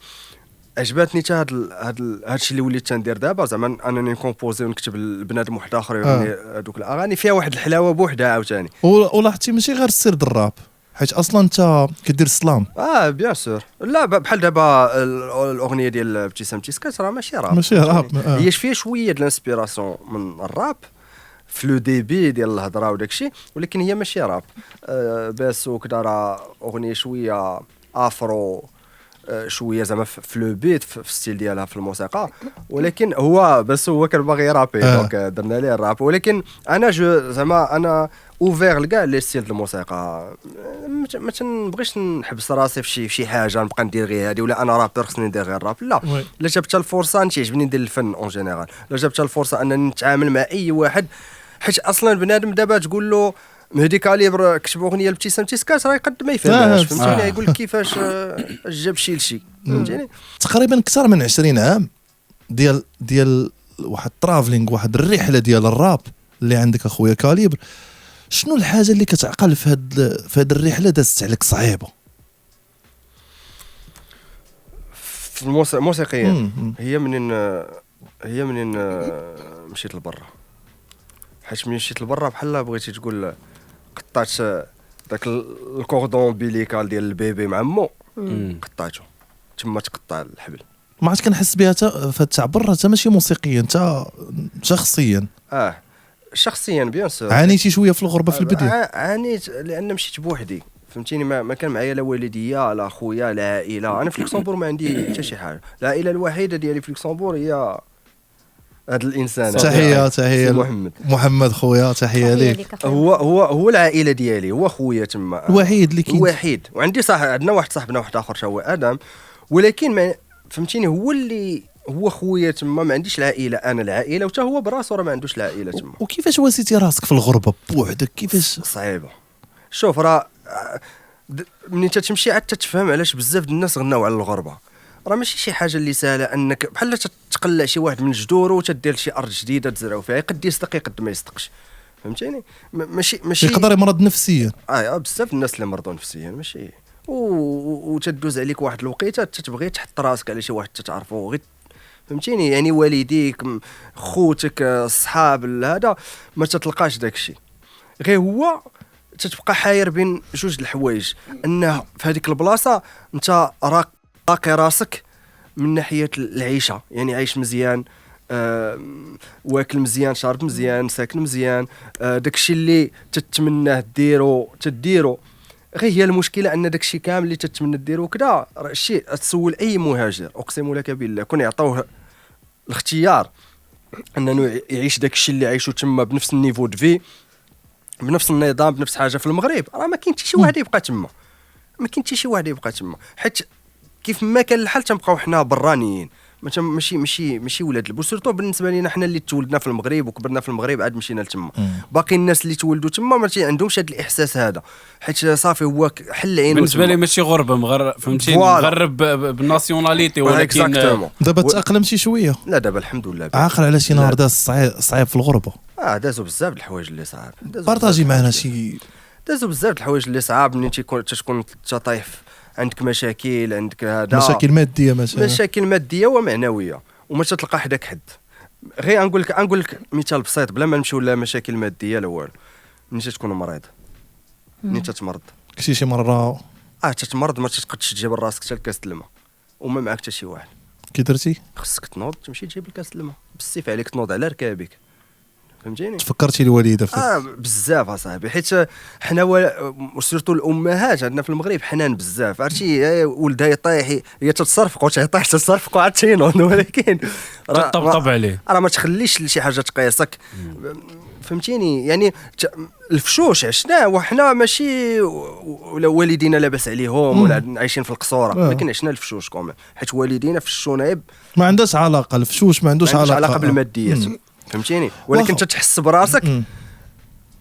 عجبتني حتى هادشي اللي وليت تندير دابا زعما انني نكومبوزي ونكتب لبنادم واحد اخر يغني هذوك الاغاني فيها واحد الحلاوه بوحدها عاوتاني. ولاحظتي ماشي غير السر ديال الراب حيت اصلا انت كدير السلام. بيان سور. لا بحال دابا الاغنيه ديال ابتسام تيسكات راه ماشي راب هي فيها شويه د الانسبيراسيون من الراب في لو ديبي ديال الهضره وداكشي، ولكن هي ماشي راب. باسو كدا راه اغنيه شويه افرو شويه زعما في لو بيت في الستيل ديالها في الموسيقى، ولكن هو بس هو كان باغي يرابي دونك درنا ليه الراب. ولكن انا زعما انا اوفير لكاع لي ستيل الموسيقى، ما تنبغيش نحبس راسي في شي حاجه نبقى ندير غير هذه ولا انا رابر خصني ندير غير الراب. لا الا جابت الفرصه تعجبني ندير الفن اون جينيرال، الا جابت الفرصه انني نتعامل مع اي واحد، حيت اصلا بنادم دابا تقول له مهدي كاليبر كتب اغنيه لابتسام تيسكات راه يقد ما يفهمهاش فهمتيني، يقول لك كيفاش جاب شي لشي فهمتيني. تقريبا اكثر من 20 عام ديال واحد الترافلينغ واحد الرحله ديال الراب اللي عندك اخويا كاليبر. شنو الحاجه اللي كتعقل في هاد الرحله دازت عليك صعيبه في الموسيقيا؟ هي منين مشيت لبرا، حيت ملي مشيت لبرا بحال بغيتي تقول قطعت داك الكوردون بيليكال ديال البيبي مع مو قطعته تما تقطع الحبل. ما عرفت كنحس بها حتى تاع برا حتى ماشي موسيقيا حتى شخصيا. شخصيا بيان سور عانيتي شويه في الغربه في البدايه. عانيت لان مشيت بوحدي فهمتيني، ما كان معايا لا والديا لا خويا لا عائله. انا في لوكسمبور ما عندي حتى شي حاجه، العائله الوحيده ديالي في لوكسمبور هي هذا الانسان تحيه سي محمد محمد خويا، تحيه ليك. هو العائله ديالي، هو خويا تما الوحيد اللي كاين. الوحيد. وعندي صاحب، عندنا واحد صاحبنا واحد اخر هو ادم، ولكن ما فهمتيني هو خويا تما. ما عنديش العائله، انا العائله، وتا هو براسو راه ما عندوش العائله تما. وكيفاش واسيتي راسك في الغربه بوحدك؟ كيفاش؟ صعيبه. شوف راه منين تتمشي عاد تتفهم علاش بزاف ديال الناس غناو على الغربه. راه ماشي شي حاجه اللي سهله انك بحال تقلع شي واحد من جذوره وتدير شي ارض جديده تزرعوا فيها، يقد يصدق يقد ما يصدقش، فهمتيني. ماشي يقدر يمرض نفسيا. بزاف الناس اللي مرضوا نفسيا ماشي. وتدوز عليك واحد الوقيته تتبغي تحط راسك على شي واحد تتعرفو غير، فهمتيني. يعني والديك، خوتك، الصحاب، هذا ما تتلقاش داك الشيء. غير هو تتبقى حاير بين جوج الحوايج، انه في هذيك البلاصه انت راقي راسك من ناحيه العيشه، يعني عايش مزيان، واكل مزيان، شارب مزيان، ساكن مزيان، داكشي اللي تتمناه تديرو. غير هي المشكله ان داكشي كامل اللي تتمنى ديرو كذا، راه الشيء تسول اي مهاجر اقسم لك بالله كون يعطوه الاختيار انه يعيش داكشي اللي عايشو تما بنفس النيفو دو في، بنفس النظام، بنفس حاجه في المغرب، راه ما كاين حتى شي واحد يبقى تما. ما كاين حتى شي واحد يبقى تما، حيت كيف ما كان الحال تنبقاو حنا برانيين، ماشي ولاد البو. سورتو بالنسبه لينا حنا اللي تولدنا في المغرب وكبرنا في المغرب عاد مشينا لتما. باقي الناس اللي تولدوا تما ما عندهمش هذا الاحساس هذا، حيت صافي هو حل عينه. بالنسبه لي ماشي غربه، مغرب، فهمتيني، مغرب بالناسيوناليتي، ولكن دابا تاقلمتي شويه. لا دابا الحمد لله. عاقل على شي نهار داز صعيب في الغربه؟ دازوا بزاف د الحوايج اللي صعاب. بارطاجي معنا شي. دازوا بزاف د الحوايج اللي صعاب. منين تكون طايح عندك مشاكل، عندك هذا مشاكل ماديه مثلا. مشاكل ماديه ومعنويه، وما تلقى حداك حد. غير نقول لك مثال بسيط بلا ما نمشيو لا مشاكل ماديه لا والو. منين تكون مريض، منين تتمرض، كنتي شي مره تتمرض ما تقدش تجيب راسك حتى لكاس الماء وما معك حتى شي واحد. كي درتي؟ خصك تنوض تمشي تجيب الكاس الماء، بالسيف عليك تنوض على ركابك، فهمتيني. تفكرتي الوالده في بزاف اصاحبي، حيت حنا سورتو الامهات عندنا في المغرب حنان بزاف. عرفتي ولدها يطيح هي تتصرفق وتعطيح تتصرفق وعاد تينوض، ولكن طبطب عليه، راه ما تخليش لشي حاجه تقيسك، فهمتيني. يعني الفشوش عشناه وحنا ماشي ولا والدينا لاباس عليهم ولا عايشين في القصوره، لكن عشنا الفشوش كومون، حيت والدينا فشونا ما عندهاش علاقه الفشوش، ما عندوش علاقه بالماديات، فهمتيني. ولكن تتحس براسك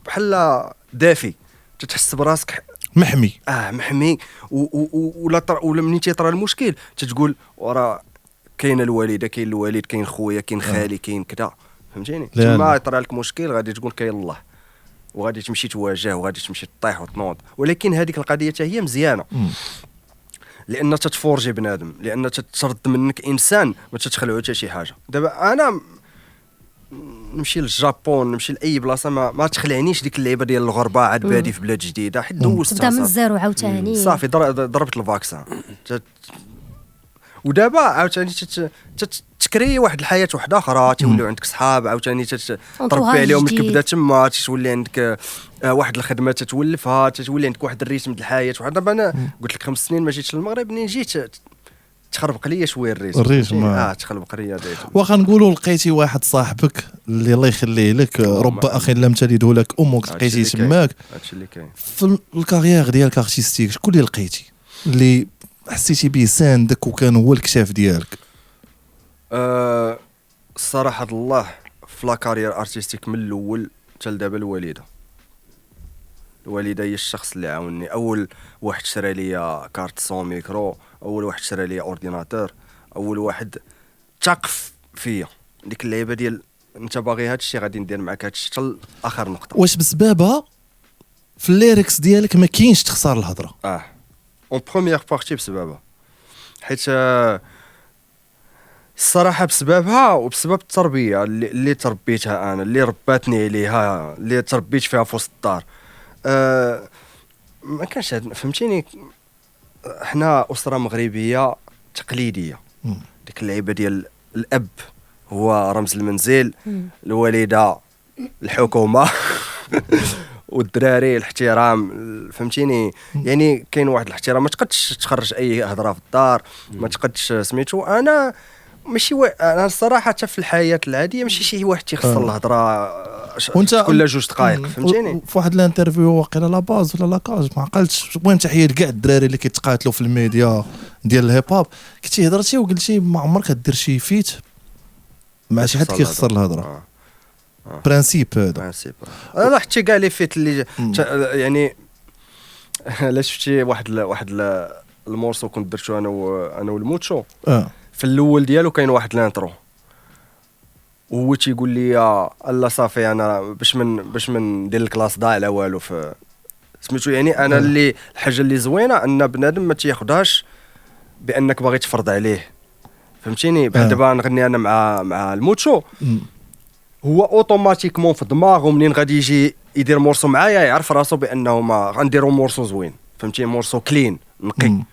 بحال دافي، تتحس براسك محمي. محمي. ولا منين تيطرى المشكل تتقول وراه كاينه الوالده، كاين الوالد، كاين خويا، كاين خالي، كاين كذا، فهمتيني. تما يطرى لك مشكل غادي تقول كاين الله، وغادي تمشي تواجه، وغادي تمشي تطيح وتنوض. ولكن هذيك القضيه حتى هي مزيانه، لان تتفورجي بنادم، لان تترد منك انسان ما تتخلعو حتى شي حاجه. دابا انا نمشي للجابون، نمشي لاي بلاصه ما تخلعنيش ديك اللعيبه ديال الغربه، عاد بادي في بلاد جديده، حيت دوزتها تبدا من الزيرو عاوتاني صافي. ضربت الفاكسان. ودابا عاوتاني تكري واحد الحياه واحده اخرى، تيوليو عندك صحاب عاوتاني تربي عليهم، تبدا تما تولي عندك واحد الخدمه تتولفها، تولي عندك واحد الريتم د الحياه. واحد دابا انا قلت لك 5 سنين ما جيتش للمغرب، منين جيت تخربق ليا شويه الريتم تخربق ليا الريتم. واخا نقولوا لقيتي واحد صاحبك اللي الله يخليه لك، رب اخ لم تلده لك امك، لقيتي تماك. هادشي اللي كاين في الكارير ديالك ارتستيك، شكون اللي لقيتي اللي حسيتي به ساندك وكان هو الكشاف ديالك؟ الصراحه الله في لا كارير ارتستيك من الاول حتى لدابا الوالده هي الشخص اللي عاونني. اول واحد شرى لي كارت سون ميكرو، اول واحد شرى لي اورديناتور، اول واحد تقف فيا ديك اللعيبه ديال انت باغي هذا الشيء غادي ندير معك هذا الشيء حتى اخر نقطه. واش بسببها في الليركس ديالك ما كاينش تخسر الهضره؟ اون بروميير بارتي بسببها، حيت الصراحه بسببها وبسبب التربيه اللي تربيتها انا، اللي رباتني عليها، اللي تربيت فيها في وسط الدار. ما كانش فهمتيني. احنا اسره مغربيه تقليديه، ديك اللعيبه ديال الاب هو رمز المنزل، الوالده الحكومه والدراري الاحترام، فهمتيني. يعني كاين واحد الاحترام، ما تقدش تخرج اي هضره في الدار، ما تقدش سميتو. انا ماشي انا الصراحه حتى في الحياه العاديه ماشي شي واحد تيخسر الهضره وانت كل 2 دقائق فهمتيني. في واحد الانترفيو واقيلا لا باز ولا لاكاج ما عقلتش وين تحيه لكاع الدراري اللي كيتقاتلوا في الميديا ديال الهيب هوب، كنتي هضرتي وقلتي ما عمرك دير شي فيت مع شي حد كيخسر الهضره. برانسيب هذا برانسيب. لا حتى كاع لي فيت اللي يعني لا شفتي واحد المورسو كنت درتو انا والموتشو في الاول ديالو كاين واحد لانترو وهو تيقول لي لا صافي انا باش من ندير الكلاس ضاع لا والو في سميتو. يعني انا اللي الحاجه اللي زوينه ان بنادم ما تياخذهاش بانك باغي تفرض عليه فهمتيني. بحال دابا نغني انا مع الموتشو هو اوتوماتيكمون في دماغه منين غادي يجي يدير مورسو معايا يعرف راسو بانه ما غنديرو مورسو زوين فهمتيني، مورسو كلين نقي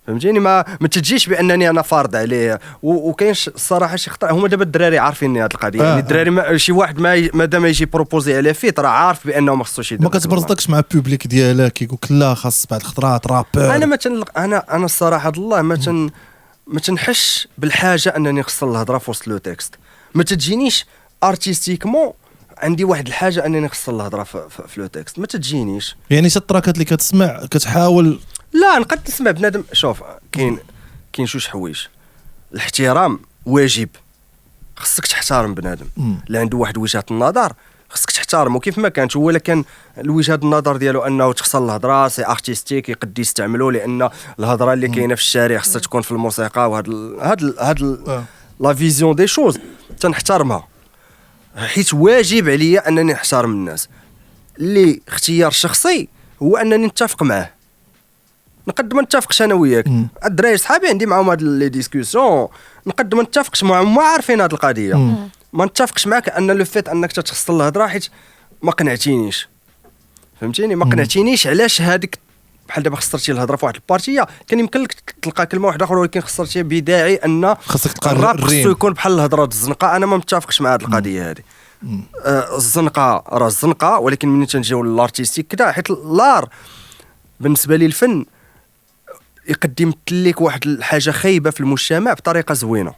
فهمتيني. ما تجيش بانني انا فارض عليه. وكاين الصراحه شي خطا هما دابا الدراري عارفين هذه القضيه يعني الدراري شي واحد ما دام يجي بروبوزي عليه فيت راه عارف بانه ما خصوش يدير. ما كتبرزدكش مع البوبليك ديالك كيقول لك لا خاص بعض الخطرات رابور؟ انا الصراحه الله ما تنحش بالحاجه انني نخسر الهضره في وسط لو تكست. ما تجينيش ارتستيكمون عندي واحد الحاجه انني نخسر الهضره في لو تكست ما تجينيش. يعني حتى التراكات اللي كتسمع كتحاول لا نقد تسمع بنادم. شوف كاين جوج حوايج. الاحترام واجب خصك تحترم بنادم اللي عنده واحد وجهه النظر خصك تحترمه كيف ما كانت. هو كان الوجهه النظر ديالو انه تخسر الهضره سي ارتستيك يقد يستعملوا لان الهضره اللي كاينه في الشارع خصها تكون في الموسيقى وهاد لا فيزيون دي شوز تنحترمها حيت واجب عليا انني نحترم الناس. اللي اختيار شخصي هو انني نتفق معاه. نقد ما نتفقش انا وياك الدراري صحابي عندي معاهم هاد لي ديسكوسيون نقد ما نتفقش معاهم ما عارفين هاد القضيه ما نتفقش معاك ان لو فيت انك تتخسر الهضره حيت ما قنعتينيش فهمتيني. ما قنعتينيش علاش هذيك بحال دابا خسرتي الهضره في واحد البارتيه كان يمكن لك تلقى كلمه واحده اخرى ولكن خسرتيها بداعي ان خاصك الراب خصو يكون بحال الهضره الزنقه. انا ما متفقش مع هاد القضيه هذه. الزنقه راه الزنقه ولكن ملي تنجيو للارتيستيك كذا حيت اللار بالنسبه لي الفن يقدم لك واحد الحاجه خايبه في المجتمع بطريقه زوينه.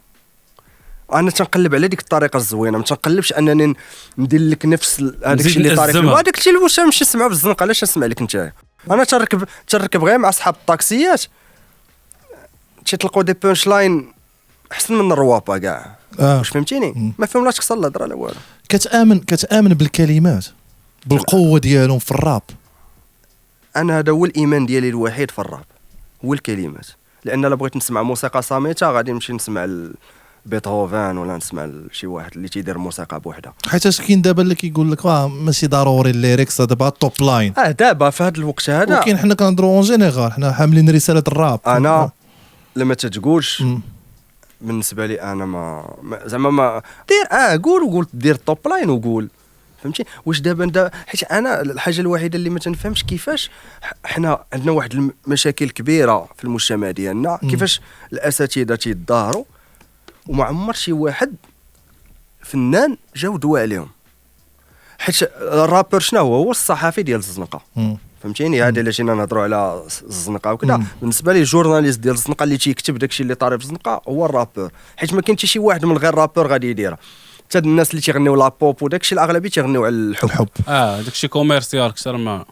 انا تنقلب على ديك الطريقه الزوينه ما تنقلبش انني ندير لك نفس هذاك الشيء اللي طاري هذاك الشيء اللي واش نمشي نسمعو بالزنقه علاش نسمع لك انت. انا تركب غير مع اصحاب الطاكسيات تلقاو دي بونش لاين احسن من الروابه كاع واش فهمتيني. ما فهمناش تكسر الهضره لا والو. كتامن بالكلمات بالقوه ديالهم في الراب. انا هذا هو الايمان ديالي الوحيد في الراب هو الكلمات. لان الا بغيت نسمع موسيقى صامته غادي نمشي نسمع بيتهوفن ولا نسمع شي واحد اللي تيدير موسيقى بوحدها. حيت كاين دابا اللي كيقول لك ماشي ضروري الليريكس دابا توب لاين. دابا في هذا الوقت هذا ولكن حنا كنهضروا اون جينيرال حنا حاملين رساله الراب. انا لما تتقولش بالنسبه لي انا ما زعما ما دير قول دير توب لاين وقول فهمتي. واش دابا حيت انا الحاجه الوحيده اللي ما تنفهمش كيفاش حنا عندنا واحد المشاكل كبيره في المجتمع ديالنا كيفاش الاساتذه تيظاهروا وما عمر شي واحد فنان جاو دوا عليهم. حيت الرابر شنو هو الصحفي ديال الزنقه فهمتيني. هذا اللي جينا نهضروا على الزنقه وكذا بالنسبه لي الجورناليست ديال الزنقه اللي تيكتب داكشي اللي طاري في الزنقه هو الرابر. حيت ما كاين حتى شي واحد من غير رابر غادي يديرها. حتى الناس اللي تيغنيو لا بوب وداكشي الاغلبيه تيغنيو على الحب. داكشي كوميرسيال اكثر ما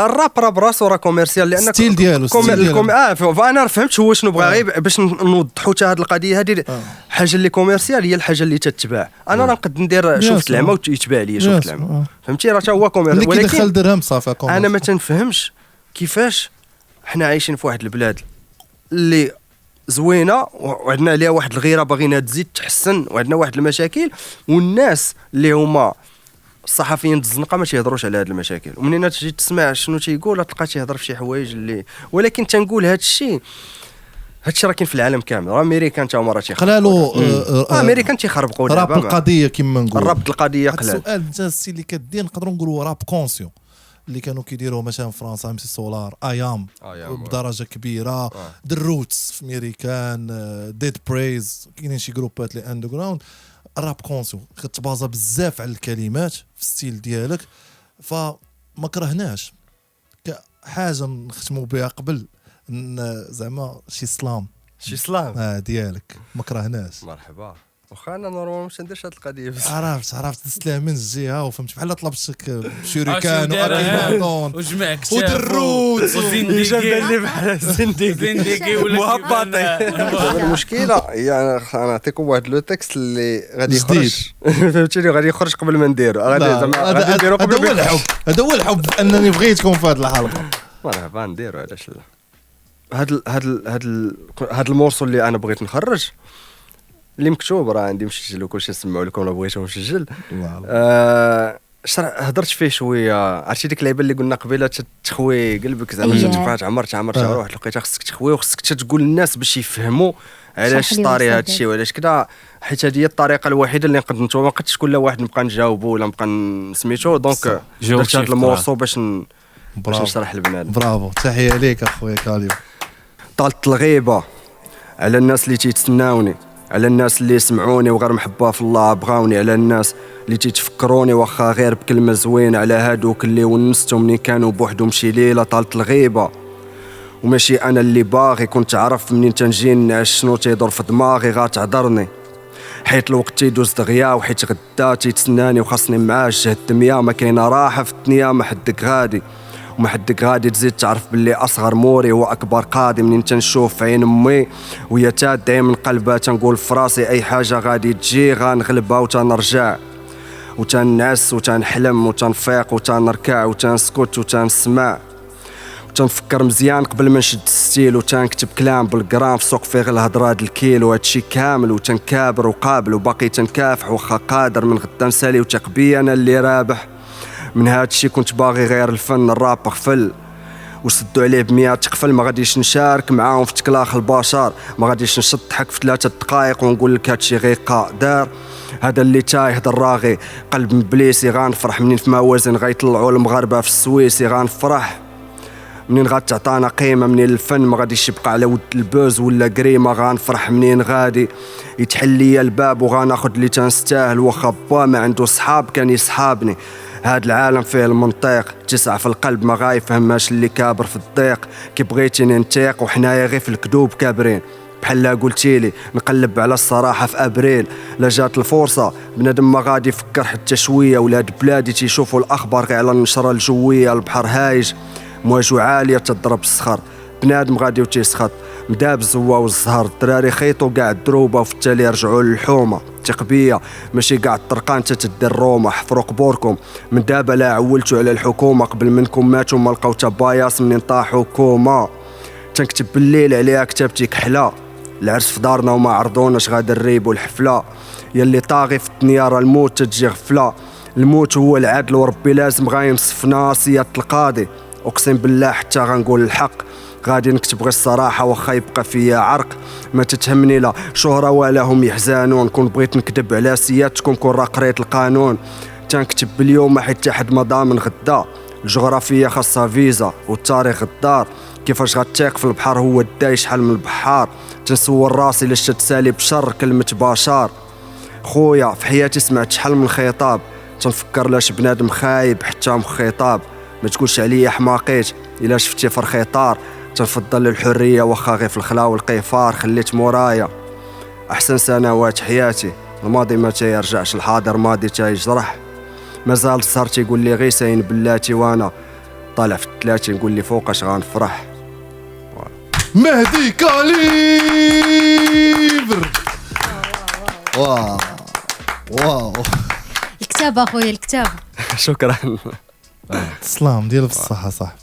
الراب راه براسو راه كوميرسيال لان ستيل ديالو فانا فهمت هو شنو بغا غير باش نوضحوا حتى هذه القضيه هذه حاجه اللي كوميرسيال هي الحاجه اللي تتباع. انا راه نقد ندير شفت العمى ويتباع لي شفت العمى فهمتي راه هو كوميرسيال ولكن دخل درهم صافي. انا ما تنفهمش كيفاش حنا عايشين في واحد البلاد اللي زوينه وعندنا عليها واحد الغيره باغينا تزيد تحسن وعندنا واحد المشاكل والناس اللي هما الصحفيين الزنقه ما تيهضروش على هذه المشاكل. ومنين تجي تسمع شنو تيقول تلقى تيهضر في شي حوايج اللي ولكن تنقول هذا الشيء راه كاين في العالم كامل. راه امريكان تا هما راه خلالو امريكان تيخربقوا راب القضيه كما نقول راب القضيه قلال. السؤال انت السي اللي كدير نقدروا نقولوا راب كونسيون اللي كانوا كيديروه مثلا في فرنسا ام سي سولار ايام بدرجه كبيره دروتس في امريكان ديد بريز كاينين شي جروبات اللي اندر جراوند. الراب كونسيون كتبازا بزاف على الكلمات في الستيل ديالك فما كرهناش كحاجه نختموا بها قبل زعما شي سلام شي سلام ديالك ما كرهناش. مرحبا. واخا انا نورمالمون ما نديرش هاد القضيه بس عرفت تسلم من الجهه وفهمت بحال طلبتك شريكان وأكيدون وجمع كتاف ودروت وزنديكي بحال زنديكي ولا مهبطي. المشكله هي انا نعطيكم واحد لو تكست اللي غادي يخرج فهمتيني غادي يخرج قبل ما نديرو غادي زعما غادي نديرو قبل ما الحب هذا هو الحب انني بغيتكم في هذه الحلقه. مرحبا نديرو علاش لا. هاد المورسو اللي انا بغيت نخرج اللي مكتوب راه عندي مسجل وكلشي نسمعوا لكم، راه بغيتو مسجل. هضرت فيه شويه. عرفتي ديك اللعيبه اللي قلنا قبيله تخوي قلبك زعما تبقى تعمر روح لقيتها خصك تخوي وخصك تقول للناس باش يفهموا علاش طاري هذا الشيء وعلاش كذا، حيت هذه هي الطريقه الوحيده اللي نقدر نتوما. ما قدش كل واحد نبقى نجاوبو ولا نبقى سميتو. دونك درت هذا المورسو باش نشرح للبنات. برافو، تحيه ليك اخويا كاليو. طالت الغيبه على الناس اللي تيتسناوني، على الناس اللي سمعوني وغير محبه في الله بغاوني، على الناس اللي تيتفكروني واخا غير بكلمه زوينه، على هادوك اللي ونستهم منين كانوا بوحدهم شي ليله. طالت الغيبه وماشي انا اللي باغي، كنت عارف منين تنجي نعس شنو تيدور في دماغي غاتعذرني، حيت الوقت تيدوز دغيا وحيت غدا تيتسناني وخاصني معاه جهد الدنيا. ما كاينه راحه في الدنيا ما حدك غادي وما حدك غادي تزيد تعرف باللي اصغر موري هو اكبر قاضي. منين تنشوف عين امي وهي تادعي من قلبها تنقول في راسي اي حاجه غادي تجي غنغلبها وتنرجع وتنعس وتنحلم وتنفيق وتنركع وتنسكت وتنسمع وتنفكر مزيان قبل ما نشد الستيل وتنكتب كلام بالجرام في سوق فيه غير الهضره هاد الكيلو. هادشي كامل وتنكابر وقابل وباقي تنكافح واخا قادر من غدا نسالي وثق بيا انا اللي رابح. من هادشي كنت باغي غير الفن الراب غفل وسدوا عليه ب100 تقفل. ما غاديش نشارك معاهم في تكلاخ البشر، ما غاديش نشطحك في 3 دقائق ونقول لك هادشي غير قادر. هذا اللي تايه الراغي قلب مبليسي غنفرح منين في موازين غيطلعوا المغاربه في السويسي غنفرح منين غتعطانا قيمه. منين الفن ما غاديش يبقى على ود البوز ولا قريمه غنفرح منين غادي يتحل لي الباب وغناخد اللي تنستاهل. واخا با ما عنده صحاب كان يصحابني. هاد العالم فيه المنطق تسع في القلب ما غايفهماش اللي كابر في الضيق. كي بغيتيني ننطيق وحنايا غير في الكذوب كابرين بحال قلتيلي نقلب على الصراحه في ابريل. لا جات الفرصه بنادم ما غادي يفكر حتى شويه. ولاد بلادي تيشوفوا الاخبار غير على النشره الجويه. البحر هايج مواجو عاليه تضرب الصخر، بنادم غادي وتيسخط مدابز هو والزهر. الدراري خيطوا كاع الدروبه وفي التالي رجعوا للحومه. تقبيه ماشي كاع الطرقان تتدير الرومه. حفروا قبوركم من دابا لا عولتوا على الحكومه. قبل منكم ماتوا ما لقاو تا باياس منين طاحوا كوما. تنكتب بالليل عليها كتابتي كحله. العرس في دارنا وما عرضوناش غادا الريب والحفله. يلي طاغي في الدنيا راه الموت تتجي غفله. الموت هو العدل وربي لازم غينصفنا سيادة القاضي. اقسم بالله حتى غنقول الحق غادي نكتب غير الصراحه واخا يبقى فيا عرق. ما تتهمني لا شهره ولا هم يحزنون. كون بغيت نكذب على سيادتكم كون راه قريت القانون. تنكتب باليوم حتى حد ما ضامن غدا. الجغرافيا خاصها فيزا والتاريخ غدار. كيفاش غتيق في البحر هو داي شحال من البحار. تنسول راسي لاش تتسالي بشر كلمه بشار. خويا في حياتي سمعت شحال من خطاب. تنفكر لاش بنادم خايب حتى مخطاب. ما تقولش عليا حماقيت الا شفتي في الخطار. تنفضل الحريه واخا غير في الخلا والقيفار. خليت مورايا احسن سنوات حياتي. الماضي ما تيرجعش، الحاضر ماضي تيجرح. مازال الزهر تيقول لي غي ساين بلاتي وانا طالع في 30 نقول لي فوقاش غنفرح. مهدي كاليبر. واو الكتاب اخويا الكتاب. شكرا. تسلم ديال بالصحه صح.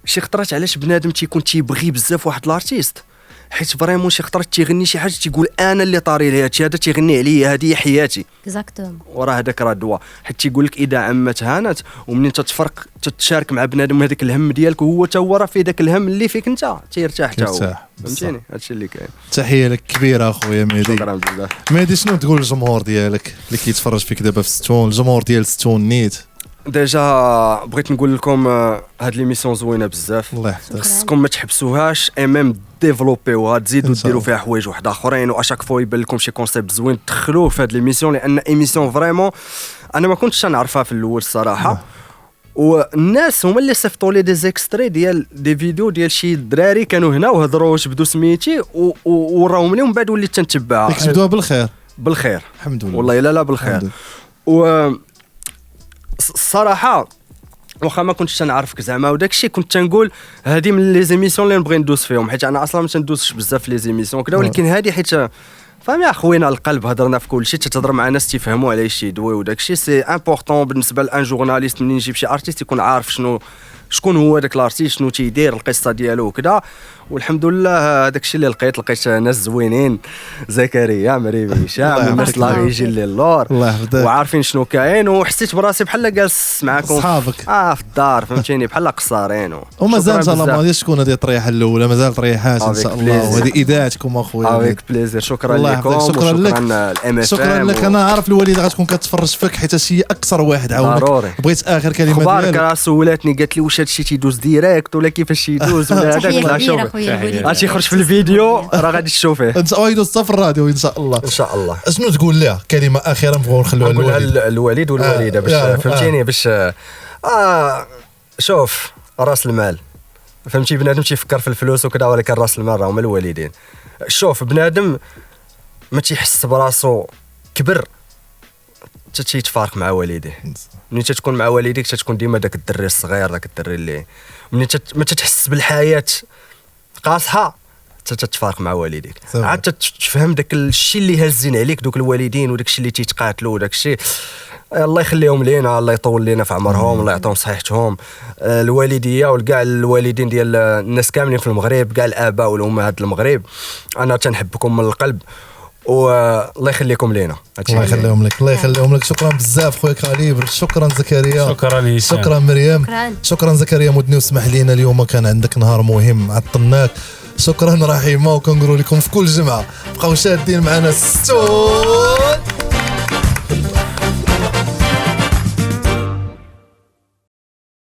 شي خطرات علاش بنادم تيكون تيبغي بزاف واحد الارتيست حيت فريمون شي خطرات تيغني شي حاجه تيقول انا اللي طاري لي هادشي هذا تيغني عليا هذه هي حياتي. اكزاكتوم. وراه هذاك راه دواء. حيت تيقول لك اذا عمت هانت ومنين تتفرق تتشارك مع بنادم هذاك الهم ديالك وهو تا هو راه في داك الهم اللي فيك انت تيرتاح حتى هو. فهمتيني هادشي اللي كاين. تحيه لك كبيره اخويا مهدي. شكرا بزاف. مهدي شنو تقول للجمهور ديالك اللي كيتفرج فيك دابا في ستون، الجمهور ديال ستون نيت؟ ديجا بغيت نقول لكم هاد ليميسيون زوينه بزاف. الله يحفظك. خصكم ما تحبسوهاش اي ميم ديفلوبيوها تزيدوا ديروا فيها حوايج واحد اخرين. واشاك فوا يبان لكم شي كونسيبت زوين تدخلوه في هاد ليميسيون لان ايميسيون فريمون انا ما كنتش نعرفها في الاول الصراحه. والناس هما اللي صيفطوا لي دي زيكستري ديال دي فيديو ديال شي دراري كانوا هنا وهضروا واش بدو سميتي وراهم لي ومن بعد وليت تنتبعها ديك جبدوها بالخير الحمد لله والله لا بالخير. و الصراحه واخا ما كنتش تنعرفك زعما وداك الشيء كنت تنقول هذه من لي زيميسيون اللي نبغي ندوز فيهم حيت انا اصلا ما تندوزش بزاف في لي زيميسيون كذا ولكن هذه حيت فهم يا خوينا القلب هضرنا في كل شيء تتهضر مع ناس تيفهموا على شي يدوي وداك الشيء سي امبورطون بالنسبه لان جورناليست منين يجيب شي ارتيست يكون عارف شكون هو داك الارتيست شنو تيدير القصه ديالو وكذا. والحمد لله داك الشيء اللي لقيت ناس زوينين زكريا مريم هشام الناس لا يجي اللور وعارفين شنو كاين وحسيت براسي بحال جالس معاكم صحابك في الدار فهمتيني بحال قصارين ومازال ان شاء الله ما غاديش تكون هذه الطريحه الاولى مازال طريحات ان شاء الله وهذه اذاعتكم اخويا افيك بليزير شكرا لكم شكرا لك الام شكرا لك انا عارف الوالده غتكون كتفرج فيك حيت هي اكثر واحد عاونك بغيت اخر كلمه ديالك اخبارك راه سولاتني قالت لي واش هادشي تيدوز ديريكت ولا كيفاش يدوز ولا هذاك غادي يخرج في الفيديو راه غادي تشوفيه انت يدوز في الراديو ان شاء الله شنو تقول لها كلمه اخيره نبغيو نخلوها الوالد والوالده باش فهمتيني باش شوف راس المال فهمتي بنادم تيفكر في الفلوس وكذا ولكن راس المال راهم الوالدين. شوف بنادم ما تيحس براسو كبر تيتفارق مع والديه. ملي تكون مع والديك تكون ديما داك الدري الصغير داك الدري اللي ملي ما تحس بالحياه قاصحه تتفارق مع والديك عاد تفهم داك الشيء اللي هازين عليك دوك الوالدين وداك الشيء اللي تيتقاتلوا وداك الشيء الله يخليهم لينا الله يطول لينا في عمرهم الله يعطيهم صحتهم الوالديه وكاع الوالدين ديال الناس كاملين في المغرب كاع الاباء والامهات المغرب انا تنحبكم من القلب والله يخليكم لينا. الله يخليهم لك الله يخليهم لك. شكرا بزاف خويا كاليبر شكرا زكريا شكرا مريم شكرا زكريا مدني وسمح لينا اليوم كان عندك نهار مهم عطلناك. شكرا رحيمه وكنقولوا لكم في كل جمعه بقاو شادين معنا 6